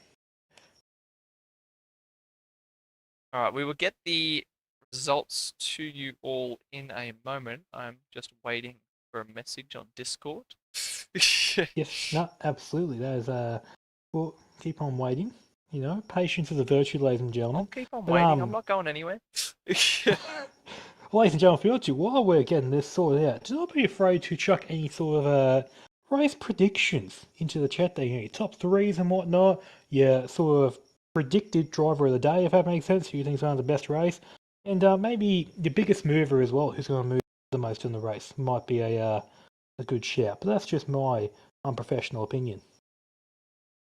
S1: All right, we will get the results to you all in a moment. I'm just waiting for a message on Discord.
S8: Yes, no, absolutely. That is well, keep on waiting. You know, patience is a virtue, ladies and gentlemen.
S1: I'll keep on waiting. I'm not going anywhere.
S8: Ladies and gentlemen, for you two, while we're getting this sorted out, do not be afraid to chuck any sort of race predictions into the chat there. You know, your top threes and whatnot, your sort of predicted driver of the day, if that makes sense, who you think is going to the best race, and maybe your biggest mover as well, who's going to move the most in the race. Might be a good shout, but that's just my unprofessional opinion.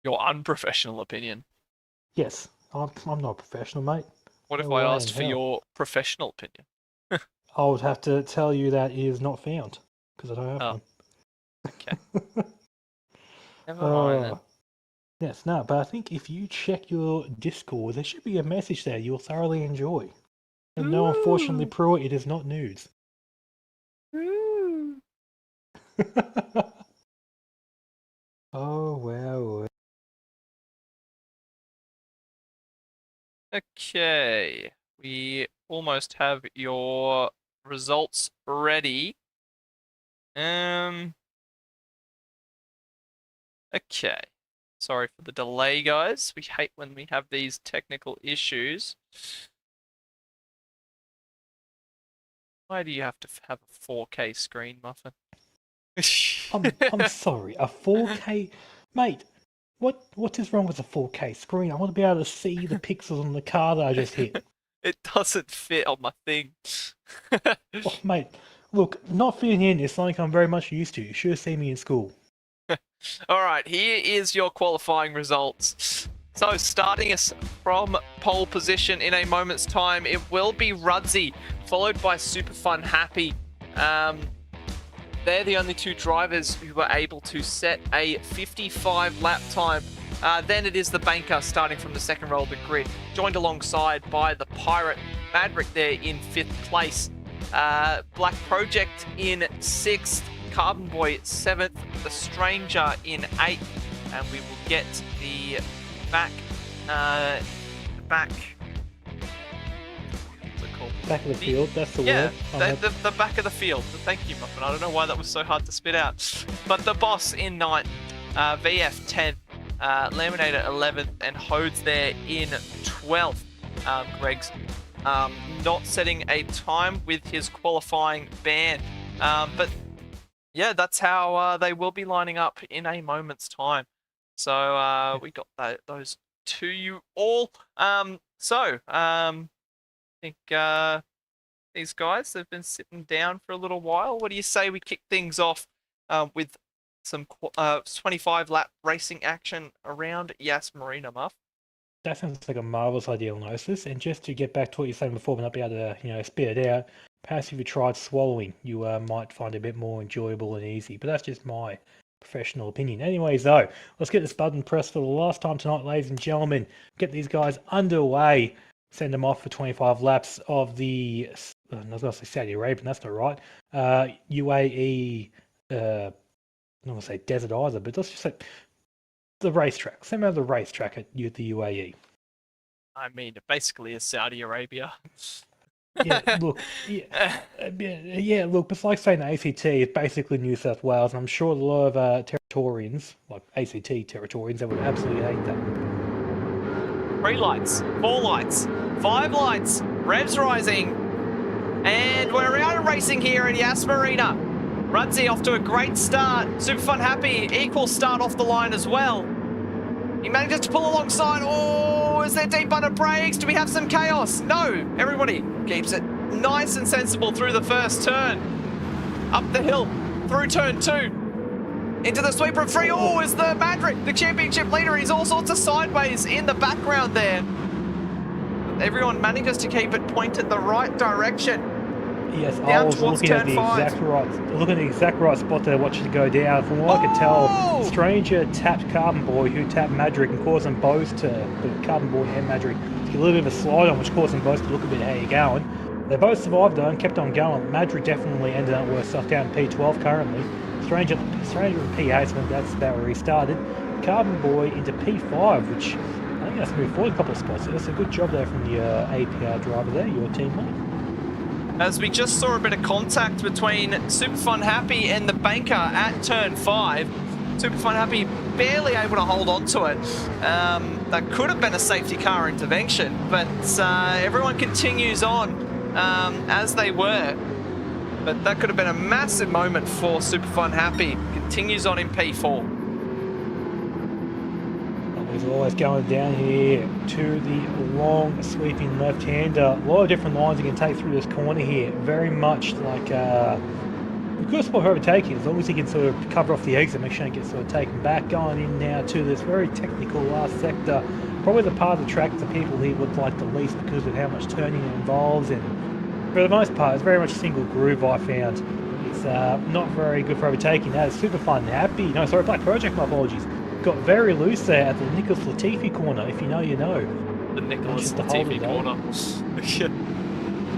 S1: Your unprofessional opinion.
S8: Yes, I'm not a professional, mate.
S1: What if
S8: No
S1: I
S8: way
S1: asked
S8: in
S1: for
S8: hell.
S1: your professional opinion?
S8: I would have to tell you that it is not found because I don't have
S1: Oh,
S8: one.
S1: okay. Never mind then.
S8: Yes, no, but I think if you check your Discord, there should be a message there you'll thoroughly enjoy. And no, unfortunately, Pruitt, it is not nudes. Oh, wow.
S1: Okay. We almost have your results ready. Okay. Sorry for the delay, guys. We hate when we have these technical issues. Why do you have to have a 4K screen, Muffin?
S8: I'm sorry, a 4K? Mate, what is wrong with a 4K screen? I want to be able to see the pixels on the car that I just hit.
S1: It doesn't fit on my thing.
S8: Oh, mate, look, not fitting in is something I'm very much used to. You should have seen me in school.
S1: Alright, here is your qualifying results. So, starting us from pole position in a moment's time, it will be Rudzy, followed by Superfun Happy. They're the only two drivers who were able to set a 55 lap time. Then it is the Banker starting from the second row of the grid, joined alongside by the Pirate Maverick there in 5th place. Black Project in 6th, Carbon Boy 7th, the Stranger in 8th, and we will get the back, what's it called?
S8: Back of the field, that's the
S1: Yeah,
S8: word.
S1: the back of the field. Thank you, Muffin. I don't know why that was so hard to spit out. But the Boss in 9th, VF 10th, Laminator 11th, and Hodes there in 12th. Greg's not setting a time with his qualifying ban. But yeah, that's how they will be lining up in a moment's time. So we got those to you all. I think these guys have been sitting down for a little while. What do you say we kick things off with some 25 lap racing action around Yas Marina, Muff?
S8: That sounds like a marvelous idea, Gnosis. And just to get back to what you were saying before, but not be able to, spit it out. Perhaps if you tried swallowing, you might find it a bit more enjoyable and easy. But that's just my professional opinion. Anyways, though, let's get this button pressed for the last time tonight, ladies and gentlemen. Get these guys underway. Send them off for 25 laps of the, I was going to say Saudi Arabia, that's not right. UAE, I'm not going to say desert either, but let's just say the racetrack. Send them out the racetrack at the UAE.
S1: I mean, it basically is Saudi Arabia.
S8: Yeah, look, look, it's like saying the ACT is basically New South Wales, and I'm sure a lot of Territorians, like ACT Territorians, they would absolutely hate that.
S1: 3 lights, 4 lights, 5 lights, revs rising, and we're out of racing here at Yas Marina. Rudzy off to a great start. Superfun Happy, equal start off the line as well. He manages to pull alongside. Oh, is there deep under brakes? Do we have some chaos? No, everybody keeps it nice and sensible through the first turn. Up the hill, through turn 2. Into the sweeper of 3. Oh, is the Madrick, the championship leader. He's all sorts of sideways in the background there. Everyone manages to keep it pointed the right direction.
S8: Yes,
S1: Down
S8: I was
S1: towards
S8: looking at
S1: turn
S8: the
S1: 5.
S8: exact right spot there, watching it go down. From what I could tell, Stranger tapped Carbon Boy, who tapped Madrick, and caused them both Carbon Boy and Madrick, to get a little bit of a slide on, which caused them both to look a bit how you're going. They both survived though and kept on going. Madrick definitely ended up worse off down P12 currently. Stranger in P8, so that's about where he started. Carbon Boy into P5, which I think that's moved forward a couple of spots. So that's a good job there from the APR driver there, your teammate.
S1: As we just saw a bit of contact between Superfun Happy and the Banker at turn 5. Superfun Happy barely able to hold on to it. That could have been a safety car intervention, but everyone continues on as they were. But that could have been a massive moment for Superfun Happy. Continues on in P4.
S8: He's always going down here to the long sweeping left-hander. A lot of different lines you can take through this corner here. Very much like good spot for overtaking, as long as he can sort of cover off the exit, make sure he gets sort of taken back. Going in now to this very technical last sector, probably the part of the track that people he would like the least because of how much turning it involves, and for the most part it's very much single groove. I found it's not very good for overtaking. That is super fun. Happy, no sorry, Black Project, my apologies. Got very loose there at the Nicholas Latifi corner. If you know, you know.
S1: The Nicholas
S8: Just to hold
S1: Latifi
S8: it,
S1: corner.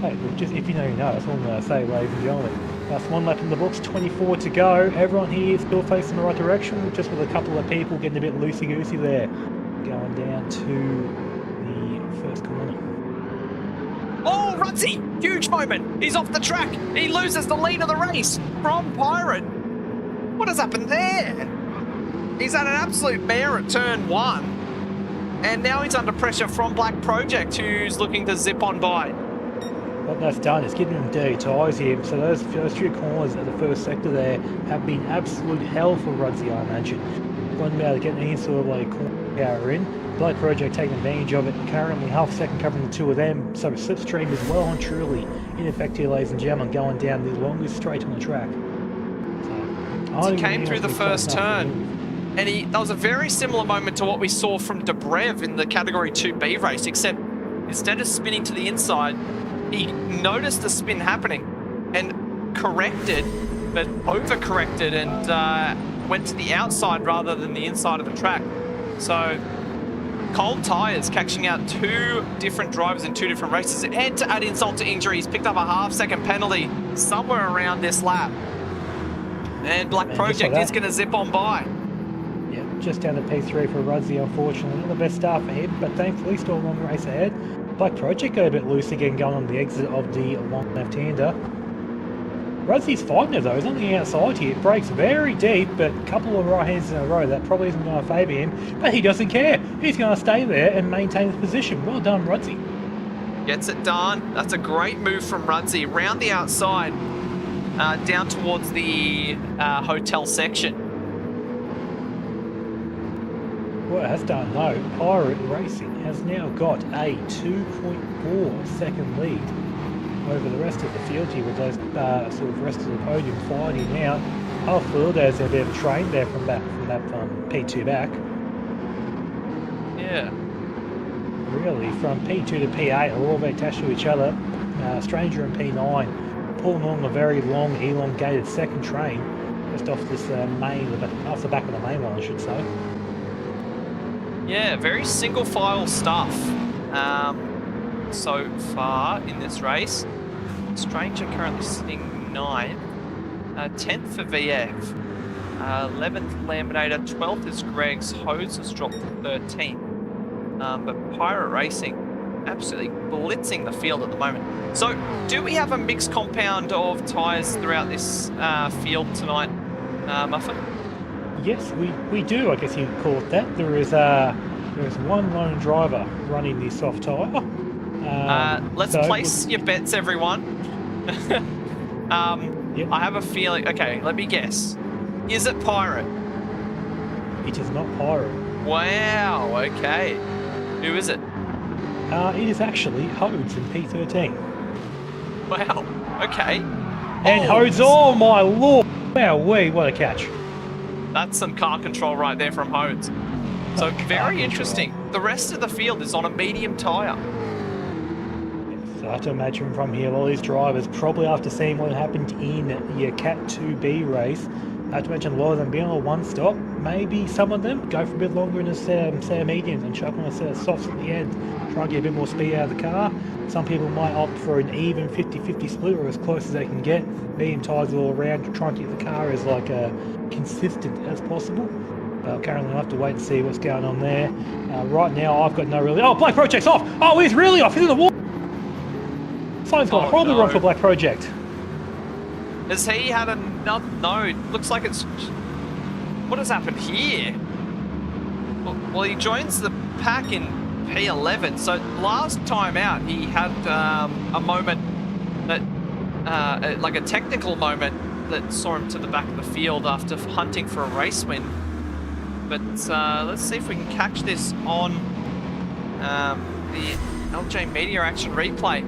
S8: Hey, well, just if you know, you know. That's all I'm going to say, ladies and gentlemen. That's one lap in the books, 24 to go. Everyone here is still facing the right direction, just with a couple of people getting a bit loosey-goosey there. Going down to the first corner.
S1: Oh, Rudsey! Huge moment! He's off the track! He loses the lead of the race from Pirate! What has happened there? He's had an absolute mare at turn 1, and now he's under pressure from Black Project, who's looking to zip on by.
S8: What that's done is giving him dirty tyres here. So those first few corners at the first sector there have been absolute hell for Rudsey, I imagine. One about getting any sort of like corner power in. Black Project taking advantage of it. Currently half second covering the two of them. So Slipstream is well and truly in effect here, ladies and gentlemen, going down the longest straight on the track. So,
S1: He came through the first turn. And that was a very similar moment to what we saw from Dobrev in the Category 2B race, except instead of spinning to the inside, he noticed the spin happening and corrected, but overcorrected and went to the outside rather than the inside of the track. So cold tyres catching out 2 different drivers in 2 different races, and to add insult to injury, he's picked up a half-second penalty somewhere around this lap. And Black Project is going to zip on by.
S8: Just down to P3 for Rudsey, unfortunately. Not the best start for him, but thankfully still a long race ahead. Black Project got a bit loose again going on the exit of the long left-hander. Rudsey's fighting it though, he's on the outside here. It breaks very deep, but a couple of right-handers in a row, that probably isn't going to favour him. But he doesn't care. He's going to stay there and maintain his position. Well done, Rudsey.
S1: Gets it done. That's a great move from Rudsey. Round the outside, down towards the hotel section.
S8: What it has done though, Pirate Racing has now got a 2.4 second lead over the rest of the field here, with those sort of rest of the podium fighting out. Half field has a bit of a train there from that P2 back.
S1: Yeah.
S8: Really, from P2 to P8 are all very attached to each other. Stranger and P9 pulling on a very long, elongated second train just off this off the back of the main line, I should say.
S1: Yeah, very single file stuff so far in this race. Stranger currently sitting 9th, 10th for VF, 11th Laminator, 12th is Greg's, Hose has dropped to 13th. But Pirate Racing absolutely blitzing the field at the moment. So, do we have a mixed compound of tyres throughout this field tonight, Muffin?
S8: Yes, we do, I guess you could call it that. There is one lone driver running the soft tyre.
S1: Let's place your bets, everyone.
S8: Yep.
S1: I have a feeling... Okay, let me guess. Is it Pirate?
S8: It is not Pirate.
S1: Wow, okay. Who is it?
S8: It is actually Hodes in P13.
S1: Wow, okay.
S8: And Hodes, oh my lord! Wowee, what a catch.
S1: That's some car control right there from Hodes. So very interesting. The rest of the field is on a medium tyre.
S8: So I have to imagine from here, all these drivers, probably after seeing what happened in the Cat 2B race, I have to imagine a lot of them being on a one stop. Maybe some of them go for a bit longer in a set of mediums and chuck on a set of softs at the end, try and get a bit more speed out of the car. Some people might opt for an even 50-50 split, or as close as they can get. Medium tyres all around to try and keep the car as consistent as possible. But currently I'll have to wait and see what's going on there. Right now I've got no really... Oh, Black Project's off! Oh, he's really off! He's in the water! Something's gone horribly wrong for Black Project.
S1: Has he had another... No, looks like it's... What has happened here? Well, he joins the pack in P11. So last time out, he had a moment that... like a technical moment that saw him to the back of the field after hunting for a race win. But let's see if we can catch this on the LJ Media Action replay.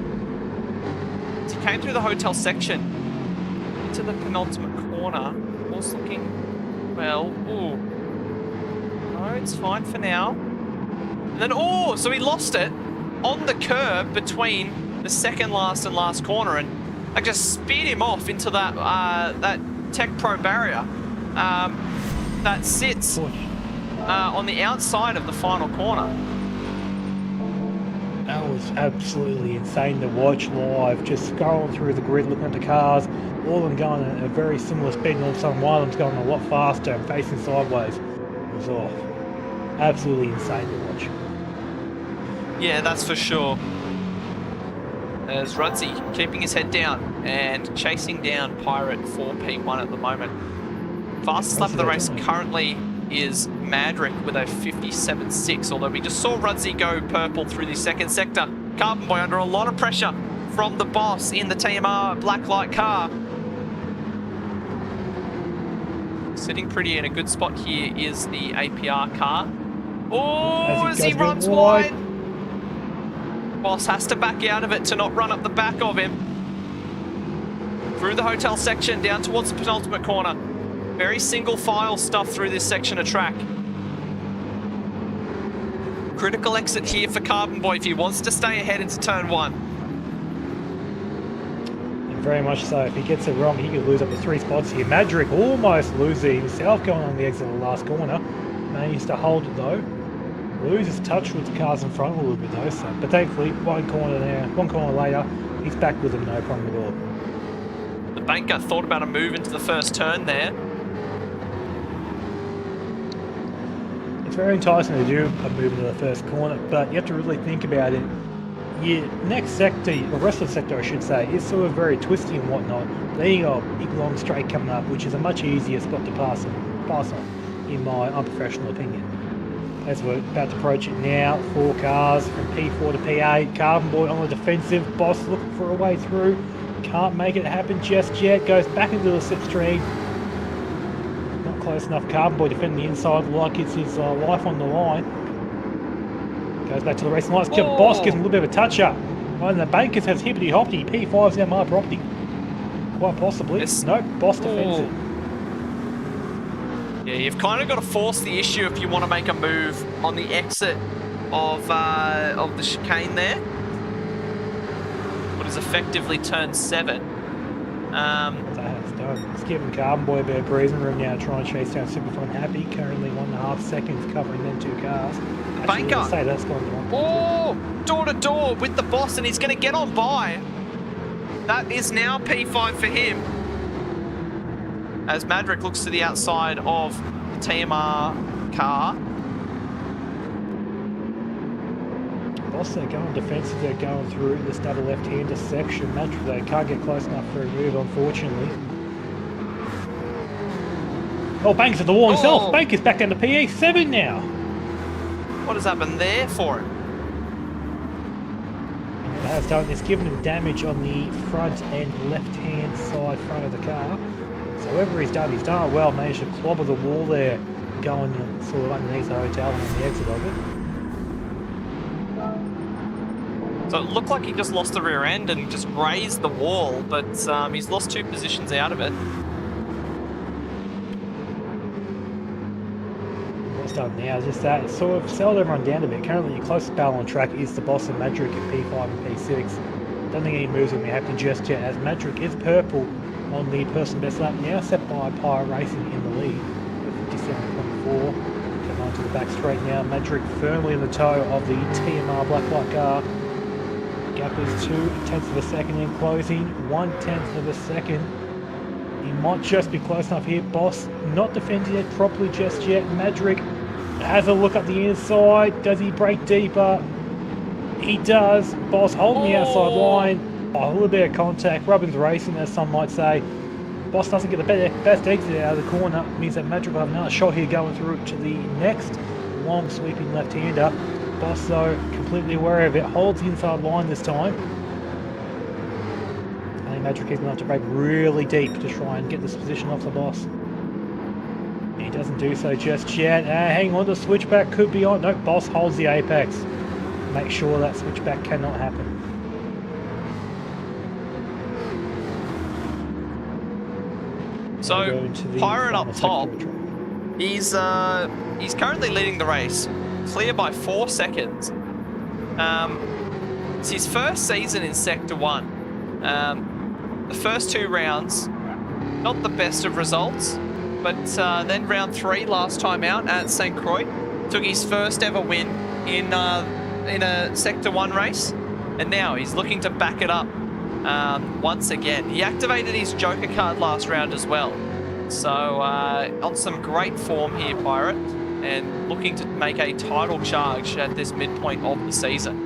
S1: He came through the hotel section into the penultimate corner. Ball's looking well. Ooh. No, it's fine for now. And then, oh, so he lost it on the curb between the second last and last corner, and I just speared him off into that that Tech Pro barrier that sits on the outside of the final corner.
S8: That was absolutely insane to watch live. Just scrolling through the grid, looking at the cars, all of them going at a very similar speed, and all of a sudden one of them's going a lot faster and facing sideways. It was off. Absolutely insane to watch.
S1: Yeah, that's for sure. There's Rudzi keeping his head down and chasing down Pirate for P1 at the moment. Fastest lap of the race currently is Madrick with a 57.6, although we just saw Rudzi go purple through the second sector. Carbon Boy under a lot of pressure from the boss in the TMR black light car. Sitting pretty in a good spot here is the APR car. Oh, as he runs wide. Boss has to back out of it to not run up the back of him. Through the hotel section, down towards the penultimate corner. Very single file stuff through this section of track. Critical exit here for Carbon Boy if he wants to stay ahead into turn 1.
S8: And very much so. If he gets it wrong, he could lose up to 3 spots here. Madrick almost losing himself going on the exit of the last corner. Managed to hold it though. Loses touch with the cars in front a little bit though, so, but thankfully one corner later, he's back with him, no problem at all.
S1: The banker thought about a move into the first turn there.
S8: It's very enticing to do a move into the first corner, but you have to really think about it. Your next sector, or rest of the sector I should say, is sort of very twisty and whatnot. Then you got a big long straight coming up, which is a much easier spot to pass on, in my unprofessional opinion. As we're about to approach it now, 4 cars from P4 to P8. Carbon Boy on the defensive. Boss looking for a way through. Can't make it happen just yet. Goes back into the slipstream. Not close enough. Carbon Boy defending the inside like it's his life on the line. Goes back to the racing lights.
S1: Oh.
S8: Boss gives him a little bit of a touch-up. Oh, and the Bankers has hippity-hoppity. P5's now my property. Quite possibly.
S1: Yes.
S8: Nope, Boss defends it.
S1: Yeah, you've kind of got to force the issue if you want to make a move on the exit of the chicane there. What is effectively turn 7.
S8: That's done. It's giving Carbon Boy a bit of breathing room now to try and chase down Superfun Happy. Currently 1.5 seconds covering them 2 cars.
S1: Banker!
S8: Say that's gone to 1.2.
S1: Oh, door to door with the boss, and he's going to get on by. That is now P5 for him. As Madrick looks to the outside of the TMR car.
S8: Boss, they're going defensive, they're going through this double left-hander section. Madrick, they can't get close enough for a move, unfortunately. Oh, Banks at the wall himself.
S1: Oh.
S8: Banks back down to PE7 now.
S1: What has happened there for him?
S8: And it has done. It's given him damage on the front and left-hand side front of the car. So whatever he's done it well. Managed to clobber the wall there, going sort of underneath the hotel and on the exit of it.
S1: So it looked like he just lost the rear end and just grazed the wall, but he's lost 2 positions out of it.
S8: What's done now is just that. It's sort of settled everyone down a bit. Currently your closest battle on track is the boss and Madrick at P5 and P6. Don't think any moves will be happening just yet, as Madrick is purple on the person best lap now, set by Pirate Racing in the lead with 57.4. Come on to the back straight now. Madrick firmly in the toe of the TMR black light car. Gap is 2/10 of a second in closing, 1/10 of a second. He might just be close enough here. Boss not defending it properly just yet. Madrick has a look up the inside. Does he break deeper? He does. Boss holding the outside line. Oh, a little bit of contact. Robbins racing, as some might say. Boss doesn't get the best exit out of the corner. It means that Madrick will have another shot here going through to the next long sweeping left-hander. Boss, though, completely aware of it. Holds the inside line this time. I think Madrick is going to have to break really deep to try and get this position off the boss. He doesn't do so just yet. Hang on, the switchback could be on. No, Boss holds the apex. Make sure that switchback cannot happen.
S1: So,
S8: We'll go into the
S1: Pirate
S8: final
S1: up top.
S8: sector track.
S1: He's currently leading the race, clear by 4 seconds. It's his first season in Sector 1. The first 2 rounds, not the best of results, but then round 3 last time out at St. Croix, took his first ever win in a Sector 1 race, and now he's looking to back it up once again. He activated his Joker card last round as well. So on some great form here, Pirate, and looking to make a title charge at this midpoint of the season.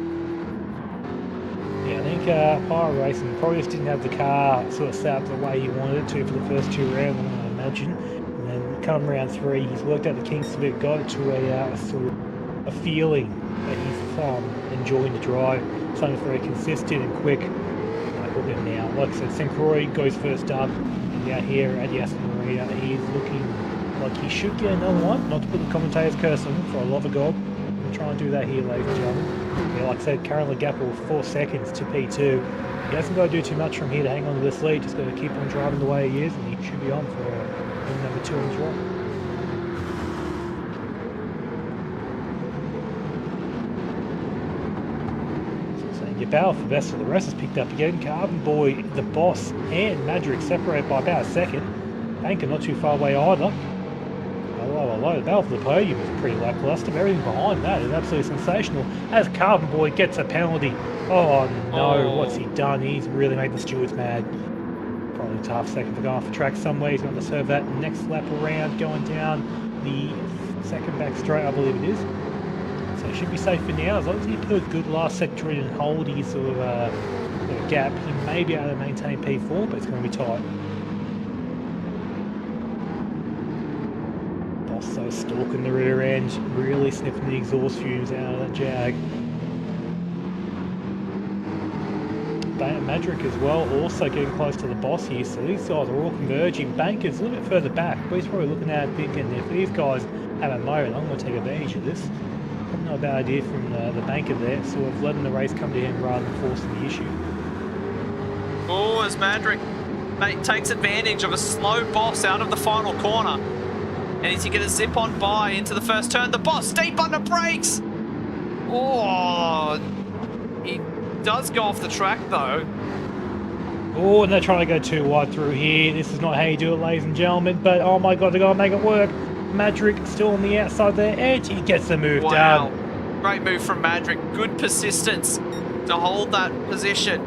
S8: Yeah, I think Pirate Racing probably just didn't have the car sort of set up the way he wanted it to for the first 2 rounds, I imagine. And then come round 3, he's worked out the kinks a bit, got it to a sort of a feeling that he's enjoying the drive. Something very consistent and quick. Look at him now. Like I said, St. Croix goes first up. And now here at Yas Marina, he's looking like he should get another one. Not to put the commentator's curse on him for a love of God. We'll try and do that here, ladies and gentlemen. Yeah, like I said, currently gap of 4 seconds to P2. He hasn't got to do too much from here to hang on to this lead. Just got to keep on driving the way he is, and he should be on for win number 2 in his run. Your battle for best of the rest is picked up again. Carbon Boy, the boss, and Madrick separated by about a second. Banker not too far away either. Hello. The battle for the podium is pretty lackluster. Everything behind that is absolutely sensational. As Carbon Boy gets a penalty. Oh no, what's he done? He's really made the stewards mad. Probably a tough second for going off the track somewhere. He's going to serve that next lap around, going down the second back straight, I believe it is. So he should be safe for now. As long as he put a good last sector in and hold his sort of gap, he may be able to maintain P4, but it's going to be tight. Boss so stalking the rear end, really sniffing the exhaust fumes out of that Jag. Madrick as well, also getting close to the boss here, so these guys are all converging. Banker's a little bit further back, but he's probably looking at it thinking, if these guys have a moment, I'm going to take advantage of this. Probably not a bad idea from the banker there, sort of letting the race come to him rather than forcing the issue.
S1: Oh, as Madrick takes advantage of a slow boss out of the final corner. And is he going to zip on by into the first turn? The boss deep under brakes! Oh, he does go off the track though.
S8: Oh, and they're trying to go too wide through here. This is not how you do it, ladies and gentlemen, but oh my god, they're going to make it work. Madrick still on the outside there, and he gets the move done.
S1: Great move from Madrick. Good persistence to hold that position.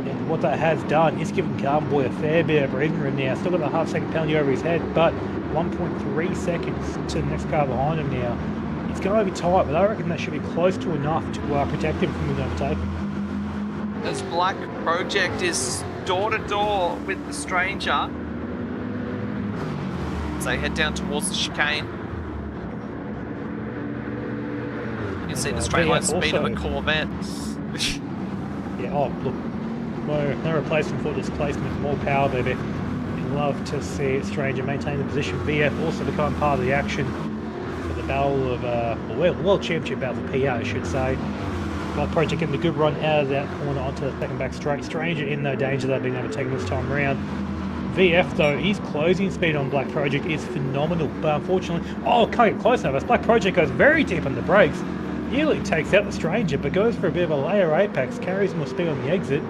S8: And what that has done is given Carbon Boy a fair bit of breathing room now. Still got a half-second penalty over his head, but 1.3 seconds to the next car behind him now. It's going to be tight, but I reckon that should be close to enough to protect him from being overtaken.
S1: As Black Project is door-to-door with the Stranger. As they head down towards the chicane. You can see the straight line speed of a Corvette.
S8: Yeah, oh, look. No replacement for displacement, more power, baby. You'd love to see Stranger maintain the position. VF also become part of the action for the battle of, World Championship battle for PA, I should say. Black Project getting a good run out of that corner onto the second back straight. Stranger in no danger of being overtaken this time around. VF though, his closing speed on Black Project is phenomenal, but unfortunately, can't get close enough as Black Project goes very deep on the brakes. Nearly takes out the Stranger, but goes for a bit of a layer apex, carries more speed on the exit.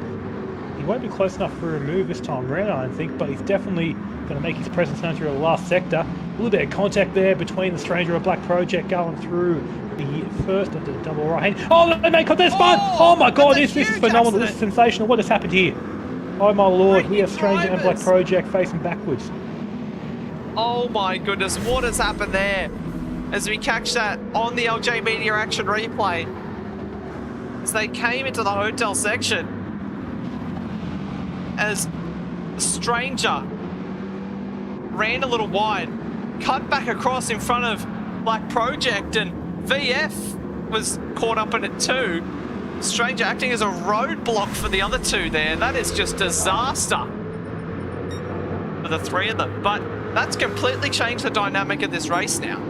S8: He won't be close enough for a move this time around, I don't think, but he's definitely going to make his presence known through the last sector. A little bit of contact there between the Stranger and Black Project going through the first of the double right hand. Oh, they make this one! Oh my god, this is phenomenal, accident. This is sensational. What has happened here? Oh my lord, we have Stranger and Black Project facing backwards.
S1: Oh my goodness, what has happened there? As we catch that on the LJ Media Action replay. As they came into the hotel section. As the Stranger ran a little wide, cut back across in front of Black Project, and VF was caught up in it too. Stranger acting as a roadblock for the other two there. That is just disaster for the three of them. But that's completely changed the dynamic of this race now.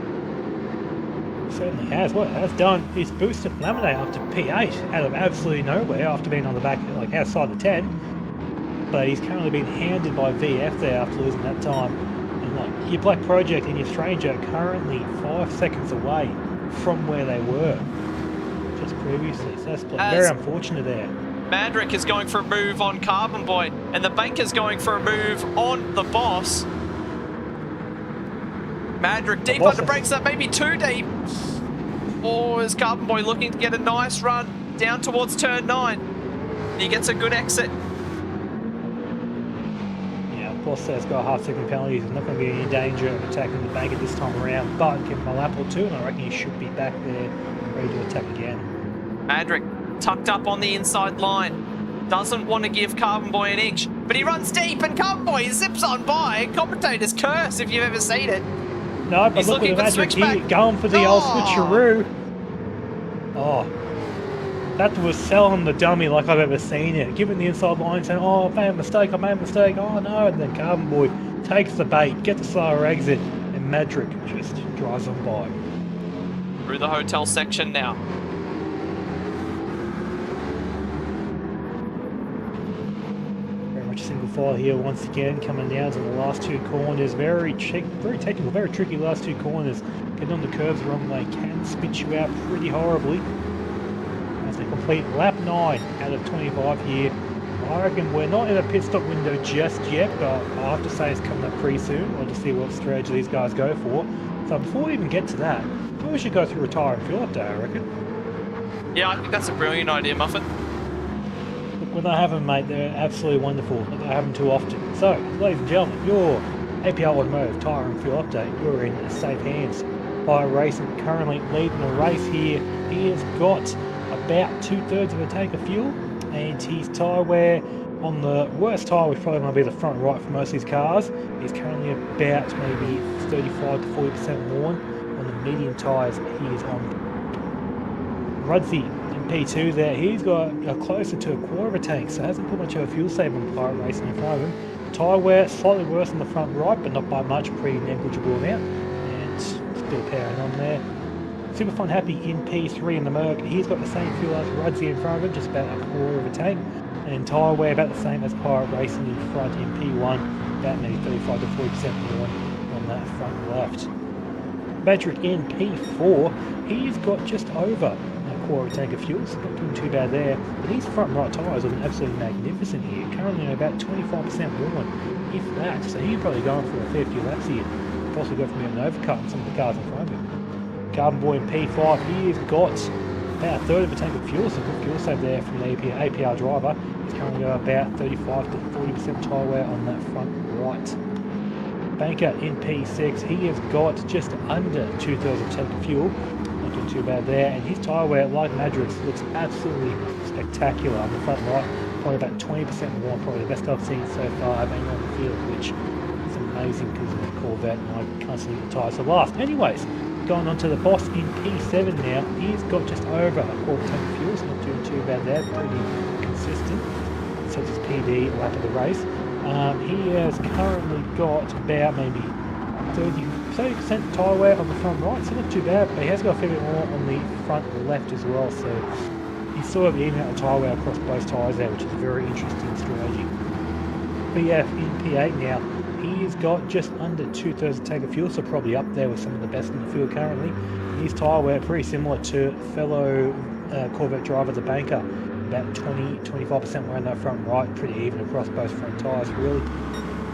S8: Certainly has. What it has done is boosted Laminate up to P8 out of absolutely nowhere after being on the back, like outside the 10. but he's currently been hounded by VF there after losing that time. And like, your Black Project and your Stranger are currently 5 seconds away from where they were just previously. So that's very unfortunate there.
S1: Madrick is going for a move on Carbon Boy, and the Banker's going for a move on the Boss. Madrick deep under brakes, that may be too deep. Or is Carbon Boy looking to get a nice run down towards turn 9? He gets a good exit.
S8: Yeah, Boss has got a half-second penalty. He's not going to be in danger of attacking the Banker this time around, but give him a lap or two, and I reckon he should be back there ready to attack again.
S1: Madrick tucked up on the inside line. Doesn't want to give Carbon Boy an inch, but he runs deep and Carbon Boy zips on by. Commentator's curse if you've ever seen it.
S8: No, but
S1: he's
S8: look
S1: looking
S8: at
S1: for
S8: the Magic, going for the old switcheroo. Oh, that was selling the dummy like I've ever seen it. Giving the inside line, saying, oh, I made a mistake, oh no, and then Carbon Boy takes the bait, gets the slower exit, and Madrick just drives on by.
S1: Through the hotel section now.
S8: Single file here once again, coming down to the last 2 corners. Very technical, very tricky last 2 corners. Getting on the curves the wrong way can spit you out pretty horribly. As they complete lap 9 out of 25 here. I reckon we're not in a pit stop window just yet, but I have to say it's coming up pretty soon. I'll just see what strategy these guys go for. So before we even get to that, we should go through retire and fuel update, I reckon.
S1: Yeah, I think that's a brilliant idea, Muffin.
S8: When I have them, mate, they're absolutely wonderful. I have them too often. So, ladies and gentlemen, your APR Automotive Tyre and Fuel Update, you're in safe hands. Fire Racing currently leading the race here. He has got about 2/3 of a tank of fuel, and his tyre wear on the worst tyre, which probably might be the front right for most of these cars, is currently about maybe 35 to 40% worn. On the medium tyres, he is on Rudsey. P2 there, he's got closer to 1/4 of a tank, so hasn't put much of a fuel save on Pirate Racing in front of him. Tyre wear slightly worse on the front right, but not by much, pretty negligible amount, and still powering on there. Super Fun Happy in P3 in the Merc, he's got the same fuel as Rudsey in front of him, just about 1/4 of a tank, and tyre wear about the same as Pirate Racing in front in P1, about maybe 35 to 40% more on that front left. Madrick in P4, he's got just over 1/4 of a tank of fuel, so not doing too bad there. But these front right tyres are absolutely magnificent here, currently about 25% worn, if that. So he's probably going for a fair few laps here, possibly go for an overcut on some of the cars in front of him. Carbon Boy in P5, he's got about 1/3 of a tank of fuel, so good fuel save there from the APR driver. He's currently got about 35 to 40% tyre wear on that front right. Banker in P6, he has got just under 2/3 of a tank of fuel. Not doing too bad there, and his tyre wear, like Madrick's, looks absolutely spectacular on the front right. Probably about 20% more, probably the best I've seen so far of anyone on the field, which is amazing because of the Corvette and I constantly get the tyres to last. Anyways, going on to the Boss in P7 now, he's got just over 1/4 tank of fuel, so not doing too bad there, pretty consistent. Sets his PD lap of the race. He has currently got about maybe 30% tyre wear on the front right, so not too bad, but he has got a fair bit more on the front left as well, so he's sort of even out the tyre wear across both tyres there, which is a very interesting strategy. BF in P8 now, he's got just under 2/3 of tank of fuel, so probably up there with some of the best in the field currently. His tyre wear pretty similar to fellow Corvette driver, the Banker, about 20-25% wear on that front right, pretty even across both front tyres really.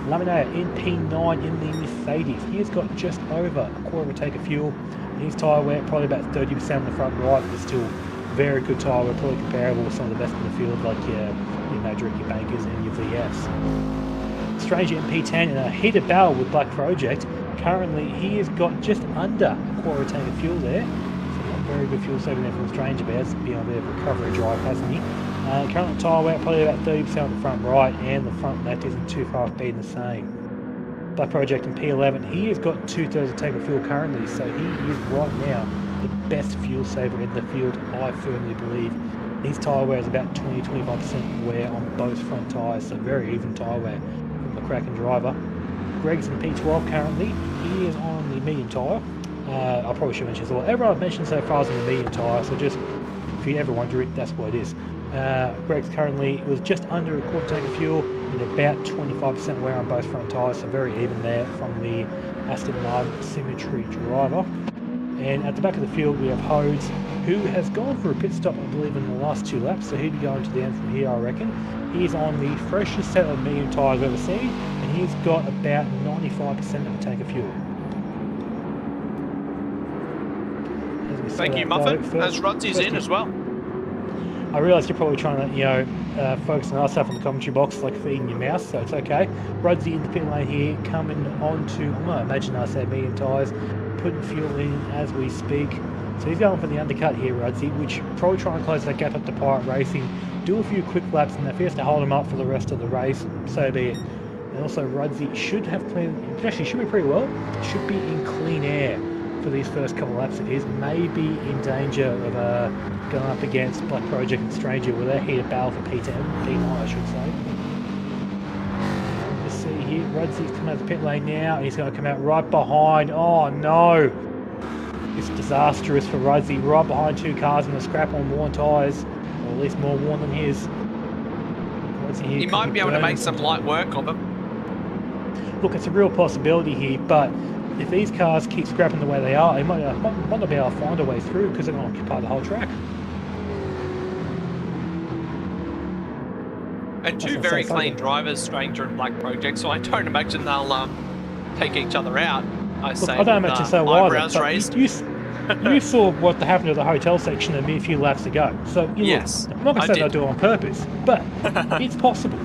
S8: Laminator in P9 in the Mercedes, he's got just over 1/4 of a tank of fuel. His tyre wear probably about 30% on the front right, but still very good tyre wear, probably comparable with some of the best in the field, like your Madrick, your Bankers and your VFs. Stranger in P10 in a heated battle with Black Project. Currently he has got just under 1/4 of a tank of fuel there, so not very good fuel saving there from Stranger, but has been on a bit of a recovery drive, hasn't he? Currently tyre wear probably about 30% on the front right, and the front left isn't too far off being the same. Black Project in P11, he has got 2/3 of tank of fuel currently, so he is right now the best fuel saver in the field, I firmly believe. His tyre wear is about 20-25% wear on both front tyres, so very even tyre wear from the Kraken driver. Greg's in P12 currently, he is on the medium tyre. I probably should mention as well, everyone I've mentioned so far is on the medium tyre, so just if you ever wonder it, that's what it is. Greg's currently was just under 1/4 tank of fuel. and about 25% wear on both front tyres, so very even there from the Aston Martin Symmetry driver. And at the back of the field we have Hodes, who has gone for a pit stop, I believe, in the last 2 laps, so he'll be going to the end from here, I reckon. He's on the freshest set of medium tyres I've ever seen, and he's got about 95% of a tank of fuel.
S1: Thank you, Muffin. As Rodsy's in as well.
S8: I realise you're probably trying to, focus on other stuff in the commentary box, like feeding your mouse, so it's okay. Rudsy in the pit lane here, coming onto, I'm going to imagine I say medium tyres, putting fuel in as we speak. So he's going for the undercut here, Rudsy, which probably try and close that gap up to Pirate Racing, do a few quick laps, and if he has to hold him up for the rest of the race, so be it. And also Rudsy should have actually should be pretty well, should be in clean air for these first couple of laps of his, maybe in danger of going up against Black Project and Stranger with their heated battle for P10, P9 I should say. Just see here, Rudsy's coming out of the pit lane now, and he's going to come out right behind, oh no! It's disastrous for Rudsy, right behind 2 cars in the scrap on worn tyres, or at least more worn than his.
S1: He might be able to make some light work of him.
S8: Look, it's a real possibility here, but if these cars keep scrapping the way they are, they might not be able to find a way through because they're going to occupy the whole track.
S1: And 2 very clean drivers, Stranger and Black Project, so I don't imagine they'll take each other out. I don't
S8: imagine so either.
S1: Raised.
S8: You saw what happened to the hotel section a mere few laps ago. So
S1: yes,
S8: look, I'm not going to say they'll do it on purpose, but it's possible.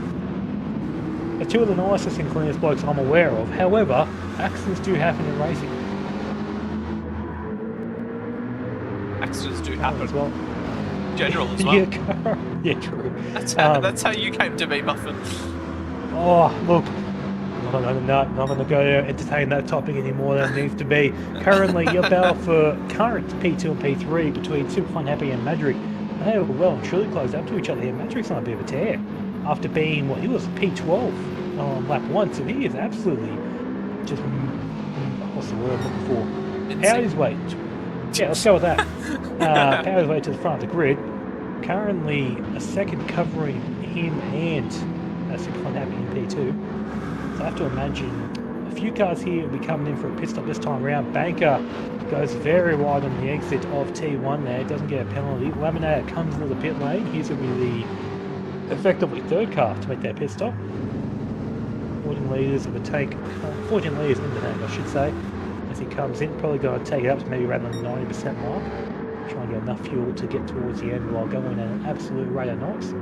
S8: They're 2 of the nicest and cleanest blokes I'm aware of. However, accidents do happen in racing.
S1: Accidents do happen
S8: as well.
S1: General as well.
S8: Yeah, true.
S1: That's how you came to be, Muffin.
S8: Oh, look. I'm not going to go entertain that topic any more than it needs to be. Currently, your battle for current P2 and P3 between Superfun Happy and Madrick, they were well and truly closed up to each other here. Madrick's on a bit of a tear after being, he was P12 on lap 1, so he is absolutely just, what's the word I'm looking for? Powered his way. Yeah, let's go with that. Powered his way to the front of the grid. Currently, a second covering him and Superfun Happy in P2. So I have to imagine a few cars here will be coming in for a pit stop this time around. Banker goes very wide on the exit of T1 there, doesn't get a penalty. Laminator comes into the pit lane. He's going to be the effectively 3rd car to make that pit stop. 14 litres of a tank, 14 litres in the tank I should say. As he comes in, probably going to take it up to maybe around the 90% mark. Try and get enough fuel to get towards the end while going at an absolute rate of knots.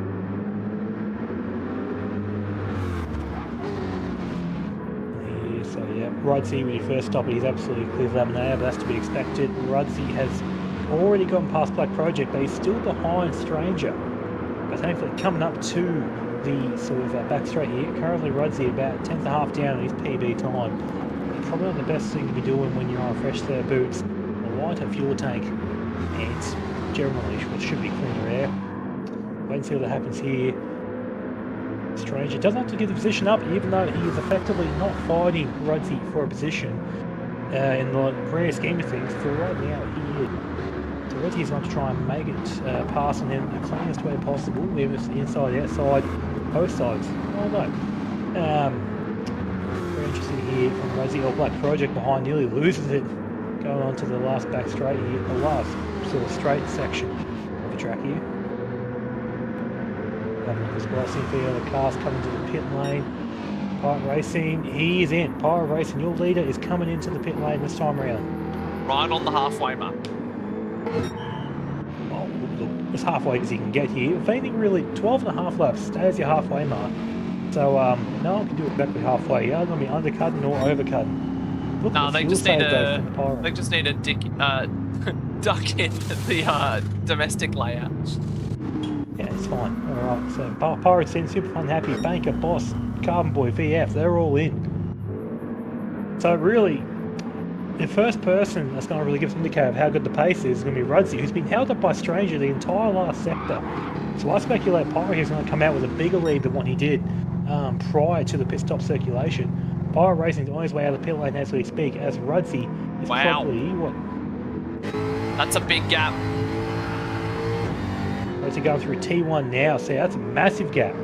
S8: So yeah, Rudsy with your first stop, he's absolutely clear of Laminator, but that's to be expected. Rudsy has already gone past Black Project, but he's still behind Stranger. But thankfully coming up to the sort of back straight here, currently Rudsy about 10th and a half down on his PB time. Probably not the best thing to be doing when you're on a fresh set of boots, a lighter fuel tank, and generally what should be cleaner air. Wait and see what happens here. Stranger doesn't have to give the position up, even though he is effectively not fighting Rudsy for a position in the grand scheme of things. For right now, he is. So Rudsy's going to try and make it pass on him the cleanest way possible, whether it's the inside, outside, both sides. Oh no. Very interesting here from Rudsy. Or Black Project behind nearly loses it, going on to the last back straight here, the last sort of straight section of the track here. As well, see if the other cars coming to the pit lane. Pirate Racing, he is in. Pirate Racing, your leader, is coming into the pit lane this time around.
S1: Right on the halfway mark.
S8: Oh, look, as halfway as he can get here. If anything, really, 12 and a half laps, stay as your halfway mark. So, no one can do exactly halfway. You're going to be undercutting or overcutting. Look,
S1: no, they just need a duck in the domestic layout.
S8: Yeah, it's fine. Alright, so Pirates in, Superfun Happy, Banker, Boss, Carbon Boy, VF, they're all in. So really, the first person that's going to really give us an indicator of how good the pace is going to be Rudsy, who's been held up by Stranger the entire last sector. So I speculate Pirate is going to come out with a bigger lead than what he did prior to the pit stop circulation. Pirate Racing's on his way out of the pit lane as we speak, as Rudsy is probably, what?
S1: That's a big gap.
S8: Rudsy going through T1 now, so that's a massive gap.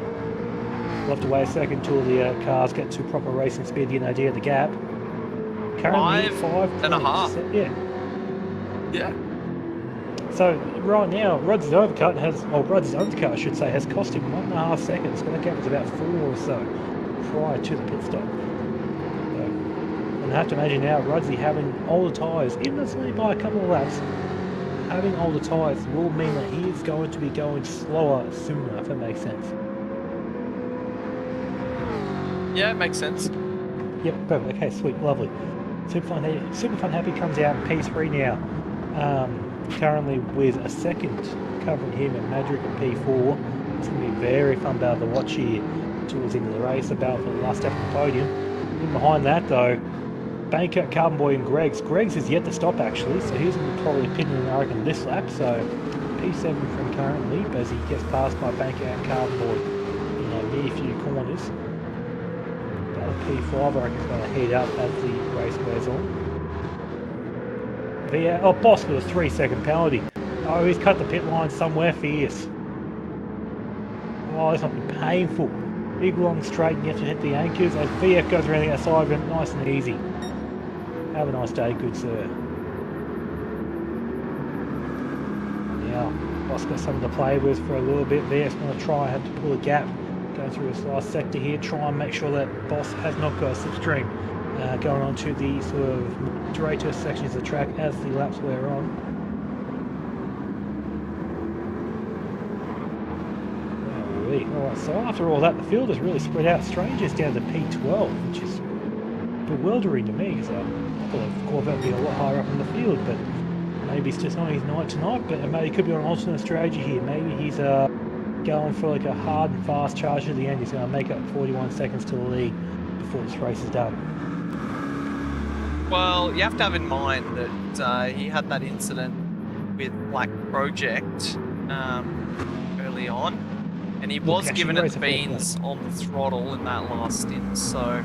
S8: We'll have to wait a second till the cars get to proper racing speed to get an idea of the gap. Currently,
S1: 5.5.
S8: Yeah.
S1: Yeah.
S8: So right now, Rod's undercut, I should say, has cost him 1.5 seconds. That gap was about 4 or so prior to the pit stop. So, and I have to imagine now, Rod's having older tyres, even though it's only by a couple of laps, having older tyres will mean that he is going to be going slower sooner, if that makes sense.
S1: Yeah, it makes sense.
S8: Yep, perfect. Okay, sweet, lovely. Super Fun Happy comes out in P3 now. Currently with a second covering him and Madrick at P4. It's going to be a very fun battle to watch here towards the end of the race, a battle for the last step of the podium. And behind that though, Banker, Carbon Boy and Greggs. Greggs is yet to stop actually, so he's going to be probably pinning I reckon this lap, so P7 from currently, but as he gets passed by Banker and Carbon Boy in a near few corners. P5 I reckon is going to heat up as the race goes on. Oh, Boss with a 3-second penalty. Oh, he's cut the pit line somewhere fierce. Oh, this might be painful. Big long straight and you have to hit the anchors as VF goes around the outside of him nice and easy. Have a nice day, good sir. Now, Boss got something to play with for a little bit. VF's going to try and have to pull a gap. Going through this last sector here, try and make sure that Boss has not got a slipstream. Going on to the sort of moderator sections of the track as the laps wear on. Alright, so after all that, the field is really spread out. Strangers down to P12, which is bewildering to me, because I thought Corvette would be a lot higher up in the field, but maybe it's just not his night tonight, but maybe he could be on an alternate strategy here. Maybe he's going for like a hard and fast charge at the end. He's going to make up 41 seconds to the lead before this race is done.
S1: Well, you have to have in mind that he had that incident with Black Project early on, and he was given it the beans on the throttle in that last stint, so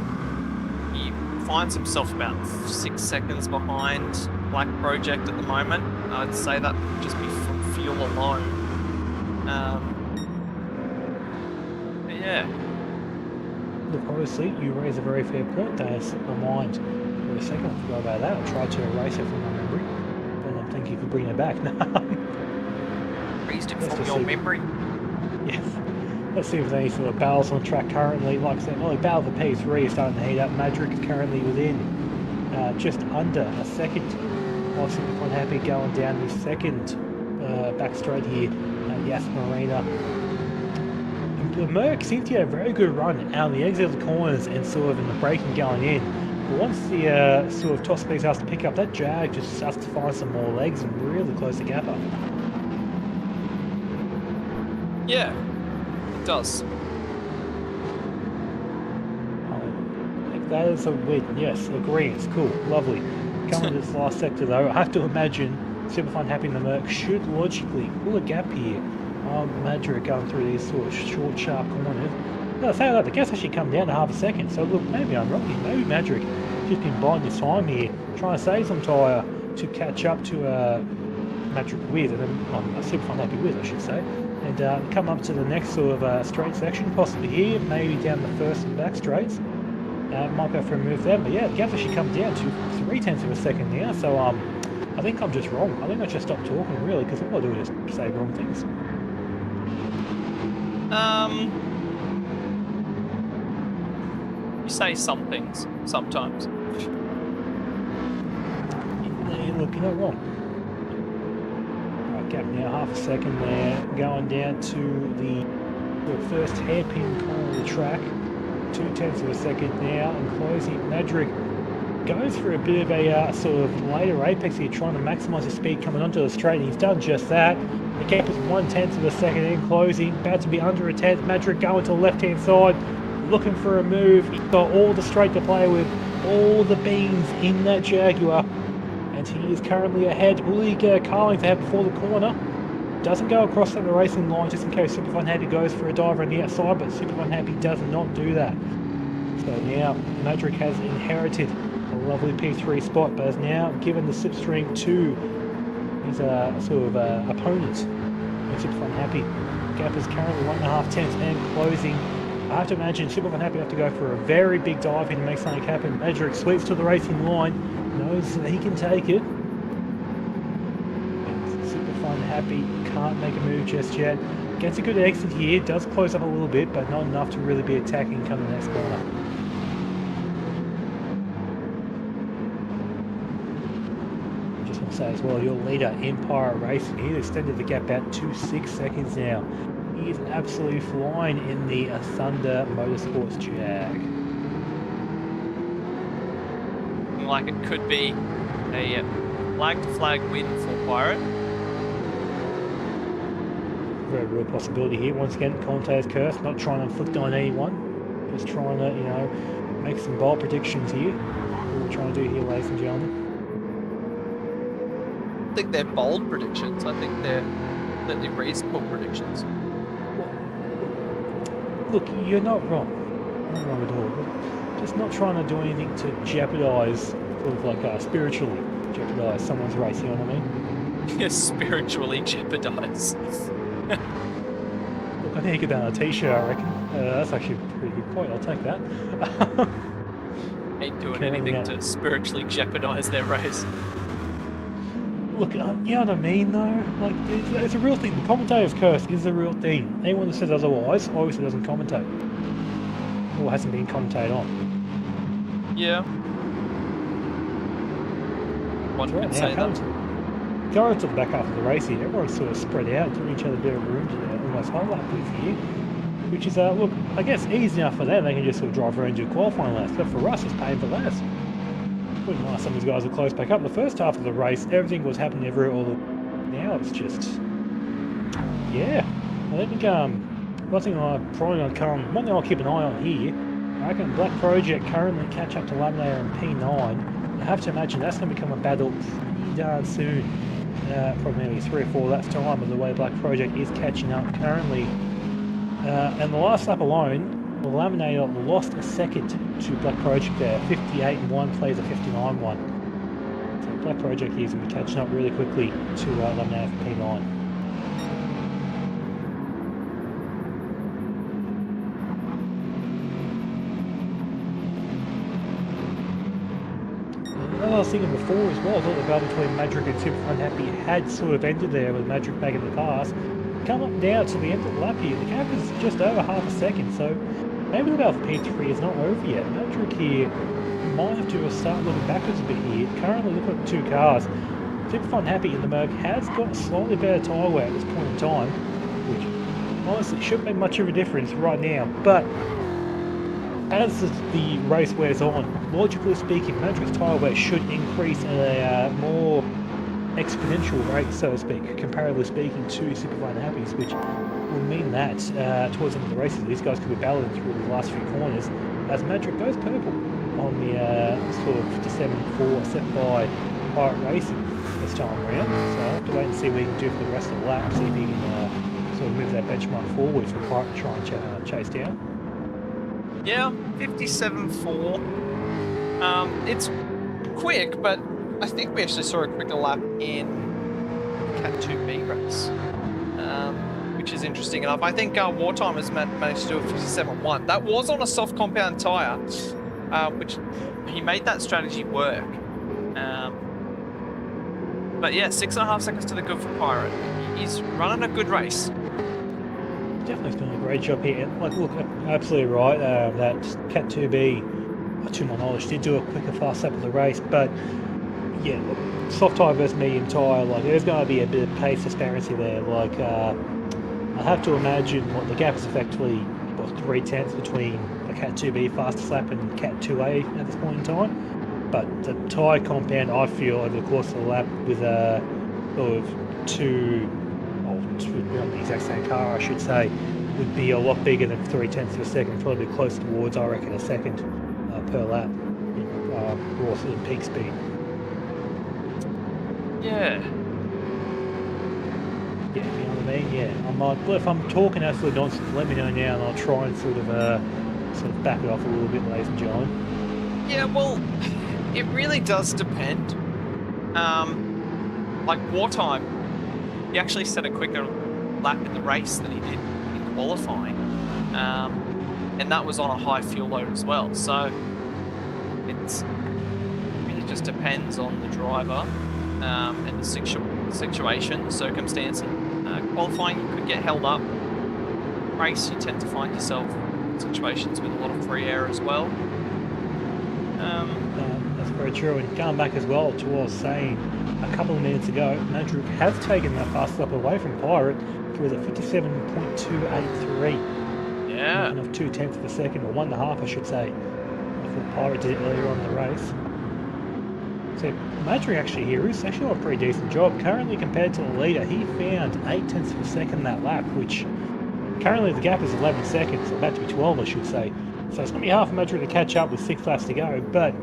S1: he finds himself about 6 seconds behind Black Project at the moment. I'd say that would just be from fuel alone. But yeah.
S8: Look, obviously, you raise a very fair point there. Slipped my mind for a second. I forgot about that. I tried to erase it from my memory, but I'm thinking if you bring it back.
S1: Erased it from your memory?
S8: Yes. Let's see if there's any sort of battles on the track currently. Like I said, well, the battle for P3 is starting to heat up. Madrick is currently within just under a second. Obviously, quite happy going down the second back straight here. Yas Marina. The Merc seems to get a very good run out of the exit of the corners and sort of in the braking going in. But once the sort of top speed starts to pick up, that Jag just starts to find some more legs and really close the gap up.
S1: Yeah, it does.
S8: That is a win, yes, agree, it's cool, lovely. Coming to this last sector though, I have to imagine Super Fun Happy and the Merc should logically pull a gap here. Madrick going through these sort of short, sharp corners. No, say that, the gas actually come down to half a second, so look, maybe I'm wrong here. Maybe Madrick just been buying his time here, trying to save some tyre to catch up to Madrick with, and then Super Fun Happy with, I should say. And come up to the next sort of straight section, possibly here, maybe down the first and back straights. Might go for a move there, but yeah, the gap actually comes down to 0.3 of a second now, so I think I'm just wrong. I think I should stop talking, really, because all I do is say wrong things.
S1: You say some things, sometimes.
S8: Yeah, look, you're not wrong. Right, gap now, half a second there, going down to the first hairpin corner of the track. 0.2 of a second now, and closing. Madrick goes for a bit of a sort of later apex here, trying to maximise his speed coming onto the straight, and he's done just that. The gap is 0.1 of a second in closing, about to be under a 10th. Madrick going to the left-hand side, looking for a move. He's got all the straight to play with, all the beans in that Jaguar, and he is currently ahead. Will he get a Carlings ahead before the corner? Doesn't go across the racing line just in case Super Fun Happy goes for a diver on the outside, but Super Fun Happy does not do that. So now Madrick has inherited a lovely P3 spot, but has now given the slipstream to his sort of opponent. Super Fun Happy. Gap is currently 1.5 tenths and closing I have to imagine Super Happy have to go for a very big dive in to make something happen. Madrick sweeps to the racing line, knows that he can take it. Super Happy can't make a move just yet. Gets a good exit here, does close up a little bit, but not enough to really be attacking come the next corner. Just want to say as well, your leader, Empire Racing, he extended the gap out to 6 seconds now. He is absolutely flying in the Thunder Motorsports Jag.
S1: Like it could be a flag win for Pirate.
S8: Very real possibility here. Once again, commentator's curse, not trying to inflict on anyone, just trying to, you know, make some bold predictions here. What we're trying to do here, ladies and gentlemen.
S1: I think they're bold predictions. I think they're completely reasonable predictions.
S8: Look, you're not wrong. Not wrong at all. Just not trying to do anything to jeopardise, sort of like spiritually jeopardise someone's race, you know what I mean?
S1: Yeah, spiritually jeopardise.
S8: Look, I think you could get that on a t-shirt, I reckon. That's actually a pretty good point, I'll take that.
S1: Ain't doing anything to spiritually jeopardise their race.
S8: Look, you know what I mean though? Like, it's a real thing. The commentator's curse is a real thing. Anyone that says otherwise obviously doesn't commentate. Or hasn't been commentated on.
S1: Yeah. One could say that.
S8: Going to the back half of the race here, everyone's sort of spread out, giving each other a bit of room to almost hold up with here. Which is, look, I guess easy enough for them. They can just sort of drive around and do qualifying laps. But for us, it's painful less. Wouldn't nice some of these guys are close back up. The first half of the race, everything was happening everywhere. Now it's just, yeah. I think one thing I'll keep an eye on here. I reckon Black Project currently catch up to Laminator and P9. I have to imagine that's going to become a battle pretty darn soon. Probably maybe 3 or 4 laps time of the way Black Project is catching up currently. And the last lap alone, the Laminator lost a second to Black Project there. 58.1 plays a 59.1. So Black Project here is going to be catching up really quickly to Laminator for P9. I was thinking before as well, I thought the battle between Madrick and Super Unhappy had sort of ended there with Madrick back in the pass. Come up now to the end of the lap here. The gap is just over half a second, so maybe the battle for P3 is not over yet. Madrick here might have to start looking backwards a bit here. Currently looking at the 2 cars. Super Unhappy in the Merc has got slightly better tyre wear at this point in time, which honestly shouldn't make much of a difference right now, but as the race wears on, logically speaking, Madrick's tyre wear should increase at a more exponential rate, so to speak, comparatively speaking to Super Unhappy's, which will mean that towards the end of the races, these guys could be battling through the last few corners as Madrick goes purple on the sort of December 4 set by Pirate Racing this time around. So I'll have to wait and see what he can do for the rest of the lap, see if he can sort of move that benchmark forward for Pirate to try and chase down.
S1: Yeah, 57.4. It's quick, but I think we actually saw a quicker lap in Cat 2B race, which is interesting enough. I think Wartime has managed to do a 57.1. That was on a soft compound tyre, which he made that strategy work. But yeah, 6.5 seconds to the good for Pirate. He's running a good race.
S8: Definitely doing a great job here. Like, look, absolutely right. That Cat 2B, to my knowledge, did do a quicker, fast lap of the race, but yeah, look, soft tyre versus medium tyre, like there's going to be a bit of pace disparity there. Like, I have to imagine what the gap is effectively 3/10 between the Cat 2B fastest lap and Cat 2A at this point in time. But the tyre compound, I feel, over the course of the lap with sort of on the exact same car, I should say, would be a lot bigger than 3/10 of a second, probably close towards, I reckon, a second per lap, raw sort of peak speed.
S1: Yeah.
S8: Yeah, you know what I mean? Yeah. I'm like, well, if I'm talking absolute nonsense, let me know now and I'll try and sort of back it off a little bit, ladies and gentlemen.
S1: Yeah, well, it really does depend. Like Wartime, he actually set a quicker lap in the race than he did in qualifying. and that was on a high fuel load as well. So it really just depends on the driver and the situation, the circumstances. Qualifying, you could get held up. Race, you tend to find yourself in situations with a lot of free air as well.
S8: That's very true. And going back as well to what I was saying a couple of minutes ago, Madrid has taken that fast lap away from Pirate through the 57.283.
S1: Yeah.
S8: Of 0.2 of a second, or 1.5 I should say, before Pirate did it earlier on in the race. So Madrid actually here is actually doing a pretty decent job. Currently compared to the leader, he found 0.8 of a second that lap, which currently the gap is 11 seconds, or about to be 12 I should say. So it's going to be hard for Madrid to catch up with 6 laps to go, but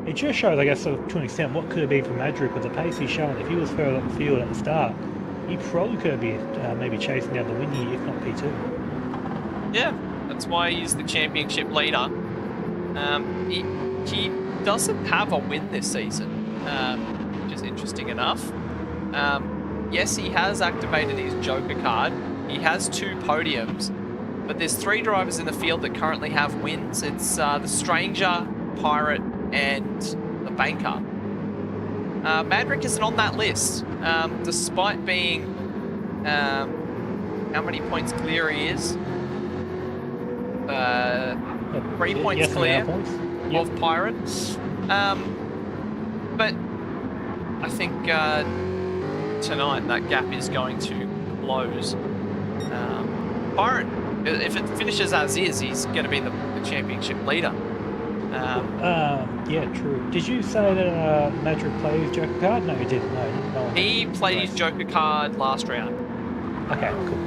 S8: it just shows, I guess, sort of to an extent what could have been for Madrid with the pace he's showing. If he was further up the field at the start, he probably could have been maybe chasing down the win here, if not P2.
S1: Yeah, that's why he's the championship leader. He doesn't have a win this season, which is interesting enough. Yes, he has activated his Joker card. He has 2 podiums, but there's 3 drivers in the field that currently have wins. It's the Stranger, Pirate, and the Banker. Madrick isn't on that list, despite being how many points clear he is. 3 points clear of Pirate. But I think tonight that gap is going to close. Pirate, if it finishes as is, he's going to be the championship leader.
S8: Yeah, true. Did you say that Madrid played his Joker card? No, he didn't. No.
S1: He played his Joker card last round.
S8: Okay, cool.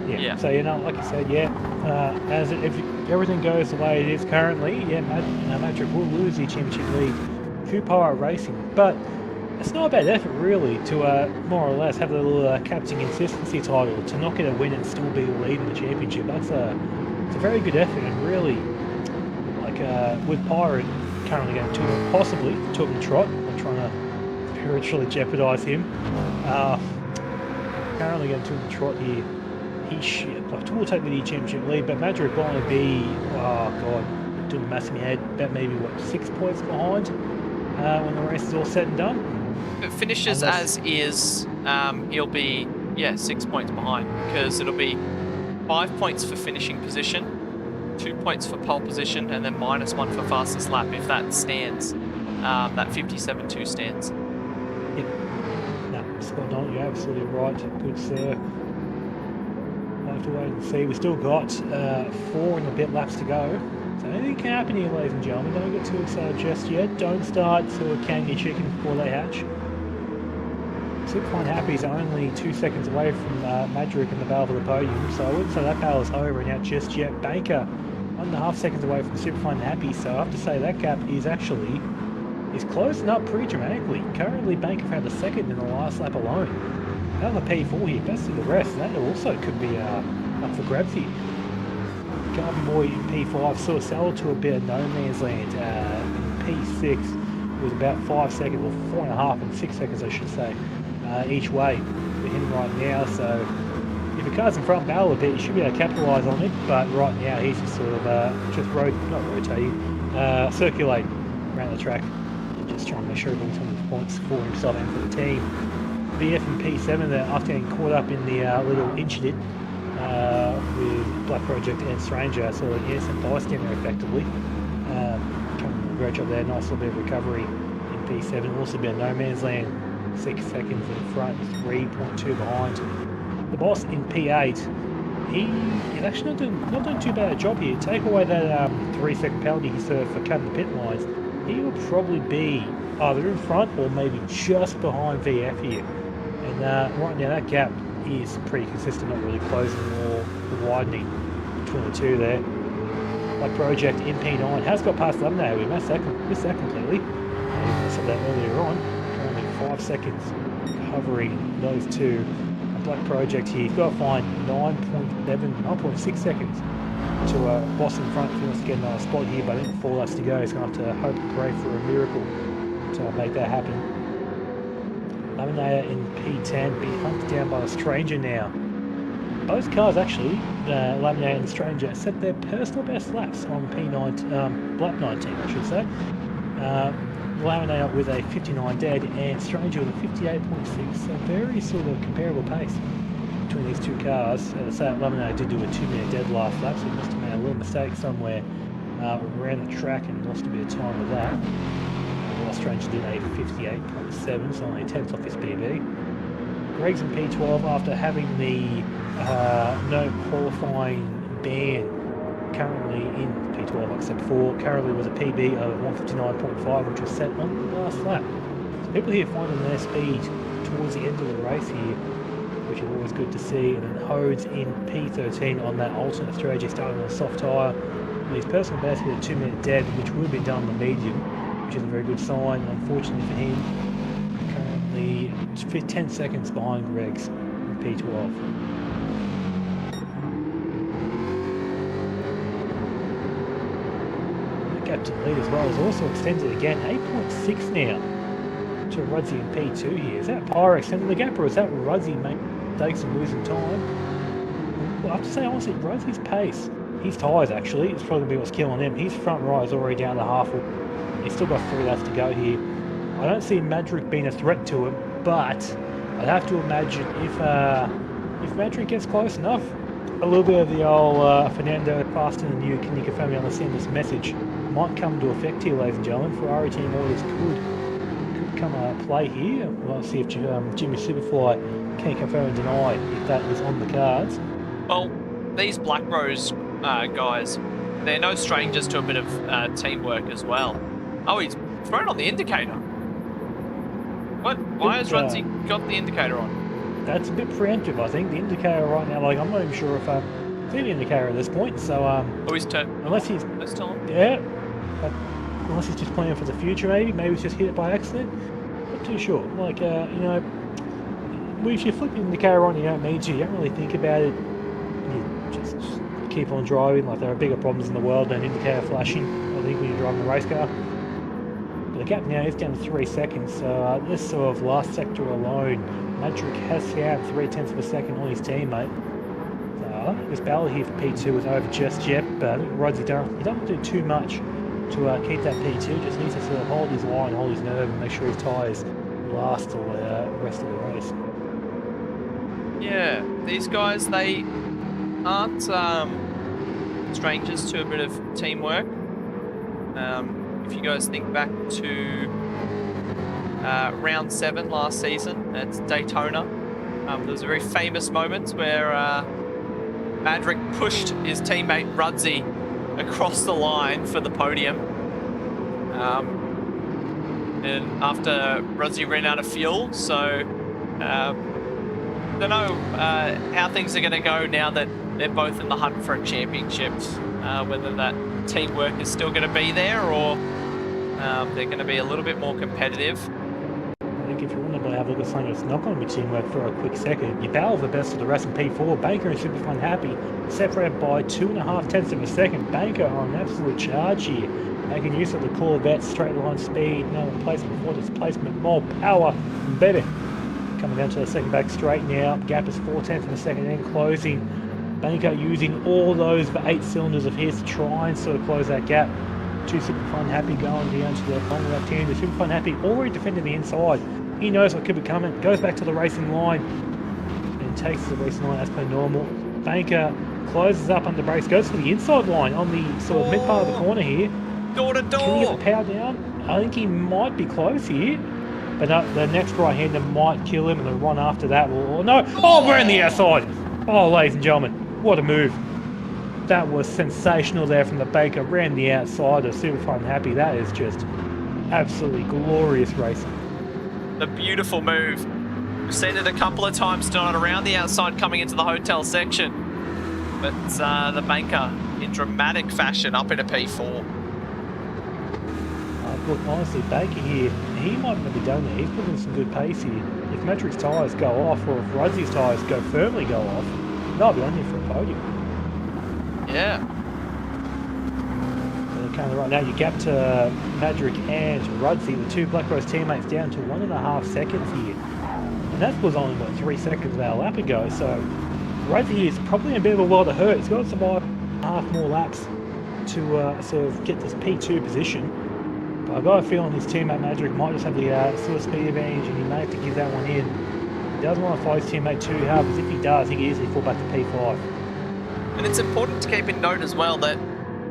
S1: Yeah.
S8: So, like you said, if everything goes the way it is currently, Madrid will lose the championship lead to Pirate Racing. But it's not a bad effort, really, to more or less have a little captain consistency title, to not get a win and still be the lead in the championship. It's a very good effort, and really, with Pirate currently going to possibly to him trot, I'm trying to spiritually jeopardise him. Currently going to him trot here. He will take the championship lead, but Madrid going to be, doing the maths in my head, about maybe 6 points behind when the race is all said and done.
S1: If it finishes as is, he'll be 6 points behind, because it'll be 5 points for finishing position, 2 points for pole position, and then -1 for fastest lap if that stands. That 57.2 stands.
S8: Yep. No, spot on. You're absolutely right. Good, sir. We'll have to wait and see. We've still got 4 and a bit laps to go. So anything can happen here, ladies and gentlemen. Don't get too excited just yet. Don't start sort of counting your chickens before they hatch. Superfine Happy's only 2 seconds away from Madrick in the battle for the podium, so I wouldn't say that battle is over and out just yet. Baker, 1.5 seconds away from Superfine Happy, so I have to say that gap is closing up pretty dramatically. Currently, Baker found a second in the last lap alone. Another P4 here, best of the rest. That also could be up for grabs here. Garby Boy in P5 sort of settled to a bit of no man's land. In P6 was about 5 seconds, or 4.5 and 6 seconds, I should say. Each way for him right now, so if the car's in front battle a bit, you should be able to capitalise on it, but right now he's just sort of circulating around the track and just trying to make sure he brings some of the points for himself and for the team. VF and P7 there after getting caught up in the little incident with Black Project and Stranger, sort of an innocent bystander effectively. Coming a great job there, nice little bit of recovery in P7, also been no man's land. 6 seconds in front, 3.2 behind. The boss in P8, he's actually not doing too bad a job here. Take away that 3-second penalty he served for cutting the pit lines, he will probably be either in front or maybe just behind VF here. And right now that gap is pretty consistent, not really closing or widening between the two there. Like Project in P9 has got past them now. We missed that completely. I said that earlier on. 5 seconds covering those two. Black Project here, he's got to find 9.6 seconds to boss in front if he wants to get another spot here, but I think 4 laps to go. He's going to have to hope and pray for a miracle to make that happen. Laminator in P10 being hunted down by a Stranger now. both cars actually, Laminator and Stranger, set their personal best laps on P9, lap 19, I should say. Laminator with a 59 dead and Stranger with a 58.6, so very sort of comparable pace between these two cars. As I say, Laminator did do a 2-minute dead last lap, so he must have made a little mistake somewhere around the track and lost a bit of time with that. While Stranger did a 58.7, so only a tenth off his PB. Greg's in P12 after having the no qualifying ban currently in P12 like I said before, currently with a PB of 159.5 which was set on the last lap. So people here finding their speed towards the end of the race here, which is always good to see. And then Hodes in P13 on that alternate strategy starting on a soft tyre. With his personal best with a 2-minute dead, which would have been done on the medium, which is a very good sign. Unfortunately for him, currently 10 seconds behind Greg's in P12. Captain lead as well is also extended again, 8.6 now to Rudzy in P2 here. Is that Pyro extending the gap or is that Rudzy making mistakes and losing time? Well, I have to say honestly, Rudzy's pace, his tyres actually, it's probably going to be what's killing him. His front right is already down to half. He's still got 3 laps to go here. I don't see Madrick being a threat to him, but I'd have to imagine if Madrick gets close enough, a little bit of the old Fernando faster than you, can you confirm me understand this message, might come to effect here, ladies and gentlemen. Ferrari team orders could come play here. We'll see if Jimmy Superfly can confirm and deny if that is on the cards.
S1: Well, these Black Rose guys, they're no strangers to a bit of teamwork as well. Oh, he's thrown on the indicator. What? Why has Rudzy got the indicator on?
S8: That's a bit preemptive, I think. The indicator right now, like, I'm not even sure if see the indicator at this point. So
S1: oh, he's turned.
S8: Unless he's
S1: still on.
S8: Yeah. But unless he's just planning for the future, maybe he's just hit it by accident. Not too sure. Like, you know, if you flip the indicator on, you don't need to. You don't really think about it. You just keep on driving. Like, there are bigger problems in the world than indicator flashing, I think, when you're driving a race car. But the gap now is down to 3 seconds. So this sort of last sector alone, Madrick has found 0.3 of a second on his teammate. So this battle here for P2 is over just yet, but I think Rudzy don't do too much to keep that P2, just needs to sort of hold his line, hold his nerve and make sure his tyres last till the rest of the race.
S1: Yeah, these guys, they aren't strangers to a bit of teamwork. If you guys think back to round 7 last season at Daytona, there was a very famous moment where Madrick pushed his teammate Rudzy across the line for the podium. And after Rudzy ran out of fuel, so don't know how things are going to go now that they're both in the hunt for a championship. Whether that teamwork is still going to be there or they're going to be a little bit more competitive.
S8: I think if you want to have a look at something that's not going to be teamwork for a quick second, you battle for the best of the rest in P4. Banker and Superfun Happy separated by 2.5 of a second. Banker on an absolute charge here, making use of the Corvette straight line speed, no replacement for displacement, more power, baby. Coming down to the second back straight now, gap is 0.4 of a second and closing. Banker using all those 8 cylinders of his to try and sort of close that gap. To Superfun Happy going down to the long left hand. Superfun Happy already defending the inside. He knows what could be coming. Goes back to the racing line and takes the racing line as per normal. Banker closes up under brakes, goes for the inside line on the sort of mid part of the corner here.
S1: Door to door.
S8: Can he get the power down? I think he might be close here. But no, the next right-hander might kill him and the run after that will... Oh, no! Oh, we're in the outside! Oh, ladies and gentlemen, what a move. That was sensational there from the Baker. Ran the outside of Superfun Happy. That is just absolutely glorious racing.
S1: A beautiful move. We've seen it a couple of times tonight around the outside coming into the hotel section. But the Banker in dramatic fashion up into P4.
S8: Look, honestly, Baker here, he might not be done there. He's putting some good pace here. If Madrick's tyres go off or if Rudzy's tyres firmly go off, they'll be on here for a podium.
S1: Yeah.
S8: Currently right now, you gap to Madrick and Rudzy, the two Black Rose teammates, down to 1.5 seconds here. And that was only, 3 seconds of our lap ago, so Rosie is probably in a bit of a world of hurt. He's got to survive half more laps to sort of get this P2 position. But I've got a feeling his teammate Madrick might just have the sort of speed advantage, and he may have to give that one in. He doesn't want to fight his teammate too hard, because if he does, he can easily fall back to P5.
S1: And it's important to keep in note as well that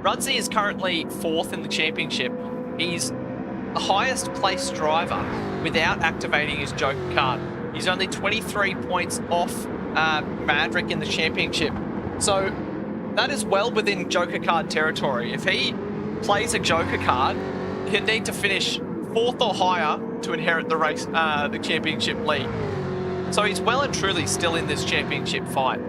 S1: Rudzi is currently 4th in the championship. He's the highest placed driver without activating his Joker card. He's only 23 points off Madrick in the championship. So that is well within Joker card territory. If he plays a Joker card, he'd need to finish 4th or higher to inherit the race, the championship lead. So he's well and truly still in this championship fight.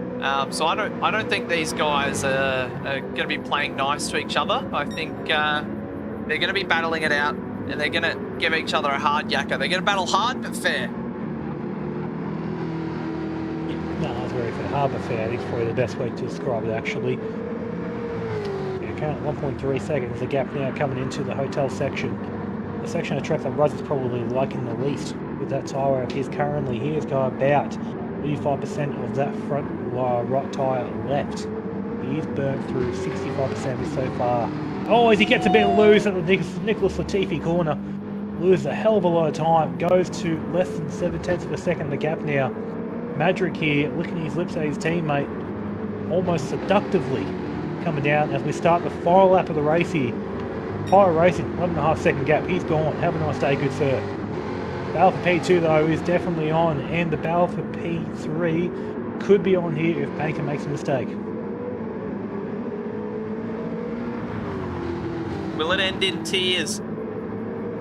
S1: So I don't think these guys are going to be playing nice to each other. I think they're going to be battling it out, and they're going to give each other a hard yakka. They're going to battle hard but fair.
S8: No, that's very fair. Hard but fair, I think, is probably the best way to describe it, actually. Yeah, currently 1.3 seconds, the gap now coming into the hotel section. The section of track that Russ is probably liking the least with that tyre of his currently. He has got about 35% of that front right tyre left. He's burnt through 65% of it so far. Oh, as he gets a bit loose at the Nicholas Latifi corner. Loses a hell of a lot of time. Goes to less than 7/10 of a second the gap now. Madrick here licking his lips at his teammate, almost seductively coming down as we start the final lap of the race here. Pyro Racing, 11.5 second gap. He's gone. Have a nice day, good sir. Battle for P2 though is definitely on, and the battle for P3 could be on here if Baker makes a mistake.
S1: Will it end in tears?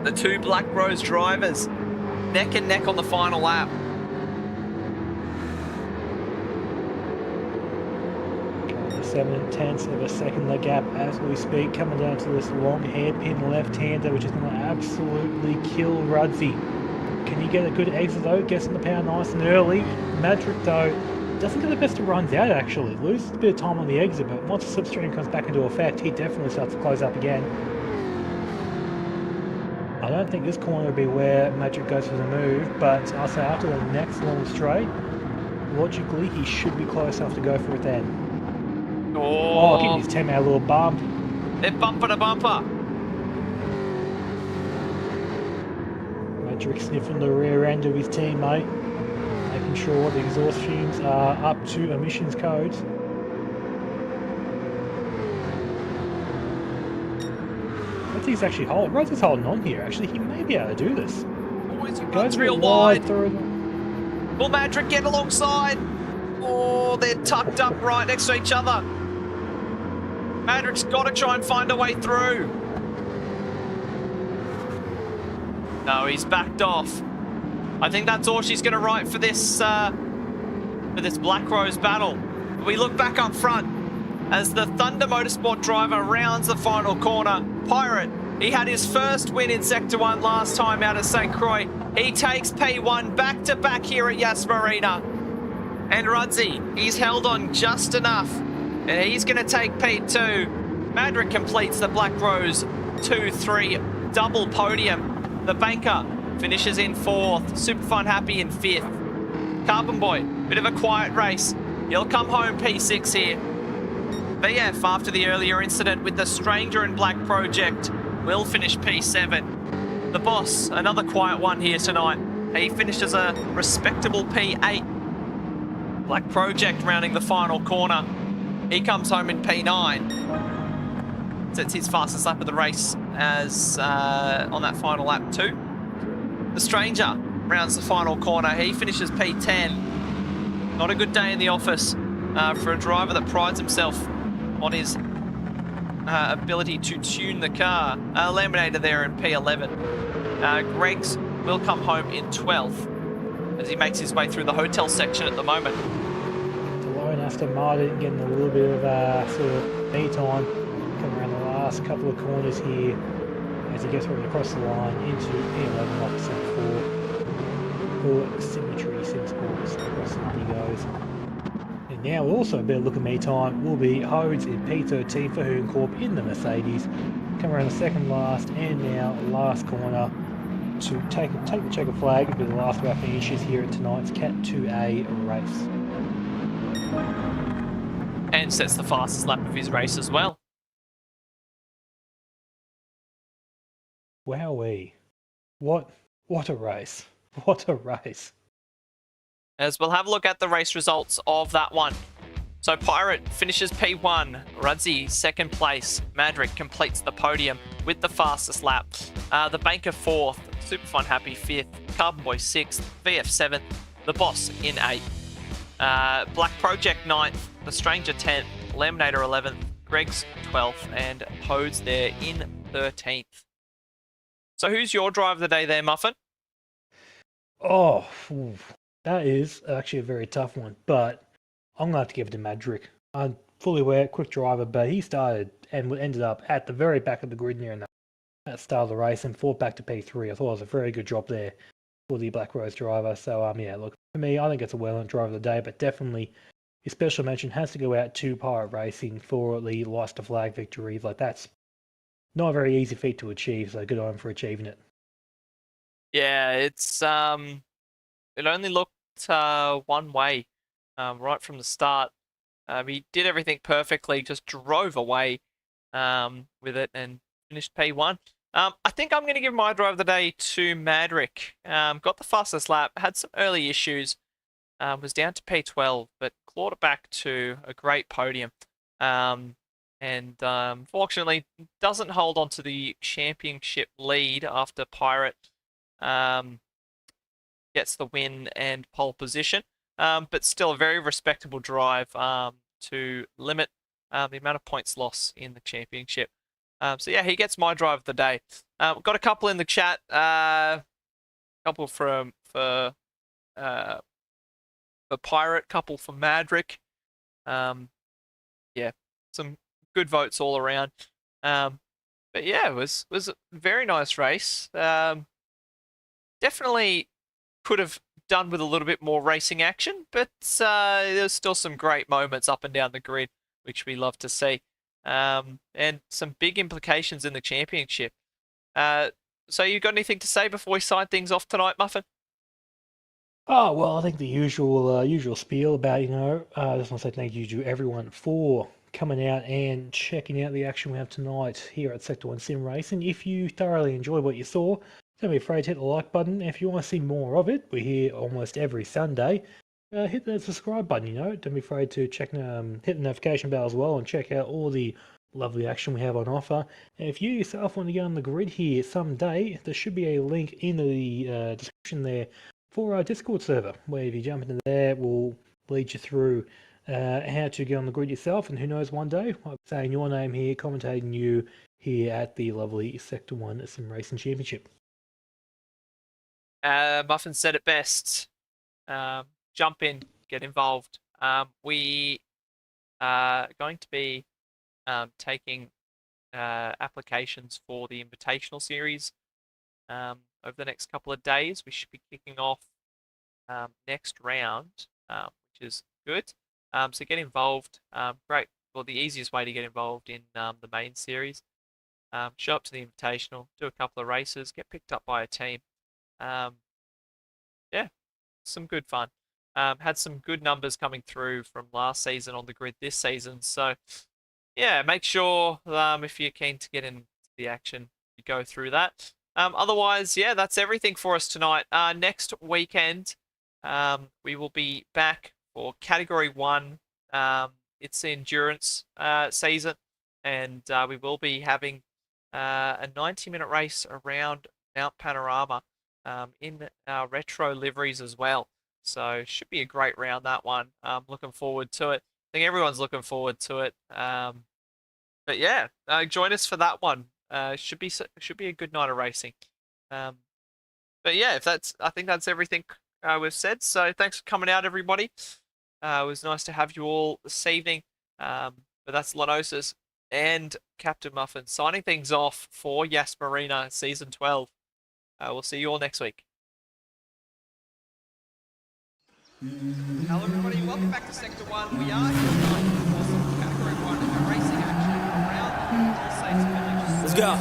S1: The two Black Rose drivers, neck and neck on the final lap.
S8: 7/10 of a second the gap as we speak, coming down to this long hairpin left-hander, which is going to absolutely kill Rudzi. Can he get a good exit though? Gets in the power nice and early. Madrick though doesn't get the best of runs out actually. Loses a bit of time on the exit, but once the slipstream comes back into effect, he definitely starts to close up again. I don't think this corner would be where Madrick goes for the move, but I'll say after the next long straight, logically he should be close enough to go for it then. Oh, giving his teammate a little bump.
S1: They're bumper to bumper.
S8: Madrick sniffing the rear end of his teammate, making sure the exhaust fumes are up to emissions codes. Rudzi's actually holding. Rudzi's holding on here. Actually, he may be able to do this.
S1: Goes real wide.
S8: through.
S1: Will Madrick get alongside? Oh, they're tucked up right next to each other. Madrick's got to try and find a way through. No, he's backed off. I think that's all she's going to write for this Black Rose battle. We look back up front as the Thunder Motorsport driver rounds the final corner. Pirate, he had his first win in Sector 1 last time out of St. Croix. He takes P1 back-to-back here at Yas Marina. And Rudzi, he's held on just enough, and he's going to take P2. Madrick completes the Black Rose 2-3 double podium. The Banker finishes in 4th. Superfun Happy in 5th. Carbon Boy, bit of a quiet race. He'll come home P6 here. BF, after the earlier incident with the Stranger and Black Project, will finish P7. The Boss, another quiet one here tonight. He finishes a respectable P8. Black Project rounding the final corner. He comes home in P9. Sets his fastest lap of the race as on that final lap too. The Stranger rounds the final corner. He finishes P10. Not a good day in the office for a driver that prides himself on his ability to tune the car. Laminator there in P11. Greggs will come home in 12th as he makes his way through the hotel section at the moment.
S8: DeLorean Aston Martin getting a little bit of sort of me time coming around the last couple of corners here as he gets right across the line into P11 opposite for Symmetry Sim Sports. Across the line he goes. And now also a bit of look at me time will be Hodes in P13 for Hooncorp in the Mercedes. Come around the second last and now last corner to take the checker flag and be the last wrap finishes here at tonight's Cat 2A race.
S1: And sets the fastest lap of his race as well.
S8: Wowee. What a race. What a race.
S1: As we'll have a look at the race results of that one. So Pirate finishes P1, Rudzi second place, Madrick completes the podium with the fastest lap. The Banker 4th, Superfun Happy 5th, Carbon Boy 6th, VF 7th, The Boss in 8th. Black Project 9th, The Stranger 10th, Laminator 11th, Greg's 12th, and Podes there in 13th. So who's your drive of the day there, Muffin?
S8: Oh, that is actually a very tough one, but I'm going to have to give it to Madrick. I'm fully aware, quick driver, but he started and ended up at the very back of the grid near that start of the race and fought back to P3. I thought it was a very good job there for the Black Rose driver. So, yeah, look, for me, I think it's a well-earned driver of the day, but definitely your special mention has to go out to Pirate Racing for the Lights to Flag victory. Like, that's not a very easy feat to achieve, so good on him for achieving it.
S1: Yeah, it's it only looked one way right from the start. He did everything perfectly, just drove away with it and finished P1. I think I'm going to give my drive of the day to Madrick. Got the fastest lap, had some early issues, was down to P12, but clawed it back to a great podium. And fortunately, doesn't hold on to the championship lead after Pirate gets the win and pole position. But still a very respectable drive to limit the amount of points lost in the championship. So yeah, he gets my drive of the day. We've got a couple in the chat. Couple for Pirate, couple for Madrick. Yeah, some good votes all around. But yeah, it was a very nice race. Definitely could have done with a little bit more racing action, but there's still some great moments up and down the grid, which we love to see. And some big implications in the championship. So you got anything to say before we sign things off tonight, Muffin?
S8: Oh, well, I think the usual spiel about, I just want to say thank you to everyone for coming out and checking out the action we have tonight here at Sector 1 Sim Racing. If you thoroughly enjoyed what you saw, don't be afraid to hit the like button. If you want to see more of it, we're here almost every Sunday. Hit the subscribe button, Don't be afraid to check, hit the notification bell as well and check out all the lovely action we have on offer. And if you yourself want to get on the grid here someday, there should be a link in the description there for our Discord server, where if you jump into there, we'll lead you through how to get on the grid yourself, and who knows, one day I'll be saying your name here, commentating you here at the lovely Sector 1 Sim Racing Championship.
S1: Muffin said it best. Jump in, get involved. We are going to be taking applications for the Invitational Series over the next couple of days. We should be kicking off next round, which is good. So get involved. Great. Well, the easiest way to get involved in the main series. Show up to the Invitational, do a couple of races, get picked up by a team. Yeah, some good fun. Had some good numbers coming through from last season on the grid this season. So, yeah, make sure if you're keen to get into the action, you go through that. Otherwise, yeah, that's everything for us tonight. Next weekend, we will be back for Category 1. It's the endurance season, and we will be having a 90-minute race around Mount Panorama in our retro liveries as well. So should be a great round, that one. Looking forward to it. I think everyone's looking forward to it. But yeah, join us for that one. Should be a good night of racing. But yeah, I think that's everything we've said. So thanks for coming out, everybody. It was nice to have you all this evening. But that's Lanosis and Captain Muffin signing things off for Yas Marina Season 12. We'll see you all next week. Hello everybody, welcome back to Sector 1. We are here tonight for some Category 1 racing action around the Saints.
S2: Let's go.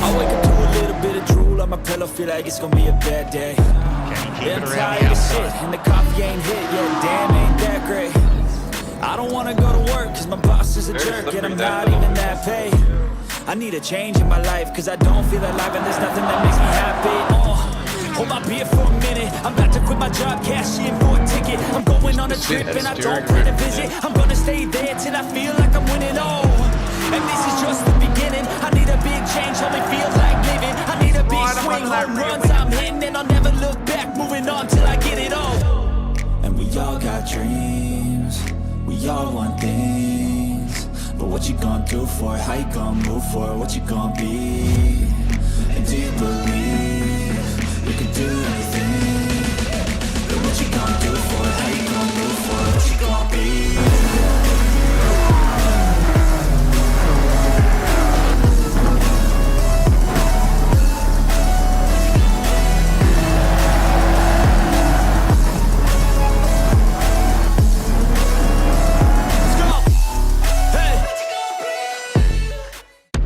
S2: I wake up to a little bit of drool on my pillow, feel like it's gonna be a bad day.
S5: Can you keep
S2: Yeah,
S5: it
S2: I'm
S5: around
S2: tired
S5: the
S2: of
S5: outside?
S2: shit, and the coffee ain't hit yet. Damn, ain't that that great. I don't wanna go to work cause my boss is a jerk and I'm not even that paid. I need a change in my life cause I don't feel alive and there's nothing that makes me happy. Hold my beer for a minute, I'm about to quit my job, cash in for a ticket. I'm going on a trip and I don't plan to visit. I'm gonna stay there till I feel like I'm winning. Oh, and this is just the beginning. I need a big change, only feels like living. I need a big swing, home runs I'm hitting, and I'll never look back, moving on till I get it all. And we all got dreams, we all want things, but what you gonna do for it? How you gonna move for it? What you gonna be? And do you believe you can do anything? But what you gonna do for it? How you gonna move for it? What you gonna be?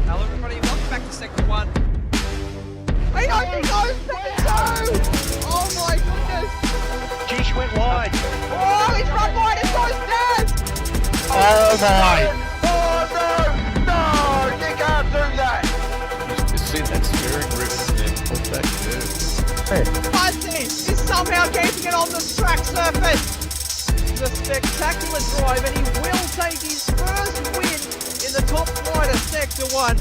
S3: Hello everybody, welcome back to Sector 1. He goes Sector 2! Oh my goodness!
S4: Jish went wide.
S3: Oh, he's run wide and goes down!
S4: Oh my.
S3: Oh no! No! You can't do that!
S5: You see that steering grip off that curve.
S3: Fuzzy is somehow keeping it on the track surface! The spectacular drive and he will take his first win in the top flight of Sector 1.